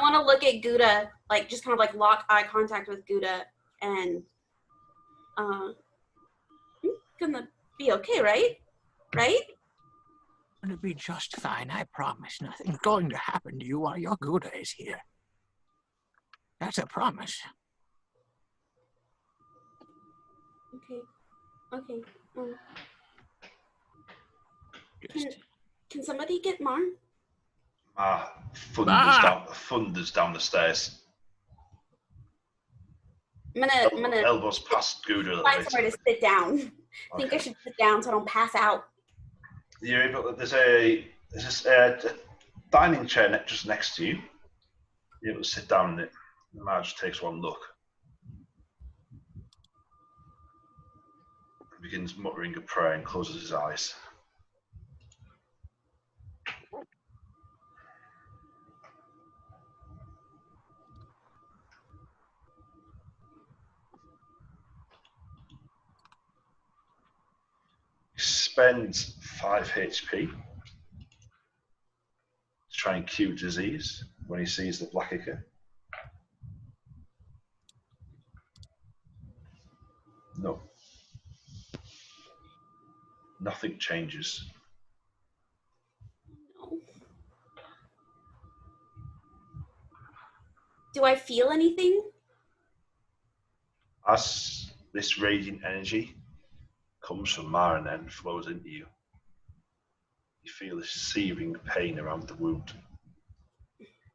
wanna look at Ghu'da, like just kind of like lock eye contact with Ghu'da, and gonna be okay, right? Right? Gonna be just fine, I promise. Nothing's going to happen to you while your Ghu'da is here. That's a promise. Okay. Just Can somebody get Mar? Thunders down the stairs. I'm gonna Elbows past Ghu'da a little find bit. somewhere to sit down. I think I should sit down so I don't pass out. You're able. There's a dining chair just next to you. You're able to sit down in it. The man just takes one look. He begins muttering a prayer and closes his eyes. Spends 5 HP to try and cure disease when he sees the black ichor. No. Nothing changes. No. Do I feel anything? As this radiant energy comes from Mara and then flows into you, you feel this searing pain around the wound.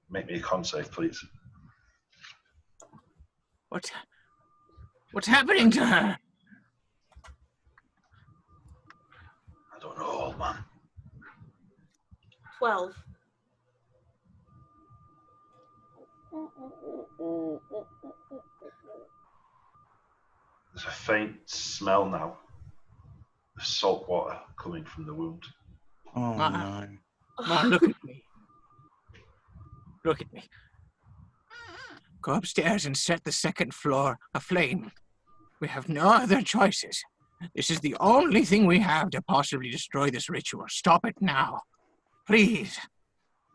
Make me a con save, please. what's happening to her? I don't know, old man. 12. There's a faint smell now of salt water coming from the wound. Oh, no. Mom, look at me. Look at me. Go upstairs and set the second floor aflame. We have no other choices. This is the only thing we have to possibly destroy this ritual. Stop it now. Please.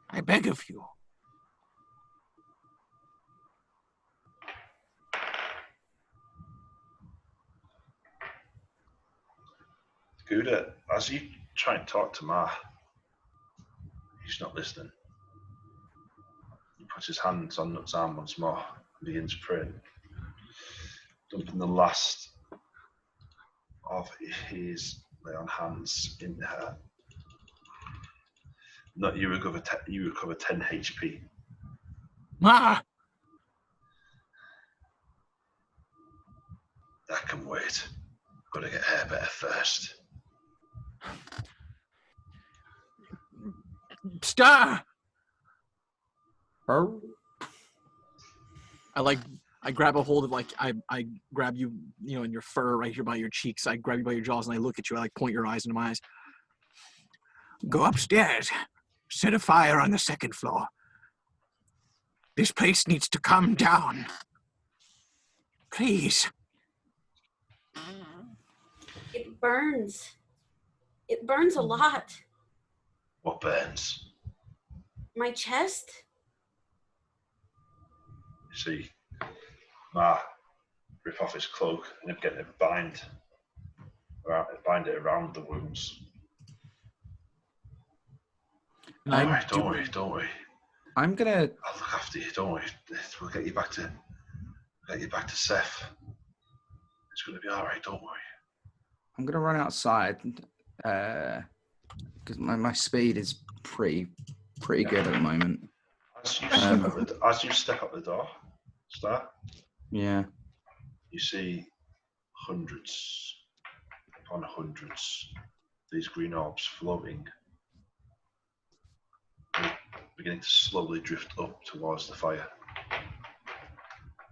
I beg of you. Ghu'da, as you try and talk to Ma, he's not listening. He puts his hands on Knut's arm once more and begins praying, dumping the last of his lay on hands in her. Not you recover 10 HP. Ma! That can wait. Gotta get air better first. Star! I I grab a hold of I grab you, in your fur right here by your cheeks. I grab you by your jaws and I look at you. I point your eyes into my eyes. Go upstairs. Set a fire on the second floor. This place needs to calm down. Please. It burns. It burns a lot. What burns? My chest. You see, rip off his cloak and get it bind it around the wounds. Alright, don't worry. I'm gonna. I'll look after you. Don't worry. We'll get you back to Seth. It's gonna be all right. Don't worry. I'm gonna run outside because my speed is pretty good at the moment. As you step up the door, Star. Yeah. You see hundreds upon hundreds these green orbs floating, beginning to slowly drift up towards the fire.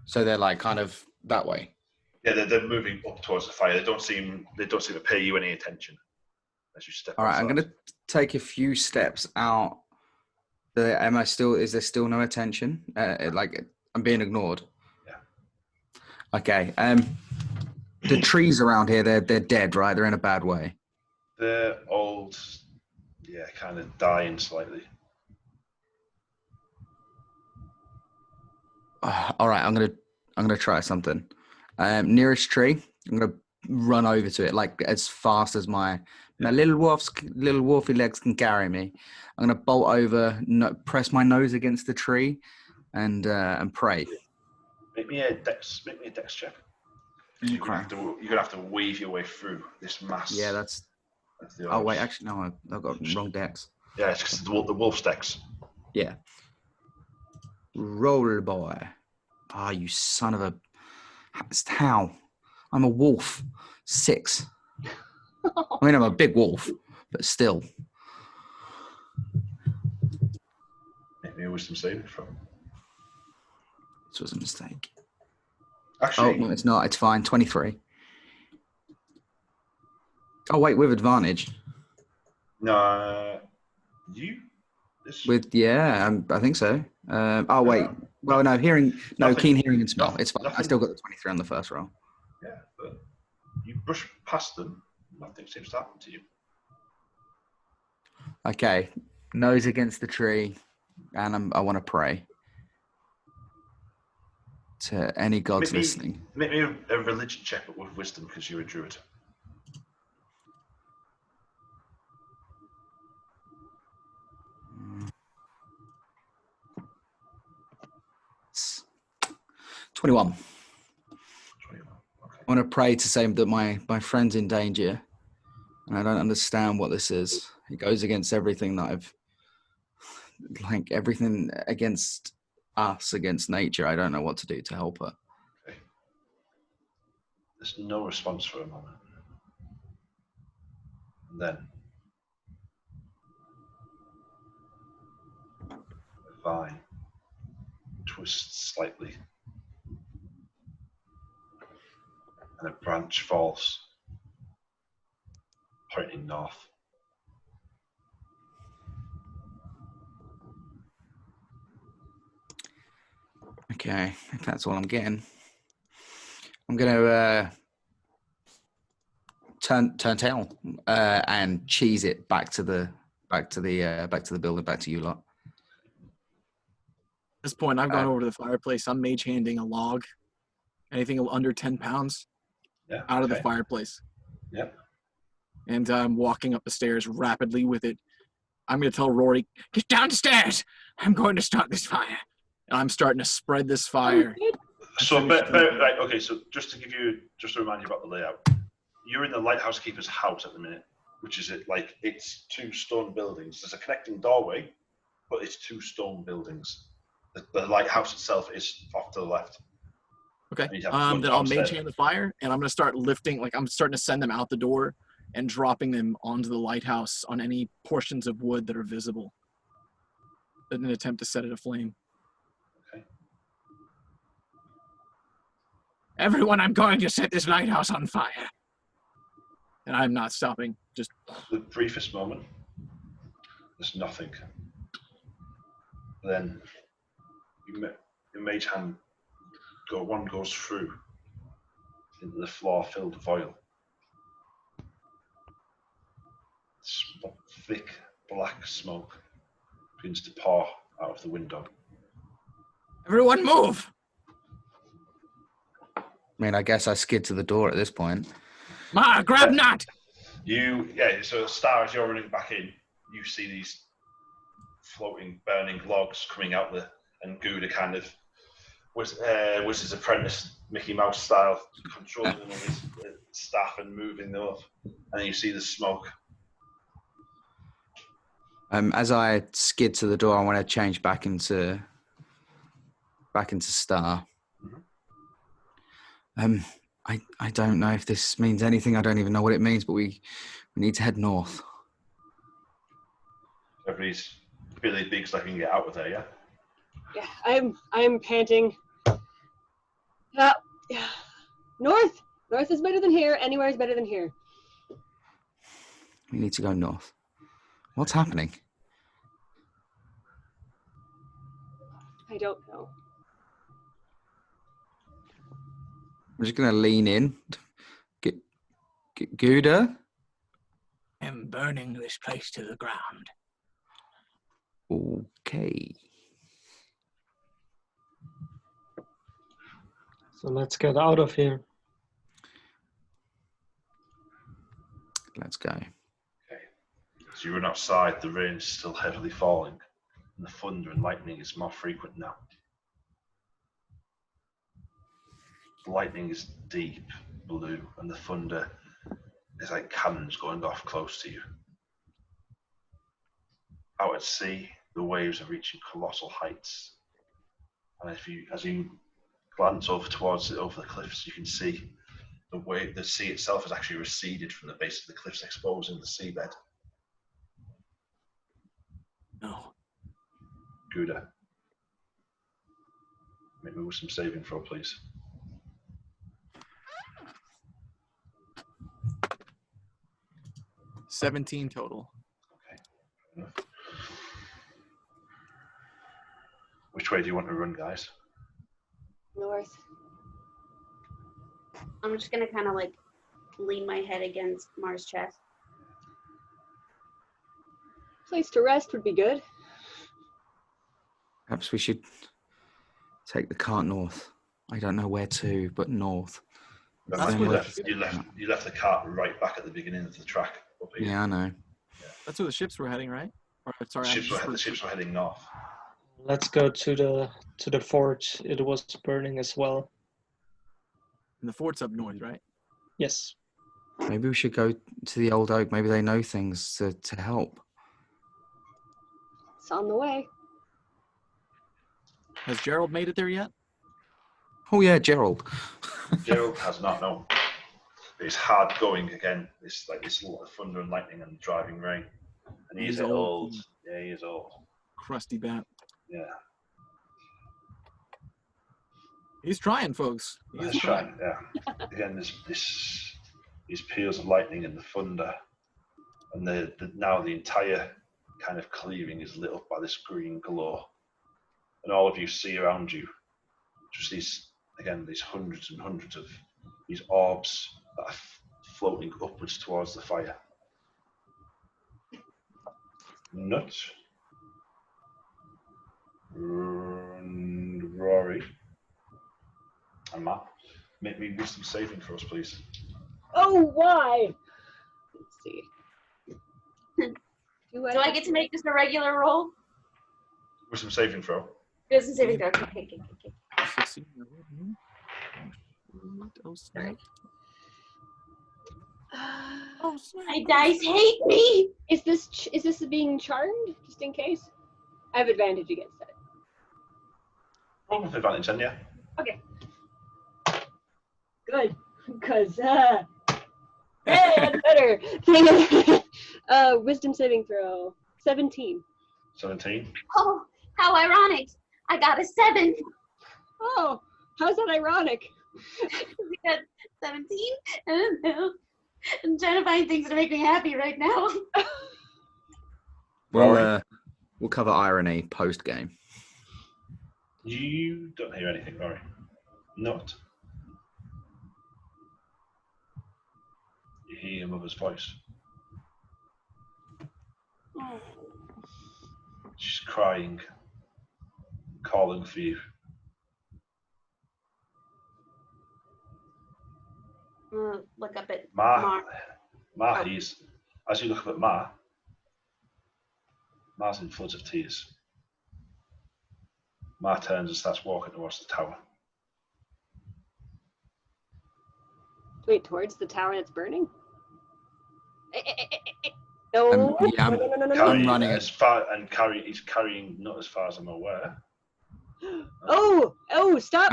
So they're like kind of that way. Yeah, they're moving up towards the fire. They don't seem to pay you any attention as you step. All right, outside. I'm gonna take a few steps out. Is there still no attention? Like I'm being ignored. Yeah. Okay. The trees around here, they're dead, right? They're in a bad way. They're old, yeah, kind of dying slightly. All right, I'm gonna try something. Nearest tree, I'm gonna run over to it like as fast as my little wolfy legs can carry me. I'm gonna bolt over, press my nose against the tree, and pray. Make me a dex check. You're gonna have to weave your way through this mass. Yeah, that's the oh wait, actually no, I've got wrong dex. Yeah, it's just the wolf's dex. Yeah. Roll, boy. Ah, you son of a... How? I'm a wolf. 6. I mean, I'm a big wolf, but still. Make me a wisdom saving throw. This was a mistake. Actually... Oh, no, it's not. It's fine. 23. Oh, wait, with advantage. No, you... I think so. Oh, wait. Well, no, keen hearing and smell. It's fine. I still got the 23 on the first roll. Yeah, but you brush past them. Nothing seems to happen to you. Okay. Nose against the tree, and I want to pray to any gods listening. Make me a religion check, but with wisdom, because you're a druid. Mm. 21. Okay. I want to pray to say that my friend's in danger, and I don't understand what this is. It goes against everything that everything against us, against nature. I don't know what to do to help her. Okay. There's no response for a moment. And then the vine twists slightly. And a branch falls, pointing north. Okay, if that's all I'm getting, I'm gonna turn tail and cheese it back to the building, back to you lot. At this point, I've gone over to the fireplace. I'm mage handing a log, anything under 10 pounds, out of the fireplace. Yep. And I'm walking up the stairs rapidly with it. I'm going to tell Rory, get downstairs. I'm going to start this fire. And I'm starting to spread this fire. So, right, okay, so just to remind you about the layout. You're in the lighthouse keeper's house at the minute, which is it's 2 stone buildings. There's a connecting doorway, but it's 2 stone buildings. The lighthouse itself is off to the left. Okay, then I'll mage hand the fire, and I'm going to start lifting, I'm starting to send them out the door and dropping them onto the lighthouse on any portions of wood that are visible in an attempt to set it aflame. Okay. Everyone, I'm going to set this lighthouse on fire. And I'm not stopping. Just The briefest moment, there's nothing. Then your mage hand one goes through into the floor filled with oil. Thick black smoke begins to pour out of the window. Everyone move! I mean, I guess I skid to the door at this point. Ma, grab Knut! So Star, as you're running back in, you see these floating, burning logs coming out and Ghu'da kind of was his apprentice, Mickey Mouse style, controlling them with his staff and moving them up. And then you see the smoke. As I skid to the door, I want to change back into Star. I don't know if this means anything. I don't even know what it means, but we need to head north. Everybody's really big so I can get out of there, yeah? Yeah, I'm panting. North! North is better than here. Anywhere is better than here. We need to go north. What's happening? I don't know. I'm just going to lean in. Ghu'da? I'm burning this place to the ground. Okay. So let's get out of here. Let's go. Okay. As you run outside, the rain is still heavily falling, and the thunder and lightning is more frequent now. The lightning is deep blue, and the thunder is like cannons going off close to you. Out at sea, the waves are reaching colossal heights, and as you glance over the cliffs, you can see the sea itself has actually receded from the base of the cliffs, exposing the seabed. No. Ghu'da, make me with some saving throw, please. $17 total. Okay. Which way do you want to run, guys? North. I'm just gonna kind of like lean my head against Mars' chest. Place to rest would be good. Perhaps we should take the cart north. I don't know where to, but north. You left the cart right back at the beginning of the track. Up here. Yeah, I know. That's where the ships were heading, right? Or, sorry, The ships were heading north. Let's go to the fort. It was burning as well. And the fort's up north, right? Yes. Maybe we should go to the old oak. Maybe they know things to help. It's on the way. Has Gerald made it there yet? Oh yeah, Gerald. Gerald has not known. It's hard going again. It's like this lot of thunder and lightning and driving rain. And he's old. Yeah, he is old. Crusty bat. Yeah. He's trying, folks. He's trying. Yeah. Again, there's these peals of lightning and the thunder, and now the entire kind of clearing is lit up by this green glow, and all of you see around you just these hundreds and hundreds of these orbs that are floating upwards towards the fire. Knut and Rory and Matt, make me wisdom saving for us, please. Oh, why? Let's see. Do I get to make just a regular roll? Wisdom saving throw. Wisdom saving throw. Okay. My dice hate me. Is this being charmed, just in case? I have advantage against that. Roll with advantage then, yeah. Okay. Good, because hey, that's better. Wisdom saving throw 17. 17. Oh, how ironic! I got a 7. Oh, how's that ironic? We got 17? I don't know. I'm trying to find things to make me happy right now. We'll cover irony post game. You don't hear anything, Rory. Not. You hear your mother's voice. Oh. She's crying, calling for you. Look up at Ma, Oh. he's, as you look up at Ma's in floods of tears. Ma turns and starts walking towards the tower. Wait, towards the tower that's burning? No. Yeah, No. I'm running as far and he's carrying not as far as I'm aware. Oh, stop.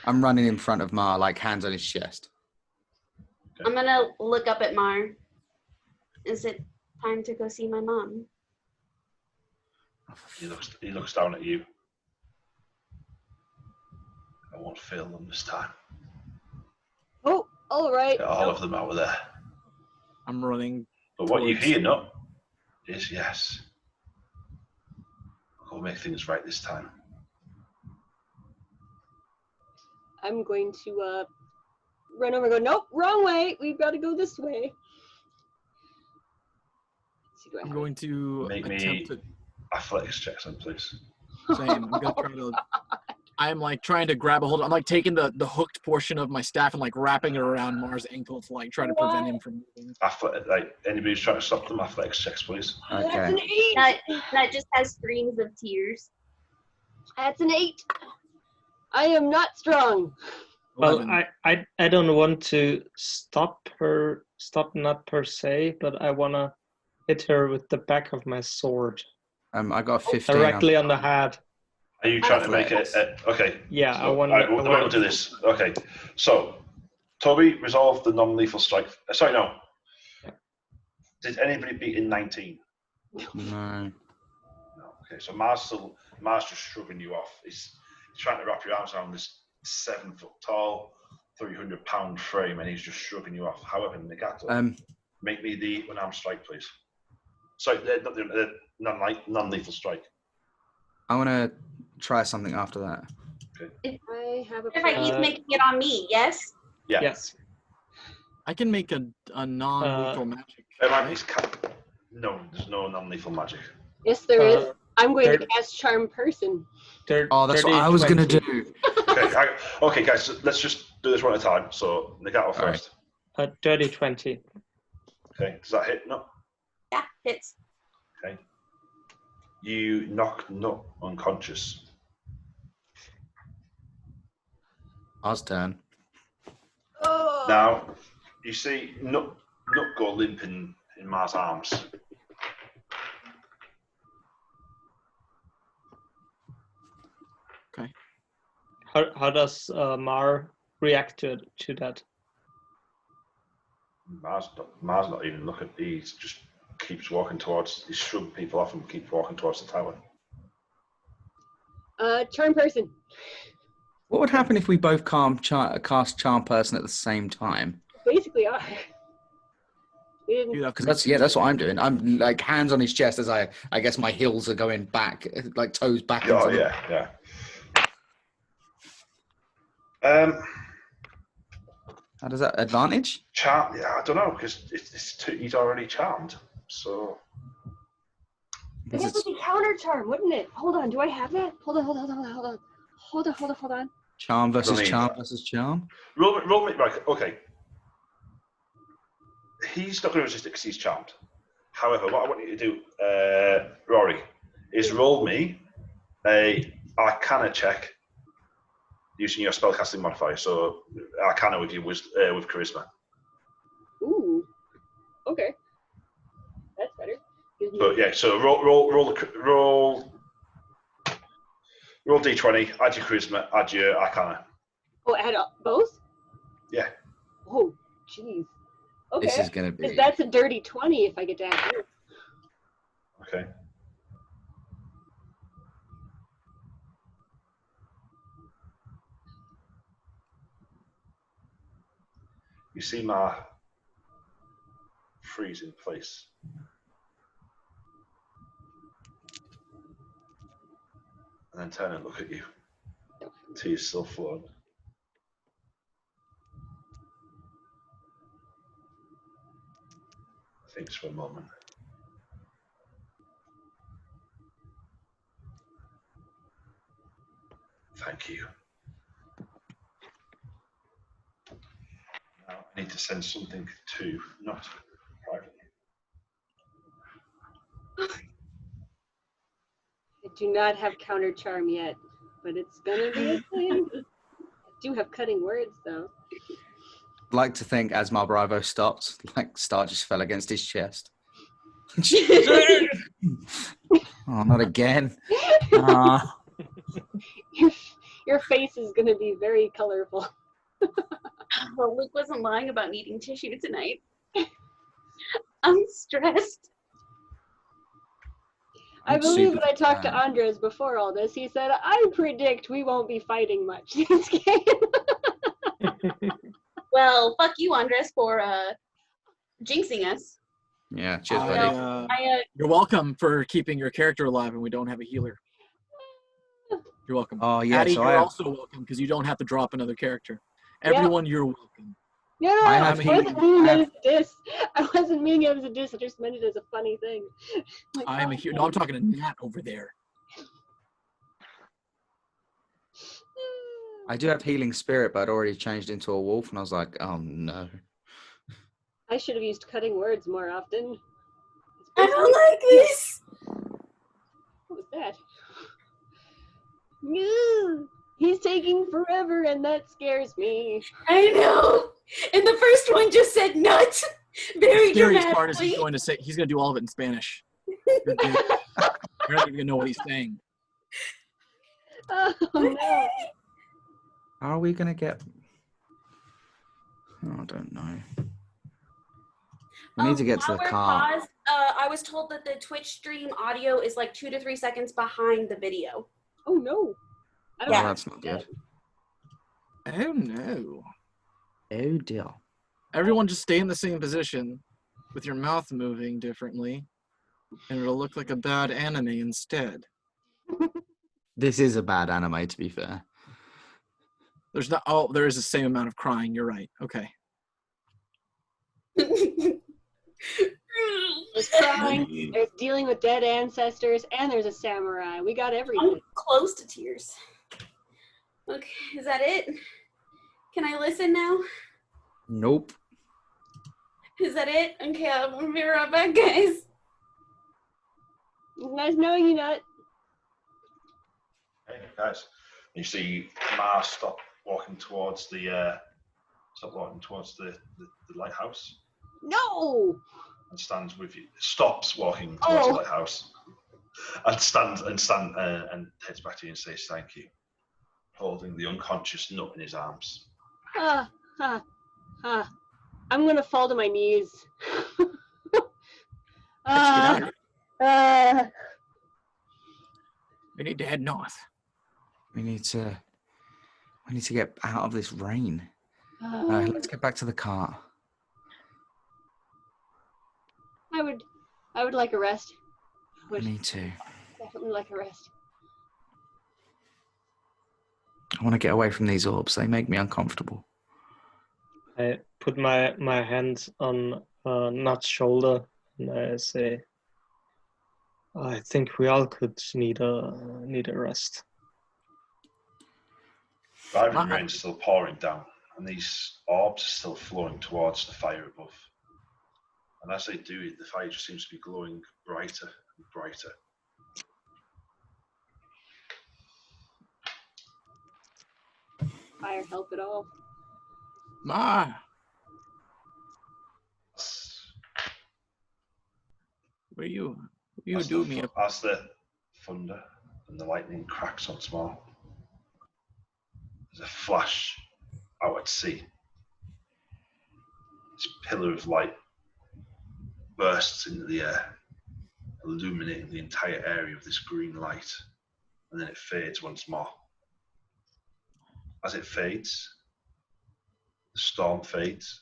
I'm running in front of Ma, like hands on his chest. I'm gonna look up at Mar. Is it time to go see my mom? He looks down at you. I won't fail them this time. Oh, all right. Get all of them out of there. I'm running. But what you towards- hear, Knut, is yes. We'll make things right this time. I'm going to run over and go, nope, wrong way. We've got to go this way. Let's see, do I I'm have going to Make me attempt to. athletics checks then, please. Same. I'm gonna try to. I'm like trying to grab a hold. I'm like taking the hooked portion of my staff and like wrapping it around Mars' ankle to like try to prevent him from moving. Like anybody who's trying to stop them, athletics checks, please. That's Okay. an 8. That just has streams of tears. That's an 8. I am not strong. Well, 11. I don't want to stop not per se, but I want to hit her with the back of my sword. I got a 15. Directly on the head. Are you trying to make it? Okay. Yeah, So, I want we'll do this. Okay. So, Toby, resolve the non-lethal strike. Sorry, no. Yeah. Did anybody beat in 19? No. No. Okay. So Mars just shrugging you off. He's trying to wrap your arms around this 7 foot tall, 300-pound frame, and he's just shrugging you off. However, Nagato, make me the unarmed strike, please. Sorry, not the non-lethal strike. I want to try something after that. I have a If he's making it on me, yes? Yeah. Yes. I can make a non-lethal magic. No, there's no non-lethal magic. Yes, there is. I'm going to third- cast Charm Person. Oh, that's what I was going to 30, do. Okay, guys, so let's just do this one at a time. So, Nagato first. Dirty 20. Okay, does that hit? No. Yeah, hits. Okay. You knock Knut unconscious. Ours turn. Oh. Now, you see Knut go limp in Mars' arms. Okay. How does Mar react to that? Mars not even looking. He just keeps walking towards. He's shrugging people off and keeps walking towards the tower. Charm Person. What would happen if we both cast Charm Person at the same time? Basically, are. We didn't. Because that's what I'm doing. I'm like hands on his chest as I guess my heels are going back, like toes back. Oh into yeah. How does that advantage? Charm. Yeah, I don't know because he's already charmed. So. I guess it'd be counter charm, wouldn't it? Hold on, do I have that? Hold on. Charm versus I mean, charm versus charm. Roll me right. Okay. He's not going to resist it because he's charmed. However, what I want you to do, Rory, is roll me a Arcana check using your spellcasting modifier. So Arcana with with charisma. Ooh. Okay. That's better. So yeah. So roll d20. Add your charisma. Add your Arcana. Oh, add up both? Yeah. Oh, jeez. Okay. This is gonna be. Because that's a dirty 20 if I get to add both. Okay. You see Ma freeze in place. And then turn and look at you. Tears still flowing. Thinks for a moment. Thank you. Now I need to send something to Knut privately. I do not have counter charm yet, but it's gonna be a thing. I do have cutting words though. I'd like to think as my Bravo stopped, like Star just fell against his chest. Oh, not again. Your face is gonna be very colorful. Well, Luke wasn't lying about needing tissue tonight. I'm stressed. I believe when I talked to Andres before all this, he said, I predict we won't be fighting much this game. Well, fuck you, Andres, for jinxing us. Yeah, cheers, buddy. You're welcome for keeping your character alive, and we don't have a healer. You're welcome. Oh, yeah. Addie, So you're also welcome because you don't have to drop another character. Everyone, you're welcome. No, I wasn't meaning it as a diss. I wasn't meaning it as a diss. I just meant it as a funny thing. I am a healer. No, I'm talking to Nat over there. I do have healing spirit, but I'd already changed into a wolf, and I was like, oh no. I should have used cutting words more often. I don't like this. What was that? No, he's taking forever, and that scares me. I know. And the first one just said nuts. Very the scariest dramatically. part is he's going to do all of it in Spanish. You're not even going to know what he's saying. Oh no. How are we going to get... Oh, I don't know. We need to get to the car. Paused, I was told that the Twitch stream audio is like 2 to 3 seconds behind the video. Oh no. Oh, that's not good. Oh no. Oh dear. Everyone just stay in the same position with your mouth moving differently, and it'll look like a bad anime instead. This is a bad anime, to be fair. There's not. Oh, there is the same amount of crying. You're right. Okay. There's crying, there's dealing with dead ancestors, and there's a samurai. We got everything. I'm close to tears. Okay, is that it? Can I listen now? Nope. Is that it? Okay, I'll be right back, guys. Nice knowing you, Nut. Hey guys, you see Ma stop walking towards the lighthouse. No. And stands with you. Stops walking towards the lighthouse, and stands and heads back to you and says thank you, holding the unconscious Knut in his arms. I'm gonna fall to my knees. We need to head north. We need to get out of this rain. Let's get back to the car. I would like a rest. I need to. Definitely like a rest. I want to get away from these orbs. They make me uncomfortable. I put my hands on Nut's shoulder and I say, I think we all could need a rest. Driving rain's still pouring down, and these orbs are still flowing towards the fire above. And as they do, the fire just seems to be glowing brighter and brighter. Fire help at all. Ma. Will you do me a... As the thunder and the lightning cracks once more, there's a flash out at sea. This pillar of light bursts into the air, illuminating the entire area with this green light, and then it fades once more. As it fades, the storm fades,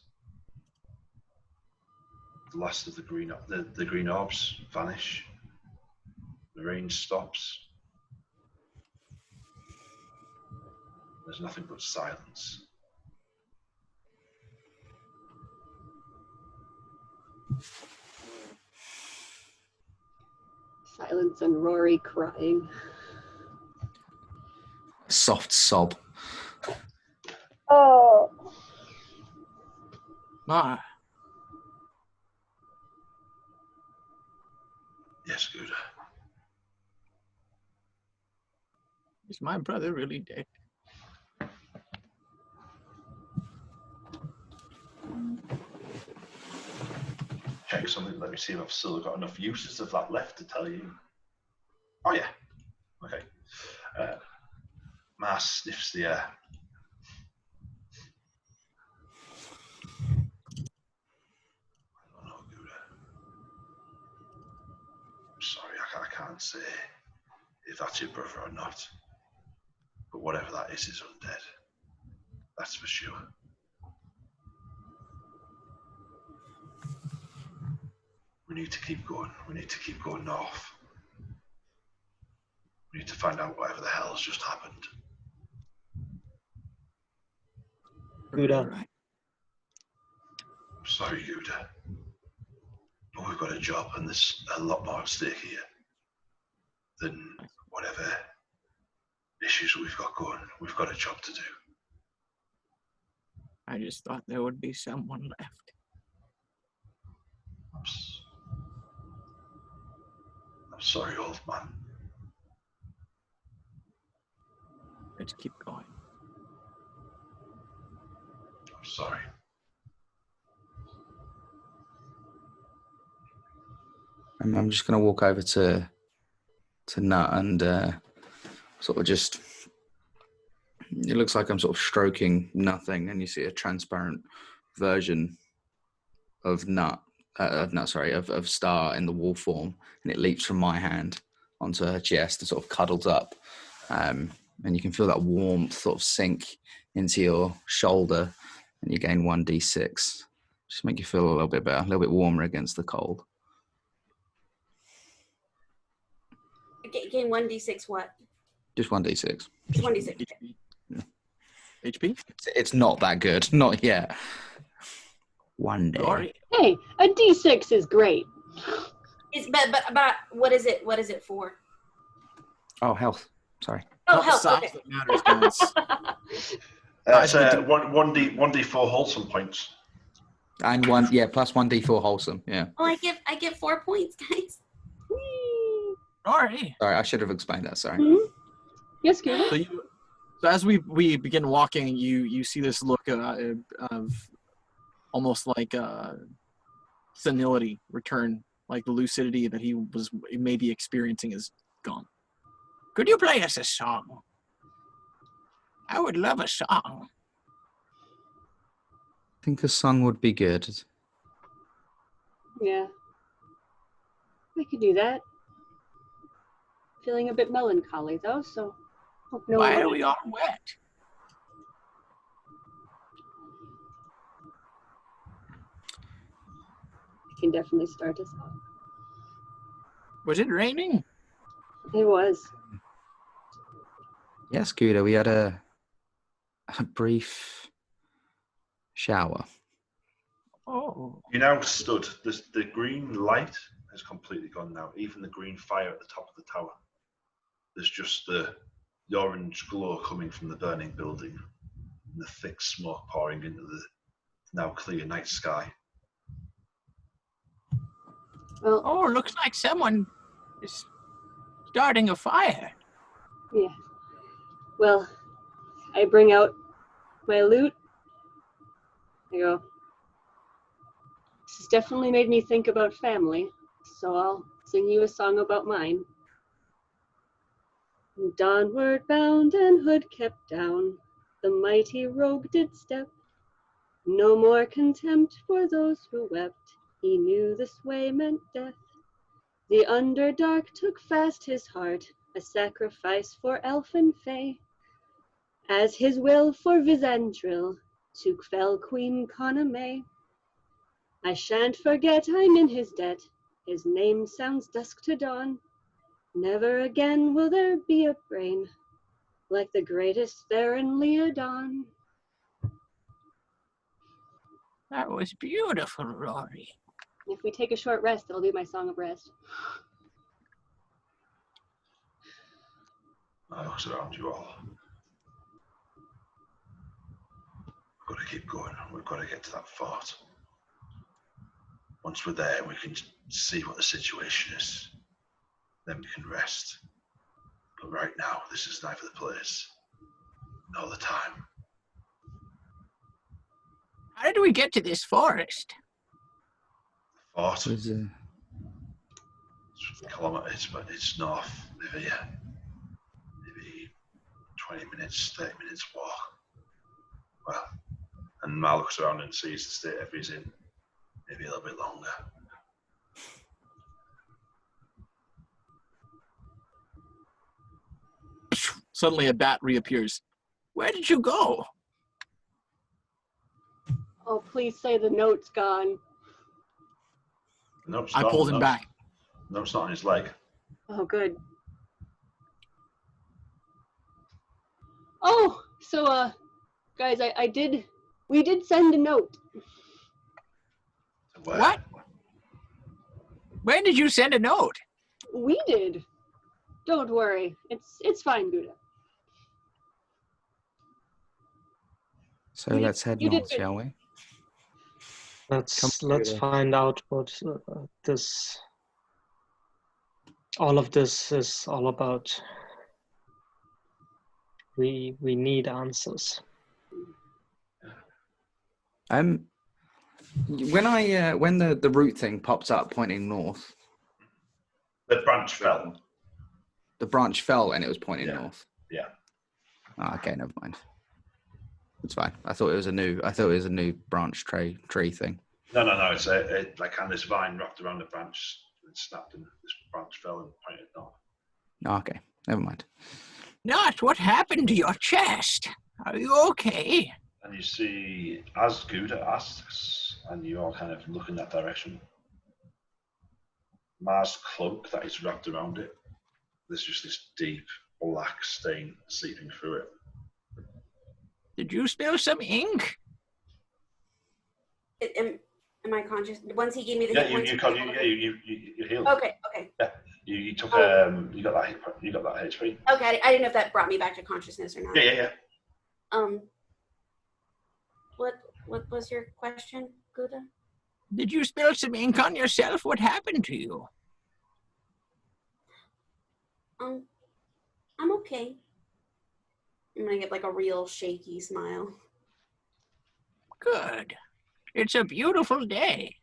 The last of the green orbs vanish. The rain stops. There's nothing but silence. Silence and Rory crying. Soft sob. Oh. Ma, Yes, Ghu'da. is my brother really dead? Check something. Let me see if I've still got enough uses of that left to tell you. Oh yeah. Okay. Mars sniffs the air. I don't know, Ghu'da. I'm sorry, I can't say if that's your brother or not. But whatever that is undead. That's for sure. We need to keep going. We need to keep going north. We need to find out whatever the hell has just happened. Ghu'da. Right. I'm sorry, Ghu'da. But we've got a job and there's a lot more at stake here than whatever issues we've got going. We've got a job to do. I just thought there would be someone left. I'm sorry, old man. Let's keep going. I'm sorry. I'm just going to walk over to Knut and sort of just. It looks like I'm sort of stroking nothing, and you see a transparent version of of Star in the wall form, and it leaps from my hand onto her chest and sort of cuddles up, and you can feel that warmth sort of sink into your shoulder, and you gain 1d6. Just make you feel a little bit better, a little bit warmer against the cold. Gain 1d6 what? Just 1d6. Just 1d6. HP? It's not that good, not yet. One day. Rory, Hey, a D6 is great. But what is it? What is it for? Oh, health. Sorry. Oh, Not the health. size Okay. that matters, guys. It's 1d4 wholesome points. And plus 1d4 wholesome. Yeah. Oh, I get 4 points, guys. Whee! Rory, Sorry, I should have explained that. Sorry. Mhm. Yes, Ghu'da. So as we begin walking, you see this look of almost like senility return, like the lucidity that he was maybe experiencing is gone. could you play us a song? I would love a song. I think a song would be good. Yeah. We could do that. Feeling a bit melancholy though, so hope no Why one. are we all wet? Can definitely start us off. Was it raining? It was. Yes, Ghu'da, we had a brief shower. Oh, You now stood. The green light has completely gone now. Even the green fire at the top of the tower. There's just the orange glow coming from the burning building, and the thick smoke pouring into the now clear night sky. Well, oh, looks like someone is starting a fire. yeah. Well, I bring out my lute. I go, this has definitely made me think about family, so I'll sing you a song about mine. Dawnward bound and hood kept down, the mighty rogue did step. No more contempt for those who wept, he knew this way meant death. The Underdark took fast his heart, a sacrifice for elf and fae, as his will for Visandril to fell Queen Coname. I shan't forget I'm in his debt. His name sounds dusk to dawn. Never again will there be a brain like the greatest there in Leodon. That was beautiful, Rory. If we take a short rest, it'll be my song of rest. I look around you all. We've got to keep going. We've got to get to that fort. Once we're there, we can see what the situation is. Then we can rest. But right now, this is neither the place nor the time. How did we get to this forest? Fort. Was, It's kilometres, but it's north of here. Maybe 20 minutes, 30 minutes walk. Well, and Mal looks around and sees the state everybody's in. Maybe a little bit longer. Suddenly a bat reappears. Where did you go? Oh, please say the note's gone. Nope's I gone. pulled him back. Nope's not on his leg. Oh, good. Oh, so, guys, we did send a note. Where? What? When did you send a note? We did. Don't worry. It's fine, Ghu'da. so let's head you did north, good. shall we? Let's find out what all of this is all about. We need answers. When the route thing popped up pointing north, The branch fell. the branch fell and it was pointing Yeah. north. Yeah. Oh, okay, never mind. It's fine. I thought it was a new branch tree thing. No. It's like kind of this vine wrapped around the branch and snapped, and this branch fell and pointed north. Oh, okay, never mind. Knut, what happened to your chest? Are you okay? And you see, as Ghu'da asks, and you all kind of look in that direction, Mars' cloak that is wrapped around it, there's just this deep black stain seeping through it. Did you spill some ink? Am I conscious? Once he gave me the Yeah, hit points. you healed. Okay. Yeah, you took you got that HP. Okay, I didn't know if that brought me back to consciousness or not. Yeah. What was your question, Ghu'da? Did you spill some ink on yourself? What happened to you? I'm okay. I'm gonna get like a real shaky smile. Good. It's a beautiful day.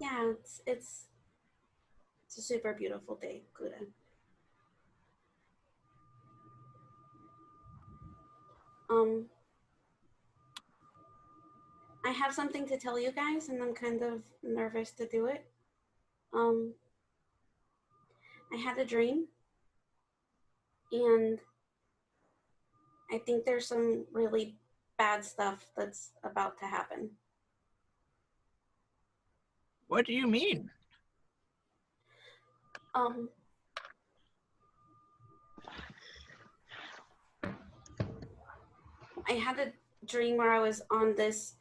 Yeah, it's a super beautiful day, Ghu'da. I have something to tell you guys, and I'm kind of nervous to do it. I had a dream, and I think there's some really bad stuff that's about to happen. What do you mean? I had a dream where I was on this,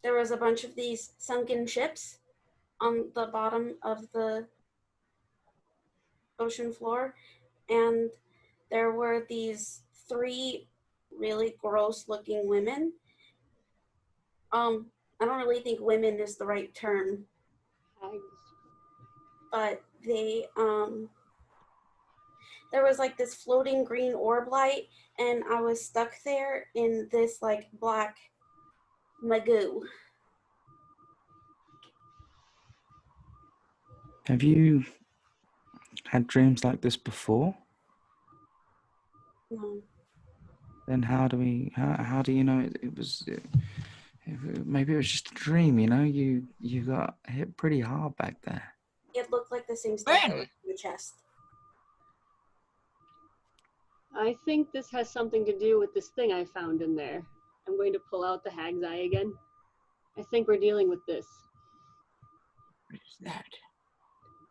there was a bunch of these sunken ships on the bottom of the ocean floor, and there were these 3 really gross looking women. I don't really think women is the right term, but they, there was like this floating green orb light, and I was stuck there in this like black magoo. Have you had dreams like this before? No. Then how do you know it was? Maybe it was just a dream. You know, you got hit pretty hard back there. It looked like the same stuff that Ben! was in the chest. I think this has something to do with this thing I found in there. I'm going to pull out the hag's eye again. I think we're dealing with this. What is that?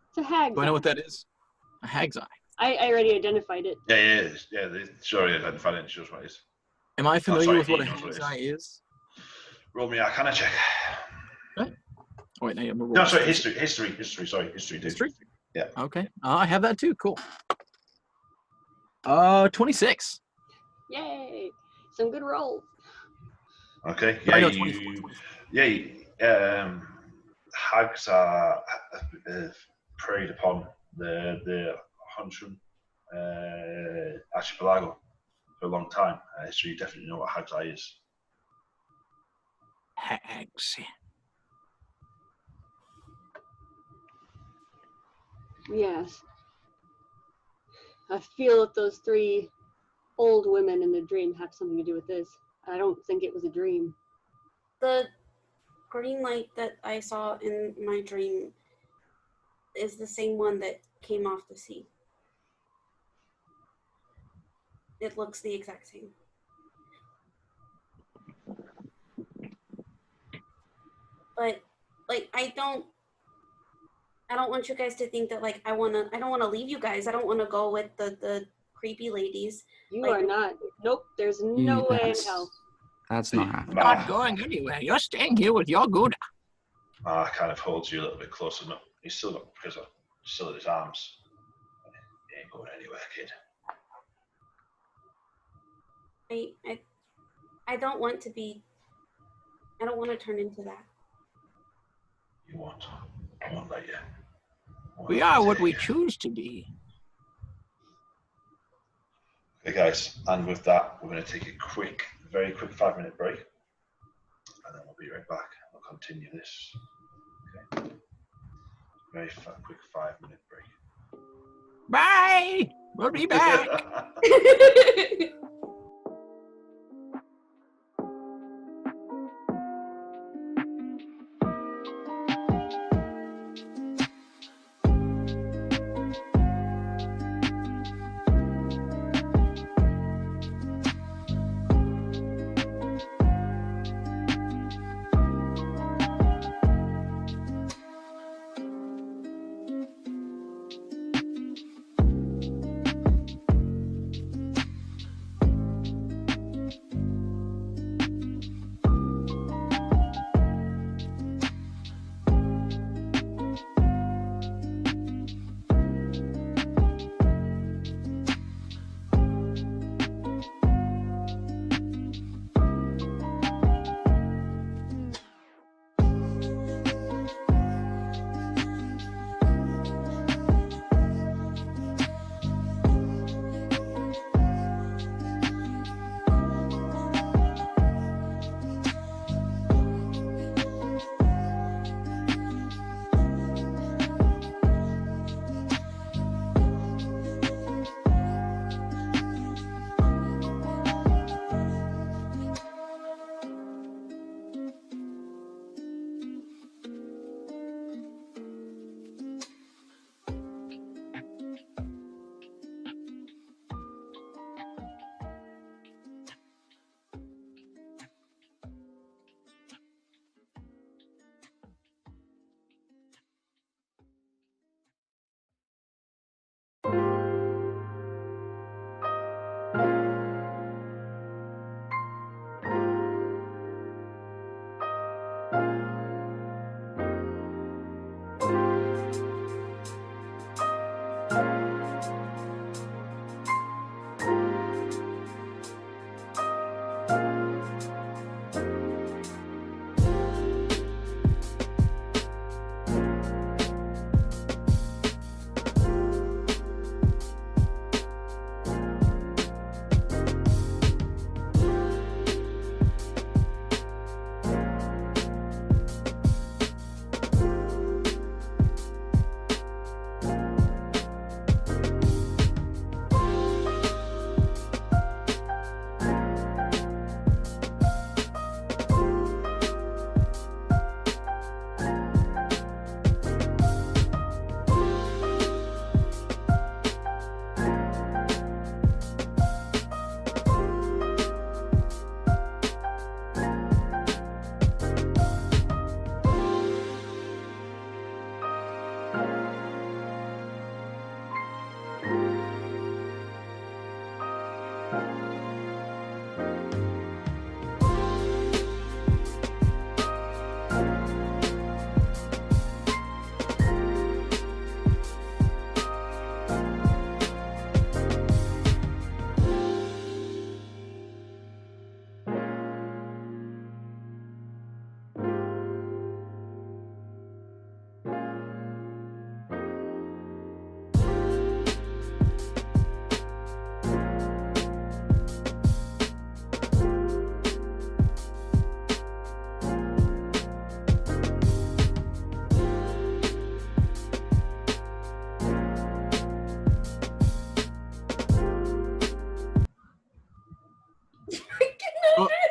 It's a hag's Do I eye. know what that is? A hag's eye. I already identified it. Yeah. Sorry, I didn't find it. She knows what it is. Am I familiar sorry, with what a he knows what hag's it eye is? Roll me Arcana check. Oh, wait, no, I'm gonna roll No, this. sorry, history. Sorry, history. Dude. History? Yeah. Okay. I have that too. Cool. 26. Yay! Some good rolls. Okay. Sorry, Yeah. no, 24. Hags are preyed upon the Hunchun archipelago for a long time, so you definitely know what hag's eye is. Hags. Yes. I feel that those 3 old women in the dream have something to do with this. I don't think it was a dream. The green light that I saw in my dream is the same one that came off the sea. It looks the exact same. But like I don't want you guys to think that like I don't wanna leave you guys. I don't wanna go with the creepy ladies. You Like, are not. Nope, there's no way in hell. That's not happening. Not going anywhere. You're staying here with your Ghu'da. Kind of holds you a little bit closer. No, he's still got Prisoner still in his arms. He ain't going anywhere, kid. I don't want to be. I don't want to turn into that. You won't. I won't let you. We are what we choose to be. Okay, guys, and with that, we're going to take a very quick 5-minute break, and then we'll be right back. We'll continue this. Okay. Very quick 5-minute break. Bye. We'll be back.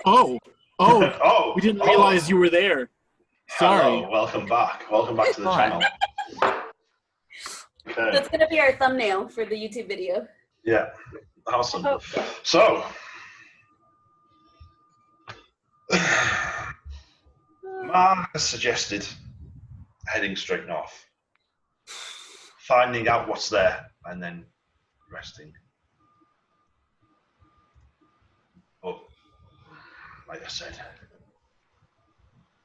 Oh, Oh, we didn't realize you were there. Sorry. Hello, welcome back. Welcome back to the channel. Okay. That's gonna be our thumbnail for the YouTube video. Yeah, awesome. Oh. So, Mark has suggested heading straight north, finding out what's there, and then resting. But, like I said,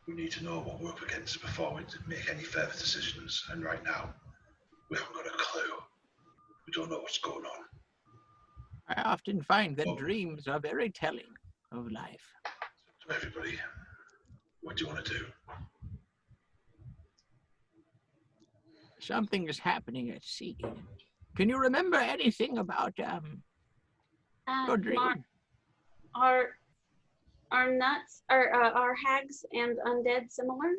we need to know what we're up against before we make any further decisions. And right now, we haven't got a clue. We don't know what's going on. I often find that dreams are very telling of life. So everybody, what do you want to do? Something is happening at sea. Can you remember anything about your dream? Are nuts are hags and undead similar?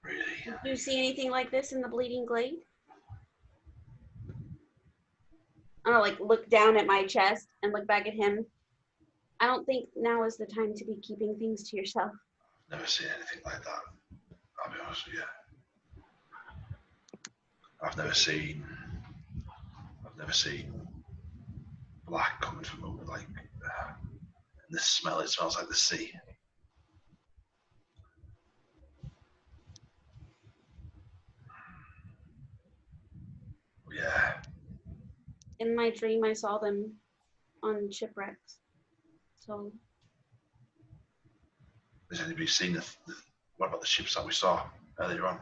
Really? Did you see anything like this in the Bleeding Glade? I don't like look down at my chest and look back at him. I don't think now is the time to be keeping things to yourself. Never seen anything like that. I'll be honest with you. I've never seen black coming from over like and the smell. It smells like the sea. Yeah. In my dream, I saw them on shipwrecks. So. Has anybody seen what about the ships that we saw earlier on?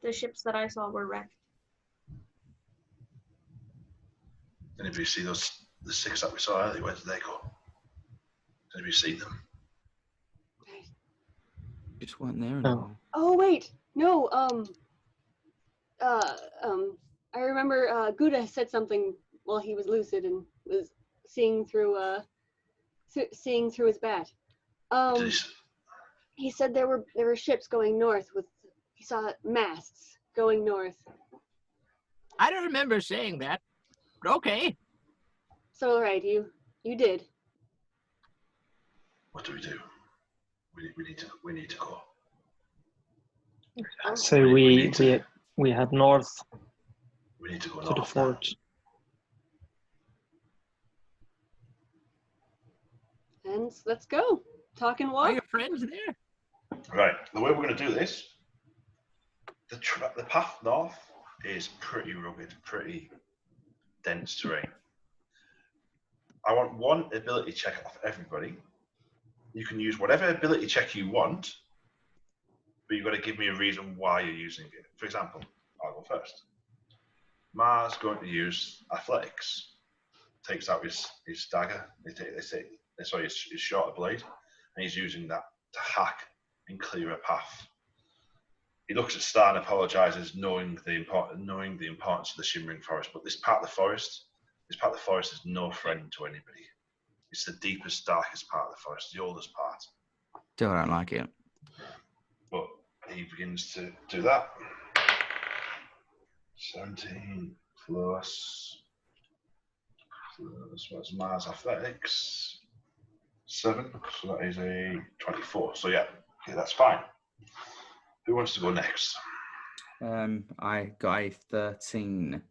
The ships that I saw were wrecked. Did anybody see the 6 that we saw earlier? Where did they go? Did anybody see them? Just weren't there No. anymore. Oh wait, no. I remember Ghu'da said something while he was lucid and was seeing through his bat. He said there were ships going north with. He saw masts going north. I don't remember saying that. But okay. So right, you did. What do? We need to go. So we head north We need to go to the north. fort. And let's go. Talk and Are walk. your friends there? Right. The way we're going to do this, the path north is pretty rugged, pretty dense terrain. I want one ability check off everybody. You can use whatever ability check you want, but you've got to give me a reason why you're using it. For example, I'll go first. Mars going to use athletics. Takes out his dagger. His shorter blade, and he's using that to hack and clear a path. He looks at Star and apologizes, knowing the importance of the Shimmering Forest. But this part of the forest is no friend to anybody. It's the deepest, darkest part of the forest, the oldest part. Still don't like it. But he begins to do that. 17 plus what's Mars athletics? 7, so that is a 24. So yeah, okay, that's fine. Who wants to go next? I got a 13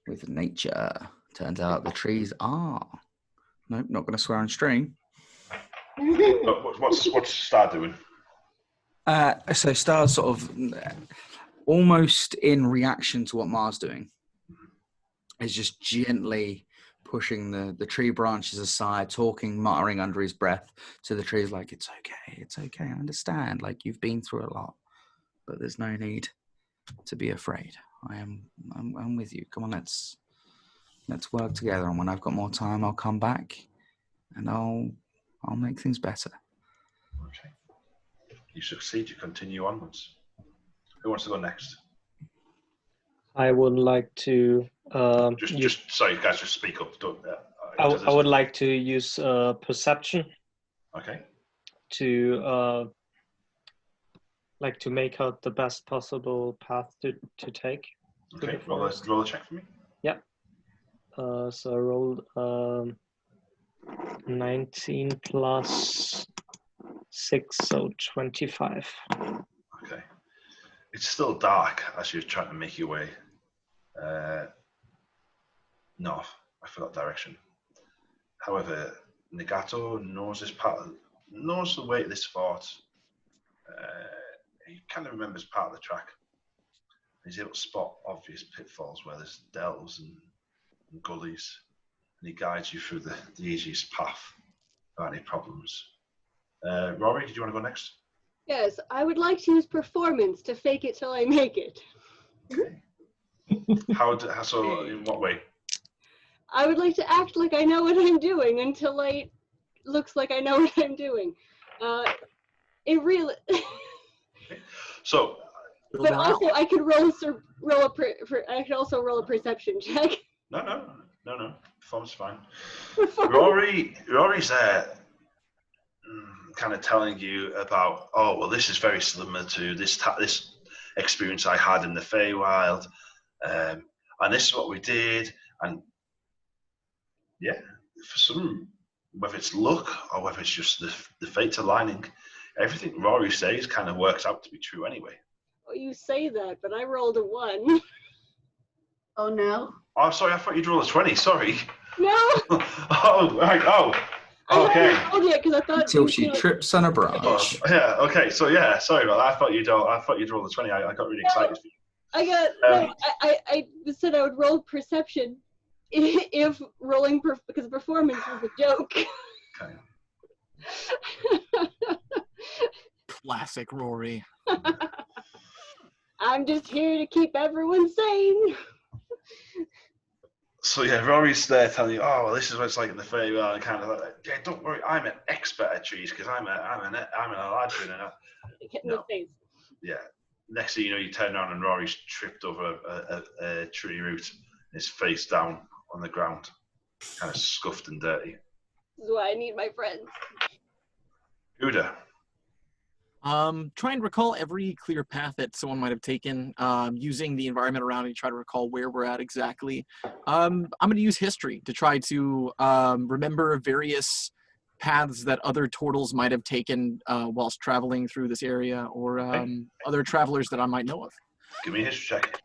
with nature. Turns out the trees are. Nope, not going to swear on stream. What's Star doing? So Star's sort of almost in reaction to what Mars doing. Is just gently pushing the tree branches aside, talking, muttering under his breath to the trees like, it's okay, I understand. Like, you've been through a lot, but there's no need to be afraid. I'm with you. Come on, let's work together, and when I've got more time, I'll come back and I'll make things better. Okay. You succeed, you continue onwards. Who wants to go next? I would like to. Sorry, guys, just speak up. I would like to use perception. Okay. To make out the best possible path to take. Okay. Roll a check for me. Yep. So I rolled 19 plus 6, so 25. Okay. It's still dark as you're trying to make your way north for that direction. However, Nagato knows knows the way to this fort. He kind of remembers part of the track. He's able to spot obvious pitfalls where there's dells and gullies, and he guides you through the easiest path without any problems. Rory, did you want to go next? Yes, I would like to use performance to fake it till I make it. Okay. So in what way? I would like to act like I know what I'm doing until it looks like I know what I'm doing. It really. So. But also, I could I could also roll a perception check. No. Performance fine. Rory's kind of telling you about, oh, well, this is very similar to this experience I had in the Feywild, and this is what we did, and yeah, for some, whether it's luck or whether it's just the fates aligning, everything Rory says kind of works out to be true anyway. Well, you say that, but I rolled a 1. Oh no. Oh, sorry, I thought you'd roll a 20, sorry. No! Oh, right, oh. Okay. I rolled yet because I thought. Till she trips on a branch. Oh, yeah. Okay. So yeah. Sorry about that. I thought you'd roll the 20. I got really excited for you. I said I would roll perception if rolling because performance was a joke. Okay. Classic Rory. I'm just here to keep everyone sane. So yeah, Rory's there telling you, oh, well, this is what it's like in the Feywild, and kind of like, yeah, don't worry, I'm an expert at trees because I'm an Eladrin, and No. Yeah. Next thing you know, you turn around and Rory's tripped over a tree root, his face down on the ground, kind of scuffed and dirty. This is why I need my friends. Ghu'da. Try and recall every clear path that someone might have taken, using the environment around me to try to recall where we're at exactly. I'm going to use history to try to remember various paths that other turtles might have taken whilst traveling through this area, or other travelers that I might know of. Give me a history check.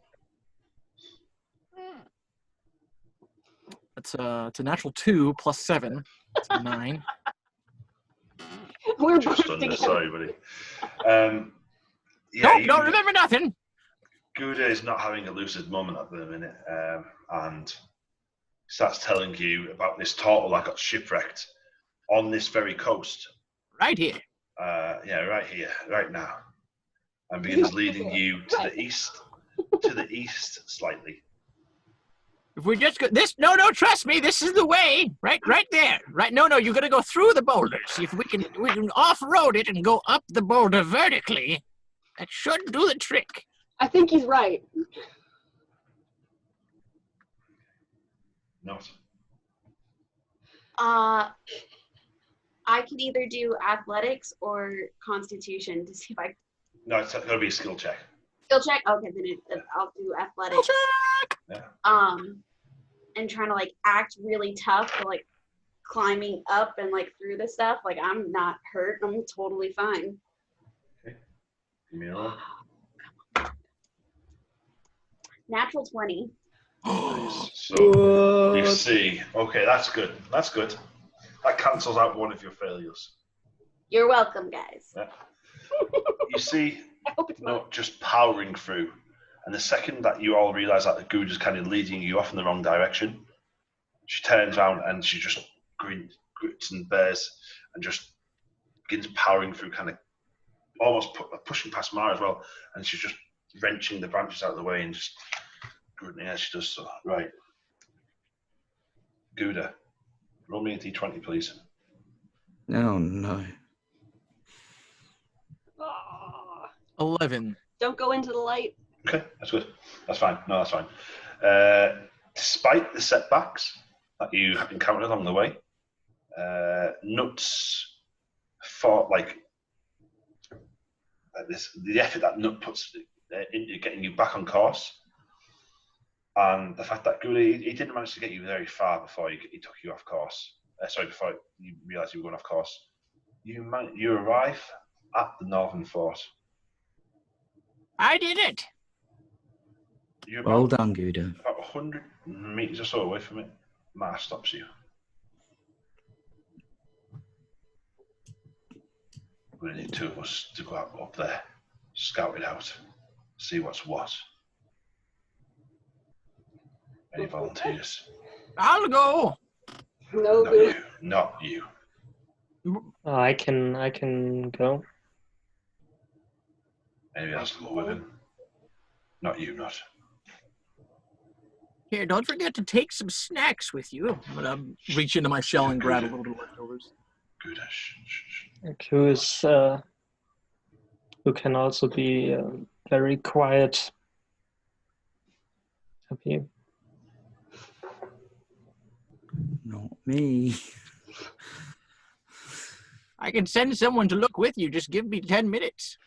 It's a natural 2 plus 7. It's a 9. We're Just both under, together. sorry, buddy. Yeah, Nope, don't remember nothing. Ghu'da is not having a lucid moment at the minute, and starts telling you about this turtle that got shipwrecked on this very coast. Right here. Yeah, right here, right now, and begins leading you to the east slightly. If we just go no, trust me, this is the way. Right there. Right, no, you're gonna go through the boulders. If we can off-road it and go up the boulder vertically, that should do the trick. I think he's right. Not. I can either do athletics or constitution to see if I No, it's got to be a skill check. skill check. Okay, then I'll do athletics. Yeah. And trying to like act really tough, for, like climbing up and like through the stuff. Like I'm not hurt. I'm totally fine. Okay. Give me a roll. Natural 20. Nice. So you see, okay, that's good. That's good. That cancels out one of your failures. You're welcome, guys. Yeah. You see, I hope it's not. just powering through, and the second that you all realise that the Ghu'da's kind of leading you off in the wrong direction, she turns around and she just grits and bears and just begins powering through, kind of almost pushing past Mara as well, and she's just wrenching the branches out of the way and just gritting as she does so. Right. Ghu'da, roll me a d20, please. Oh no. Oh, 11. don't go into the light. Okay, that's good. That's fine. No, that's fine. Despite the setbacks that you have encountered along the way, Knut's fought the effort that Knut puts into getting you back on course And the fact that Ghu'da, he didn't manage to get you very far before he took you off course. Before you realised you were going off course. You arrive at the northern fort. I did it. You're Well done, Ghu'da. about 100 meters or so away from it. Mara stops you. We need two of us to go out up there, scout it out, see what's what. Any volunteers? I'll go. No Not good. you. Not you. I can go. Anybody else to go with him? Not you, not. Here, don't forget to take some snacks with you. I'm gonna reach into my shell and grab a little bit of leftovers. Good. Who can also be very quiet. Have you? Not me. I can send someone to look with you. Just give me 10 minutes.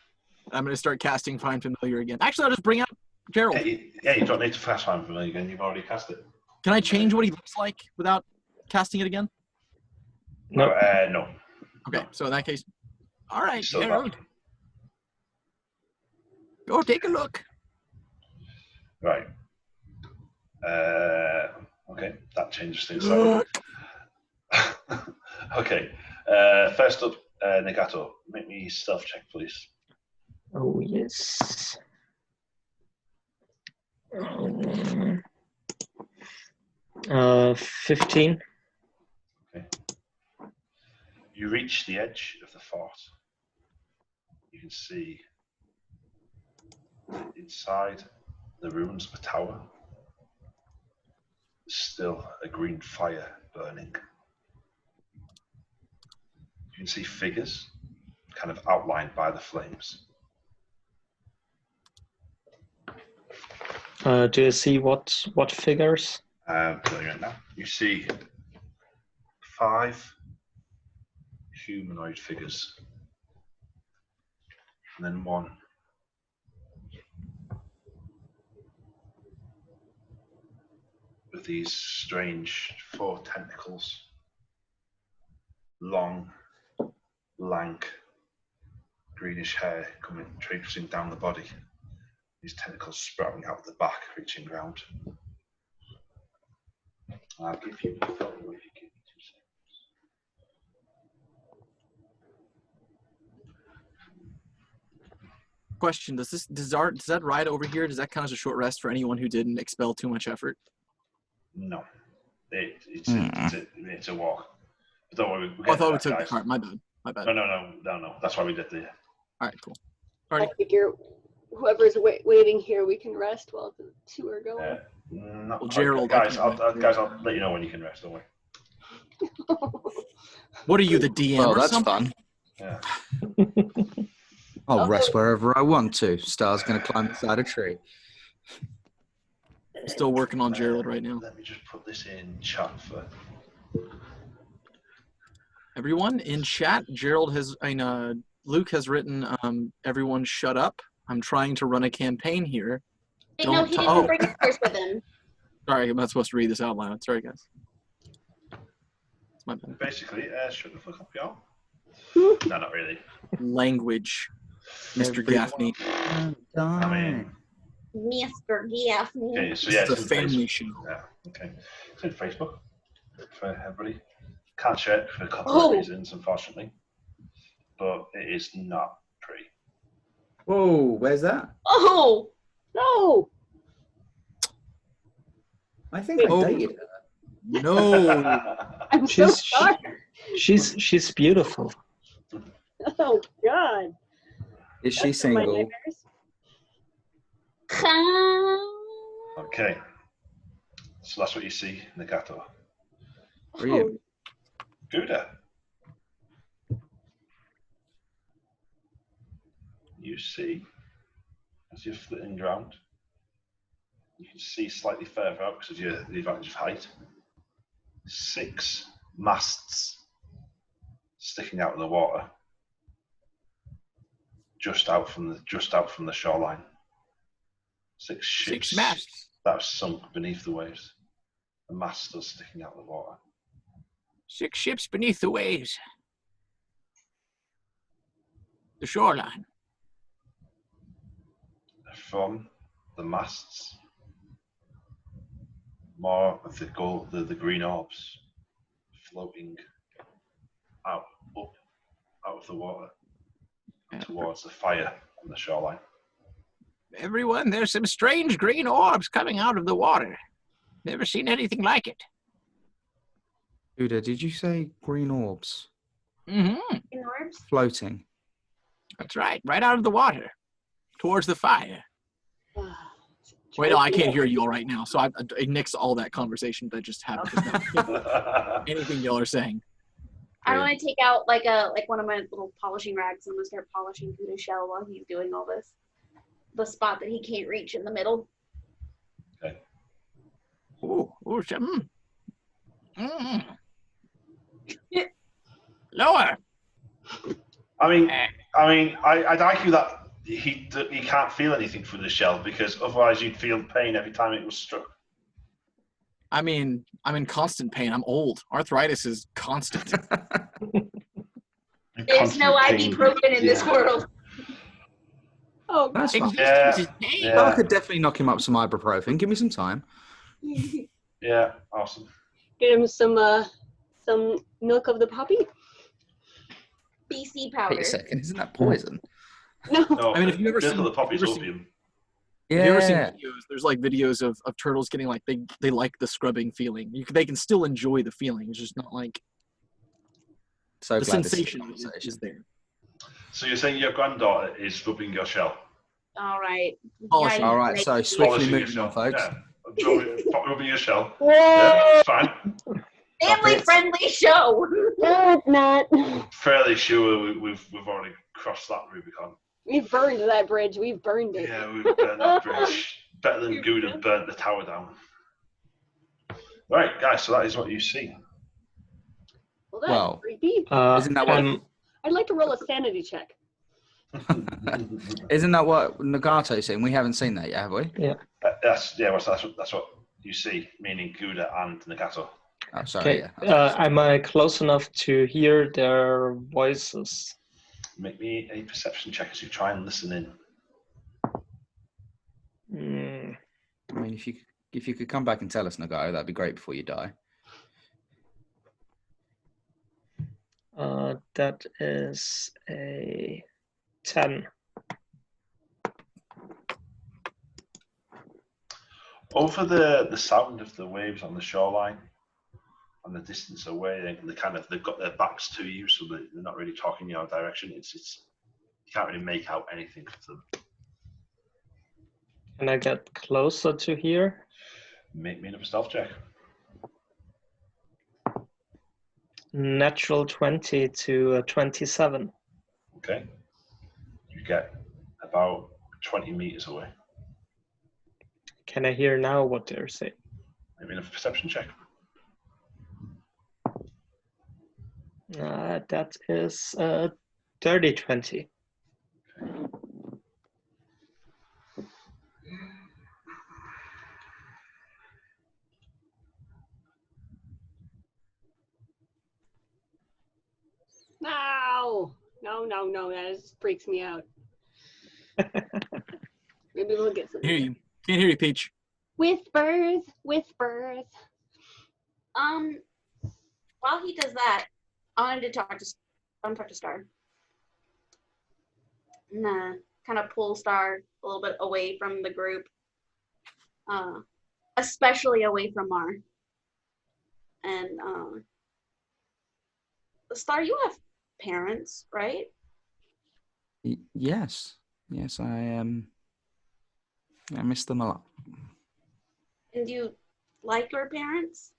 I'm gonna start casting Find Familiar again. Actually, I'll just bring out Gerald. Yeah, you don't need to fast Find Familiar again. You've already cast it. Can I change what he looks like without casting it again? No. No. Okay, so in that case, All right, Still Gerald. Go take a look. Right. Okay, that changes things slightly. Okay. First up, Nagato, make me stealth check, please. Oh yes. 15. Okay. You reach the edge of the fort. You can see inside the ruins of a tower. There's still a green fire burning. You can see figures kind of outlined by the flames. Do you see what figures? Telling you right now. You see 5 humanoid figures, and then 1 with these strange 4 tentacles, long, lank, greenish hair coming traipsing down the body. These tentacles sprouting out the back, reaching ground. I'll give you the photo if you give me 2 seconds. question: does that ride over here? Does that count as a short rest for anyone who didn't expel too much effort? No, it's a walk. But don't worry, I thought we took the cart. My bad. No. That's why we did the. All right, cool. I figure whoever's waiting here, we can rest while the 2 are going. No, Well, Gerald, guys, I'll let you know when you can rest. Don't worry. What are you, the DM Well, or that's something? fun. Yeah. I'll rest wherever I want to. Star's going to climb inside a tree. Still working on Gerald right now. Let me just put this in chat for. Everyone in chat, Luke has written, everyone shut up. I'm trying to run a campaign here. Hey, no, he didn't bring his purse with him. Sorry, I'm not supposed to read this out loud. Sorry, guys. It's my bad. Basically, shut the fuck up, y'all. No, not really. Language, Mr. Gaffney. I mean, Mr. Gaffney. okay, so yeah, It's a family show. Yeah, okay. It's in Facebook for everybody. Can't share it for a couple of reasons, unfortunately. But it is not free. Whoa, where's that? Oh no! I think I dated her. No. I'm so sorry. She's beautiful. Oh God! Is she That's my single? nightmares. Okay. So that's what you see, Nagato. Brilliant. Ghu'da. You see, as you're flitting around, you can see slightly further out because of the advantage of height. 6 masts sticking out of the water, just out from the shoreline. 6 ships. 6 masts. that was sunk beneath the waves. The mast still sticking out of the water. 6 ships beneath the waves. The shoreline. From the masts, more of the gold, the green orbs floating up of the water towards the fire on the shoreline. Everyone, there's some strange green orbs coming out of the water. Never seen anything like it. Ghu'da, did you say green orbs Mm-hmm. In orbs? floating? That's right out of the water, towards the fire. Wait, no, I can't hear you all right now, so I nix all that conversation that just happened just now. Anything y'all are saying. I want to take out like one of my little polishing rags. I'm gonna start polishing Ghu'da's shell while he's doing all this. The spot that he can't reach in the middle. Okay. Ooh, some. Mm. Lower. I mean, I'd argue that he can't feel anything through the shell because otherwise you'd feel pain every time it was struck. I mean, I'm in constant pain. I'm old. Arthritis is constant. There's no ibuprofen in this world. Oh, God. That's fine. Existence is pain. Yeah. I could definitely knock him up some ibuprofen. Give me some time. Yeah, awesome. Get him some milk of the poppy. BC Wait powder. a second, isn't that poison? No. No, I mean, if you've ever milk seen- of the poppy if is you've ever seen- opium. Have you ever seen Yeah. videos? There's like videos of turtles getting like they like the scrubbing feeling. They can still enjoy the feeling. It's just not like So the glad this is a sensation conversation. is there. So you're saying your granddaughter is rubbing your shell? All right. Polishing. you All right, make so me- swiftly Polishing your moving shell. on, folks. Yeah. Rubbing your shell. Yeah, it's fine. Family friendly show. No, it's not. Fairly sure we've already crossed that Rubicon. We've burned that bridge. We've burned it. Yeah, we've burned that bridge. Better than Ghu'da burnt the tower down. Right, guys, so that is what you see. Well, that's Well, creepy. Isn't that what? I'd like to roll a sanity check. Isn't that what Nagato's saying? We haven't seen that yet, have we? That's what you see, meaning Ghu'da and Nagato. Oh, sorry. Okay. Yeah. Am I close enough to hear their voices? Make me a perception check as you try and listen in. I mean, if you could come back and tell us, Nagato, that'd be great before you die. That is a 10. Over the sound of the waves on the shoreline and the distance away, they've got their backs to you, so they're not really talking your direction. It's you can't really make out anything of them. Can I get closer to here? Make me another stealth check. Natural 20 to 27. Okay. You get about 20 meters away. Can I hear now what they're saying? Make me another perception check. That is dirty 20. No, that just freaks me out. Maybe we'll get some. Can't hear you, Peach. Whispers. While he does that, I wanted to talk to Star. Nah, kind of pull Star a little bit away from the group, especially away from Mar. And Star, you have parents, right? Yes, I miss them a lot. And do you like your parents?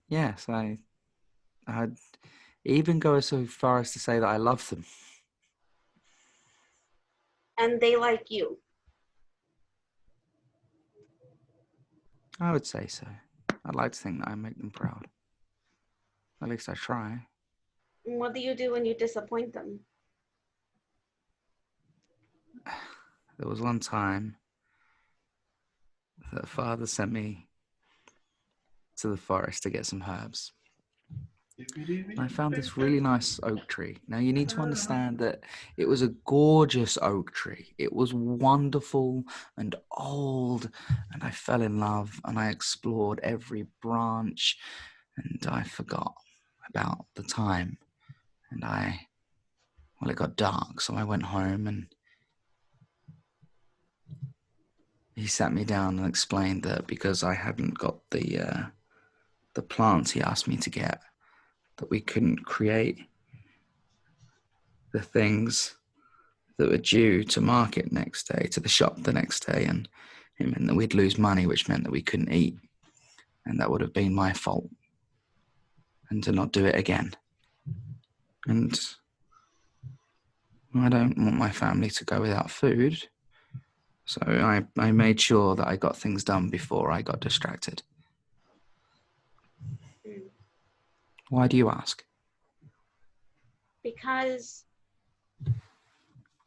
Yes, I'd even go so far as to say that I love them. And they like you? I would say so. I'd like to think that I make them proud. At least I try. What do you do when you disappoint them? there was one time that Father sent me to the forest to get some herbs. And I found this really nice oak tree. Now, you need to understand that it was a gorgeous oak tree. It was wonderful and old, and I fell in love, and I explored every branch, and I forgot about the time. And it got dark, so I went home, and he sat me down and explained that because I hadn't got the plants he asked me to get, that we couldn't create the things that were due to market next day, to the shop the next day, and it meant that we'd lose money, which meant that we couldn't eat, and that would have been my fault, and to not do it again. And I don't want my family to go without food, so I made sure that I got things done before I got distracted. Why do you ask? Because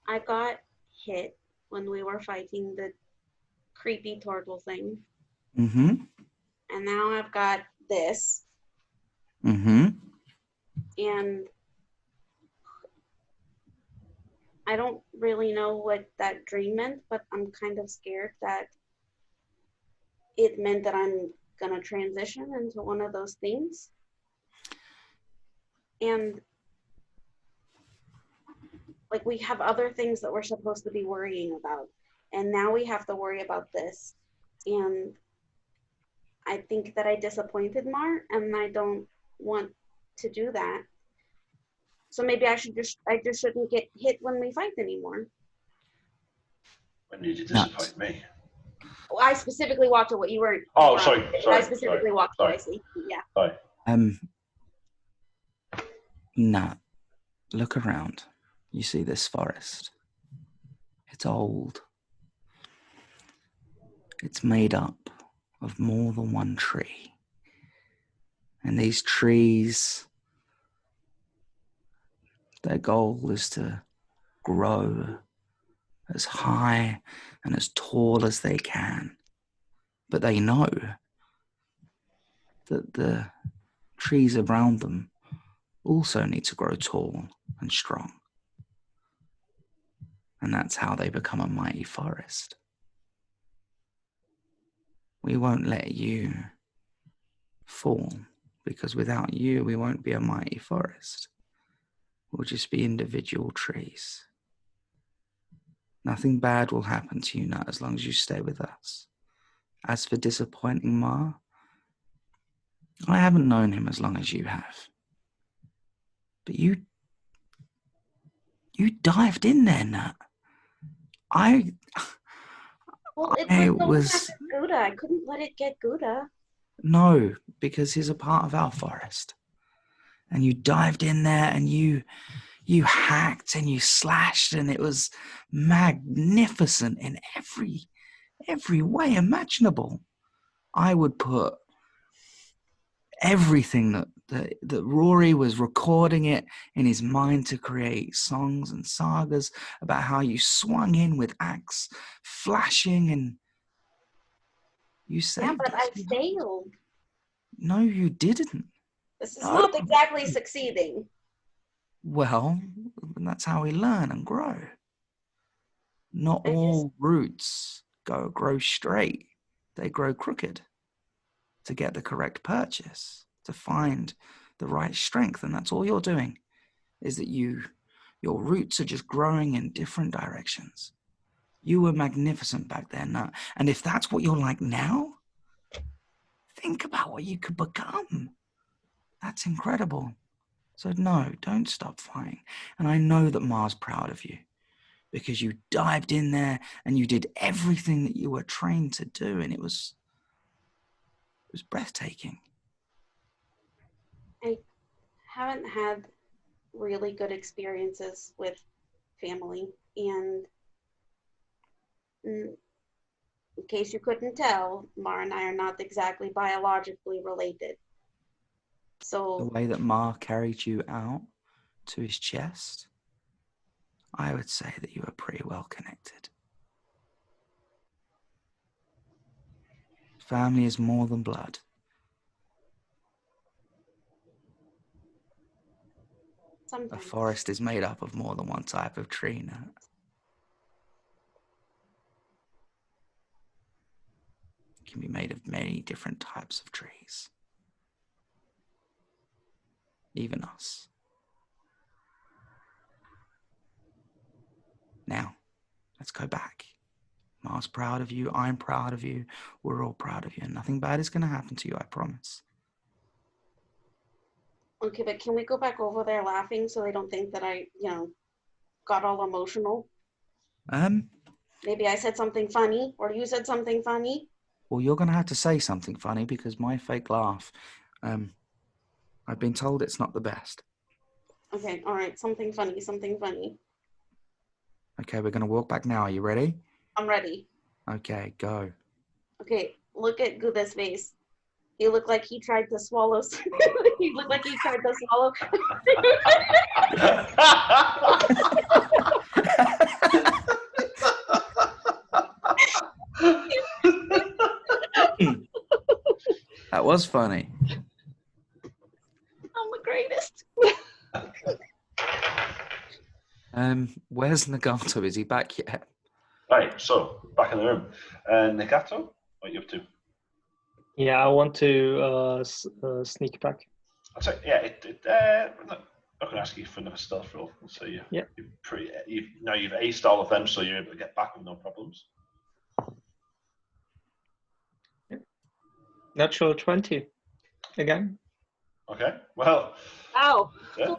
I got hit when we were fighting the creepy turtle thing. Mm-hmm. And now I've got this. Mm-hmm. And I don't really know what that dream meant, but I'm kind of scared that it meant that I'm gonna transition into one of those things. And like, we have other things that we're supposed to be worrying about, and now we have to worry about this. And I think that I disappointed Mar, and I don't want to do that. So maybe I just shouldn't get hit when we fight anymore. When did you disappoint me? Well, I specifically walked away. You weren't. Oh, sorry. I specifically walked away. See, yeah. Sorry. Knut, look around. You see this forest? It's old. It's made up of more than one tree. And these trees, their goal is to grow as high and as tall as they can. But they know that the trees around them also need to grow tall and strong. And that's how they become a mighty forest. We won't let you fall, because without you, we won't be a mighty forest. We'll just be individual trees. Nothing bad will happen to you, Knut, as long as you stay with us. As for disappointing Ma, I haven't known him as long as you have. But you dived in there, Knut. Well, it was Ghu'da. I couldn't let it get Ghu'da. No, because he's a part of our forest. And you dived in there and you hacked and you slashed, and it was magnificent in every way imaginable. I would put everything that Rory was recording it in his mind to create songs and sagas about how you swung in with axe flashing, and you saved Yeah, but us. I failed. No, you didn't. This is not exactly succeeding. Well, that's how we learn and grow. Not all roots grow straight. They grow crooked to get the correct purchase, to find the right strength. And that's all you're doing, is that your roots are just growing in different directions. You were magnificent back then, Knut. And if that's what you're like now, think about what you could become. That's incredible. So no, don't stop fighting. And I know that Ma's proud of you, because you dived in there and you did everything that you were trained to do, and it was breathtaking. I haven't had really good experiences with family, and in case you couldn't tell, Mar and I are not exactly biologically related. So the way that Ma carried you out to his chest, I would say that you were pretty well connected. Family is more than blood. A Sometimes. forest is made up of more than one type of tree. No? It can be made of many different types of trees. Even us. Now, let's go back. Ma's proud of you. I'm proud of you. We're all proud of you. And nothing bad is going to happen to you, I promise. Okay, but can we go back over there laughing so they don't think that I, got all emotional? Maybe I said something funny, or you said something funny. Well, you're going to have to say something funny because my fake laugh, I've been told it's not the best. Okay, all right, something funny, something funny. Okay, we're going to walk back now. Are you ready? I'm ready. Okay, go. Okay, look at Ghu'da's face. He looked like he tried to swallow. He looked like he tried to swallow. That was funny. I'm the greatest. Where's Nagato? Is he back yet? Right, so back in the room. Nagato, what are you up to? Yeah, I want to sneak back. I'll say, yeah, I'm not going to ask you for another stealth roll. So you're pretty. You've aced all of them, so you're able to get back with no problems. Natural 20 again. Okay, well. Ow. Yeah.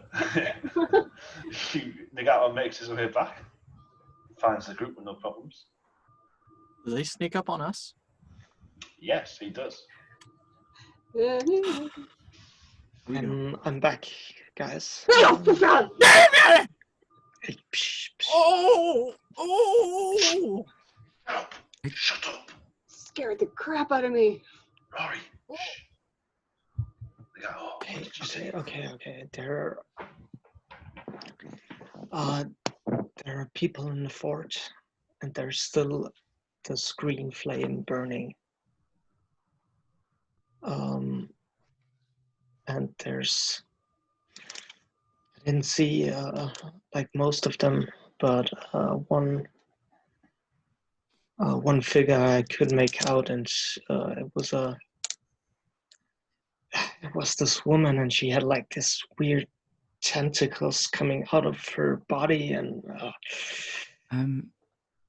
Nagato makes his way back, finds the group with no problems. Do they sneak up on us? Yes, he does. I'm back, guys. Oh, for God. Damn it! Hey, psh, psh. Oh! Shut up, Scared the crap out of me. Rory. Nagato, what did you say? Okay. There are people in the fort, and there's still this green flame burning. And there's, I didn't see like most of them, but one figure I could make out, and it was this woman, and she had like this weird tentacles coming out of her body, and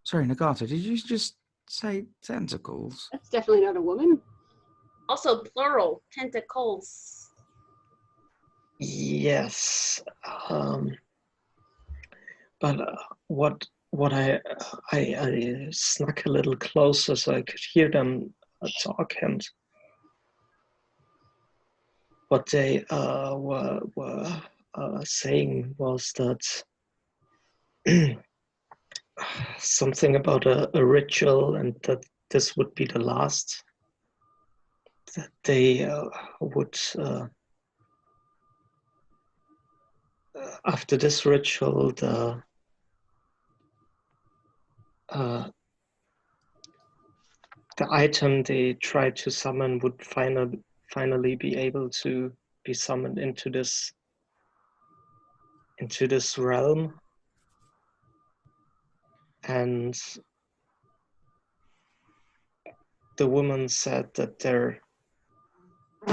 Sorry, Nagato, did you just say tentacles? That's definitely not a woman. Also, plural, tentacles. yes, but what I snuck a little closer so I could hear them talk, and what they were saying was that something about a ritual, and that this would be the last. That they would, after this ritual, the item they tried to summon would finally be able to be summoned into this realm, and the woman said that their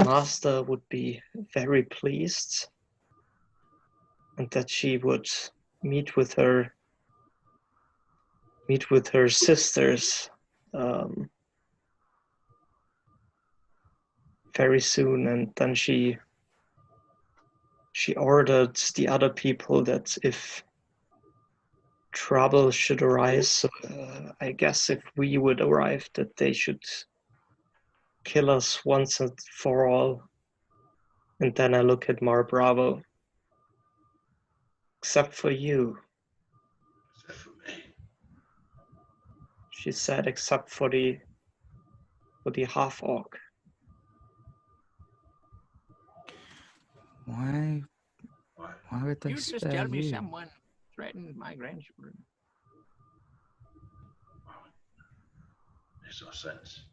master would be very pleased, and that she would meet with her sisters very soon, and then she ordered the other people that if trouble should arise, I guess if we would arrive, that they should kill us once and for all. And then I look at Mar Bravo. Except for you. Except for me. She said, except for the half-orc. Why would they You just spare tell me you? someone threatened my grandchildren. Makes no sense.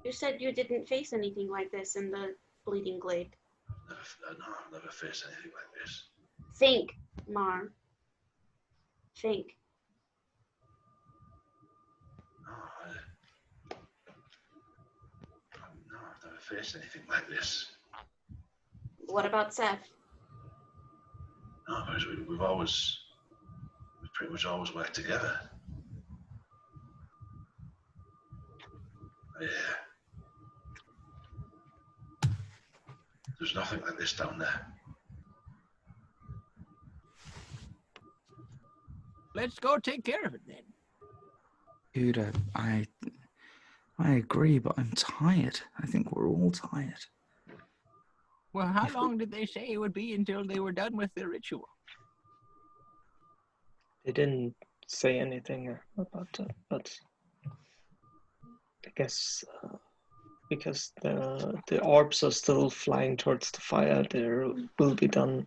You said you didn't face anything like this in the Bleeding Glade. No, I've never faced anything like this. Think, Mar. Think. No, I've never faced anything like this. What about Seth? No, because we've pretty much always worked together. Yeah. There's nothing like this down there. Let's go take care of it then. Ghu'da, I agree, but I'm tired. I think we're all tired. Well, how long did they say it would be until they were done with their ritual? They didn't say anything about that, but I guess because the orbs are still flying towards the fire, they will be done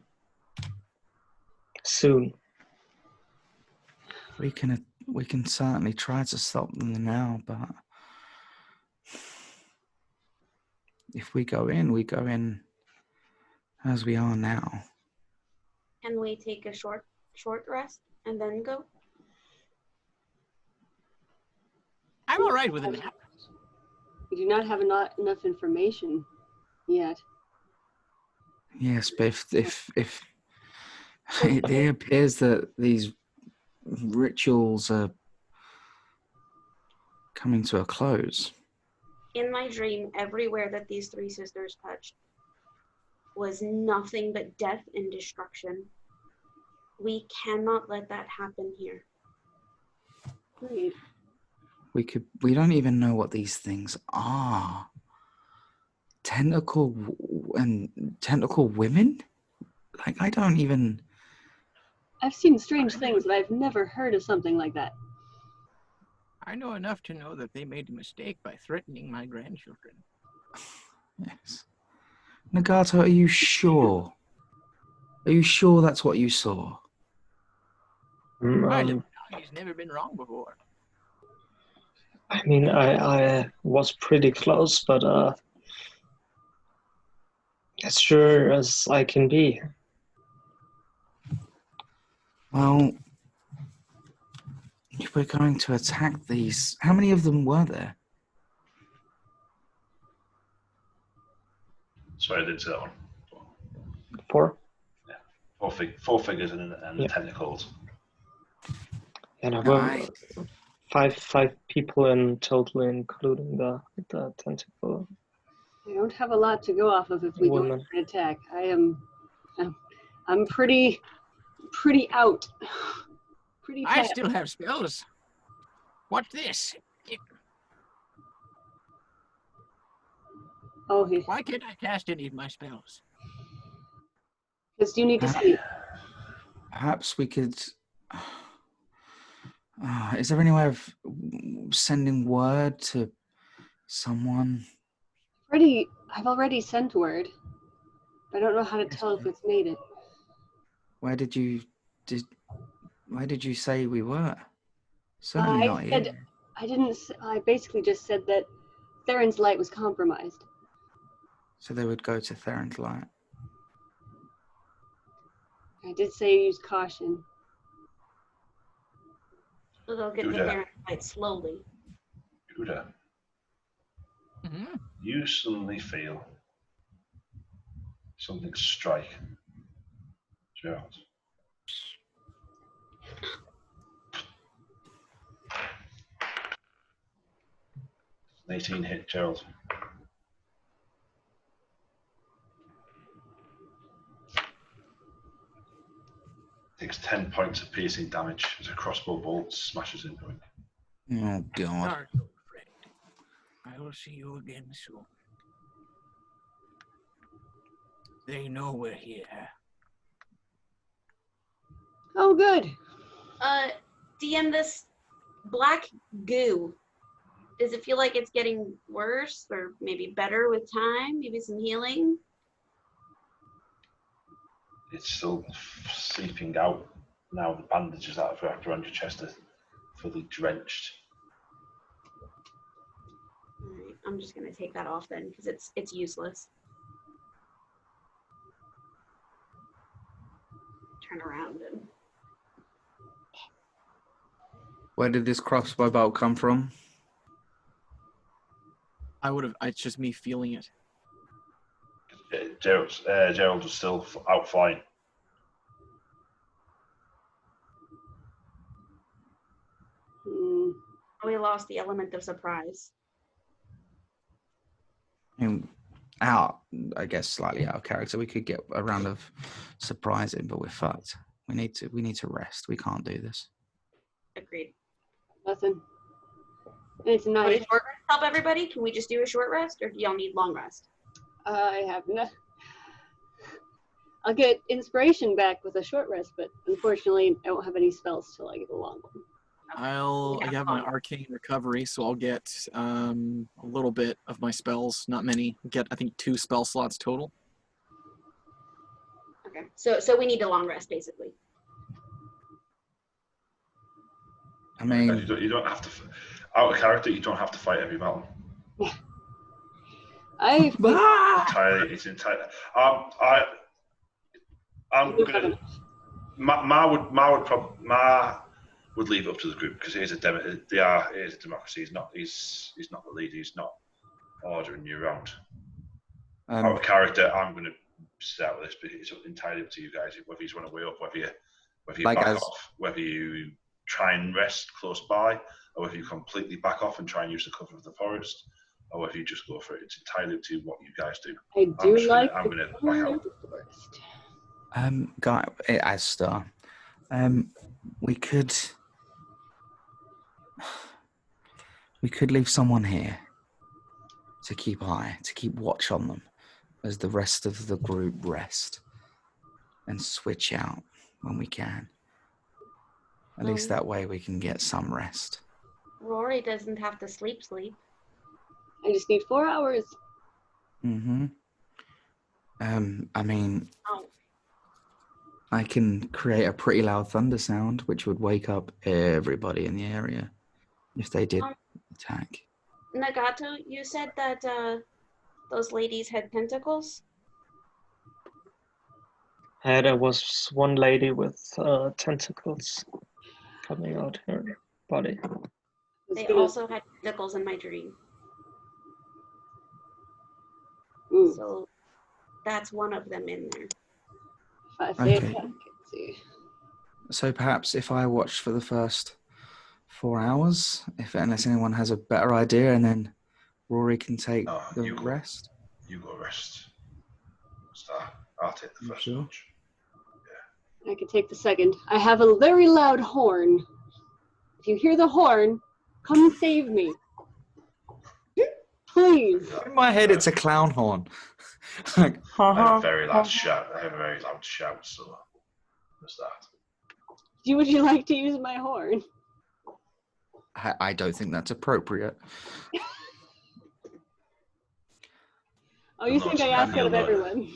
soon. We can certainly try to stop them now, but if we go in as we are now. Can we take a short rest and then go? I'm all right with a nap. We do not have enough information yet. Yes, but if it appears that these rituals are coming to a close. In my dream, everywhere that these three sisters touched was nothing but death and destruction. We cannot let that happen here. Agreed. We don't even know what these things are. Tentacle women? Like, I don't even... I've seen strange things, but I've never heard of something like that. I know enough to know that they made a mistake by threatening my grandchildren. Yes. Nagato, are you sure? Are you sure that's what you saw? He's never been wrong before. I mean, I was pretty close, but as sure as I can be. Well, if we're going to attack these, how many of them were there? Sorry, I didn't say that one. 4? Yeah, four figures and Yeah. tentacles. And I were five people in total, including the tentacle. I don't have a lot to go off of if we go in for an attack. I'm pretty out. Pretty I tapped. still have spells. Watch this. Oh, Why can't I cast any of my spells? because you need to sleep. Perhaps we could... is there any way of sending word to someone? I've already sent word. I don't know how to tell if it's made it. Where did you say we were? Certainly not here. I basically just said that Theron's light was compromised. So they would go to Theron's light. I did say use caution. So they'll get to their light slowly. Ghu'da, you suddenly feel something strike Gerald. An 18 hit Gerald. Takes 10 points of piercing damage as a crossbow bolt smashes into him. Oh, God. Start, old friend. I will see you again soon. They know we're here. Oh, good. DM, this black goo, does it feel like it's getting worse or maybe better with time? Maybe some healing? It's still seeping out now. The bandages that I've wrapped around your chest are fully drenched. Right. I'm just gonna take that off then because it's useless. Turn around and. Where did this crossbow bolt come from? It's just me feeling it. Gerald was still out flying. We lost the element of surprise. I guess slightly out of character. We could get a round of surprising, but we're fucked. We need to rest. We can't do this. Agreed. Nothing. It's Would nice. a short rest help everybody? Can we just do a short rest, or do y'all need long rest? I have no. I'll get inspiration back with a short rest, but unfortunately, I won't have any spells till I get a long one. I have my arcane recovery, so I'll get a little bit of my spells, not many. Get I think 2 spell slots total. Okay, so we need a long rest basically. I mean, you don't have to. Out of character, you don't have to fight every battle. It's entirely. I'm gonna. Ma would leave it up to the group because it is a democracy. He's not the leader. He's not ordering you around. Out of character, I'm going to start with this, but it's entirely up to you guys. Whether you want to weigh up, whether you back off, whether you try and rest close by, or whether you completely back off and try and use the cover of the forest, or whether you just go for it. It's entirely up to you what you guys do. I'm going to back out. Guy, as Star, we could leave someone here to keep watch on them as the rest of the group rest, and switch out when we can. At least that way we can get some rest. Rory doesn't have to sleep. I just need 4 hours. Mm-hmm. I mean, Oh. I can create a pretty loud thunder sound, which would wake up everybody in the area if they did attack. Nagato, you said that those ladies had tentacles? There was one lady with tentacles coming out her body. They also had tentacles in my dream. Ooh. So that's one of them in there. Okay. So perhaps if I watch for the first 4 hours, unless anyone has a better idea, and then Rory can take the rest. You go rest. Star, I'll take the first watch. I can take the second. I have a very loud horn. If you hear the horn, come and save me. Please. In my head, it's a clown horn. I have a very loud shout. So what's that? Would you like to use my horn? I don't think that's appropriate. Oh, you think I ask out of everyone?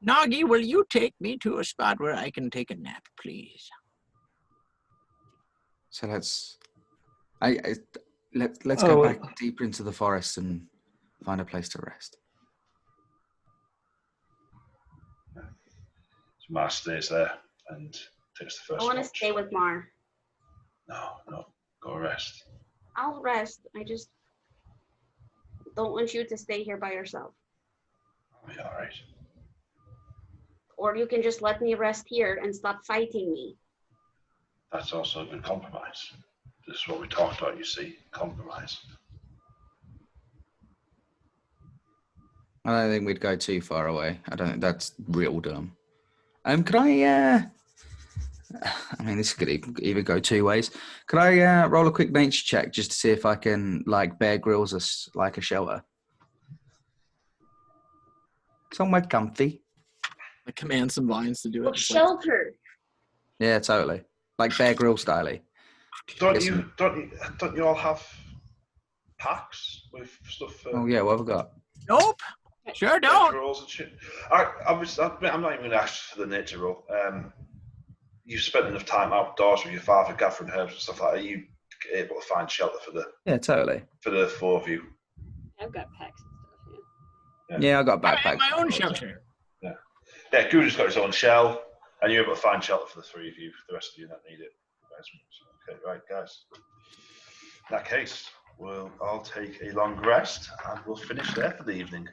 Nagi, will you take me to a spot where I can take a nap, please? So let's go back deeper into the forest and find a place to rest. So Mar stays there and takes the first. I want to stay with Mar. No, go rest. I'll rest. I just don't want you to stay here by yourself. I'll be all right. Or you can just let me rest here and stop fighting me. That's also a good compromise. This is what we talked about, you see, compromise. I don't think we'd go too far away. I don't think that's real dumb. Could I, I mean, this could either go 2 ways. Could I roll a quick nature check just to see if I can, Bear Grylls us like a shelter? Somewhere comfy. I command some vines to do it. Shelter. Yeah, totally. Like Bear Grylls style. Don't you all have packs with stuff? Oh yeah, what have we got? Nope. Sure don't. Rolls and shit. I'm not even going to ask for the nature roll. You've spent enough time outdoors with your father gathering herbs and stuff like that. able to find shelter for the totally. four of you. I've got packs and stuff. Yeah, I got a I have backpack. my own shelter. Yeah, Ghu'da's got his own shell, and you're able to find shelter for the three of you. The rest of you that need it. Okay, right, guys. In that case, I'll take a long rest, and we'll finish there for the evening.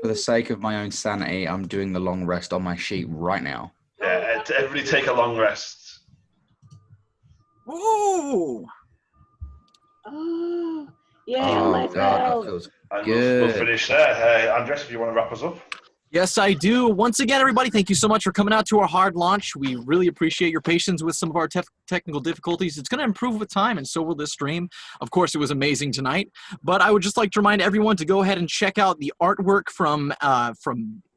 For the sake of my own sanity, I'm doing the long rest on my sheet right now. Yeah, everybody take a long rest. Ooh. Oh, yeah, Oh, myself. God, that feels And good. we'll finish there. Andres, if you want to wrap us up. Yes, I do. Once again, everybody, thank you so much for coming out to our hard launch. We really appreciate your patience with some of our technical difficulties. It's going to improve with time, and so will this stream. Of course, it was amazing tonight. But I would just like to remind everyone to go ahead and check out the artwork from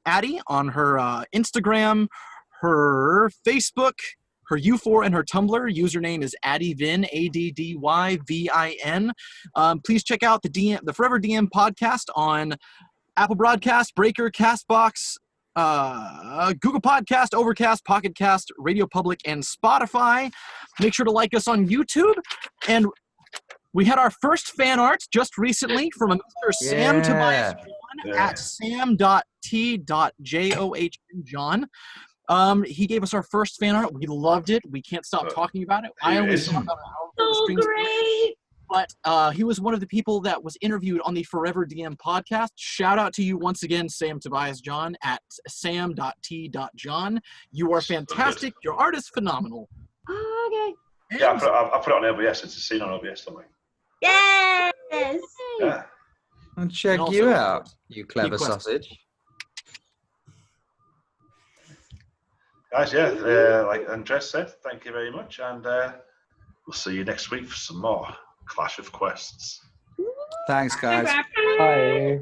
Addie on her Instagram, her Facebook, her U4, and her Tumblr. Username is AddieVin, ADDYVIN. Please check out the Forever DM podcast on Apple Broadcast, Breaker, Castbox, Google Podcast, Overcast, Pocket Cast, Radio Public, and Spotify. Make sure to like us on YouTube. And we had our first fan art just recently from a Mr. Sam Tobias John at sam.t.john. He gave us our first fan art. We loved it. We can't stop talking about it. I only saw about how So great. But he was one of the people that was interviewed on the Forever DM podcast. Shout out to you once again, Sam Tobias John at sam.t.john. You are fantastic. Your art is phenomenal. Oh, okay. And Yeah, I put it on OBS. It's a scene on OBS somewhere. Yes. Yeah. I'll check And also, you of out, course, you clever Quest. sausage. Guys, like Andres said, thank you very much, and we'll see you next week for some more Clash of Quests. Thanks, guys. Bye.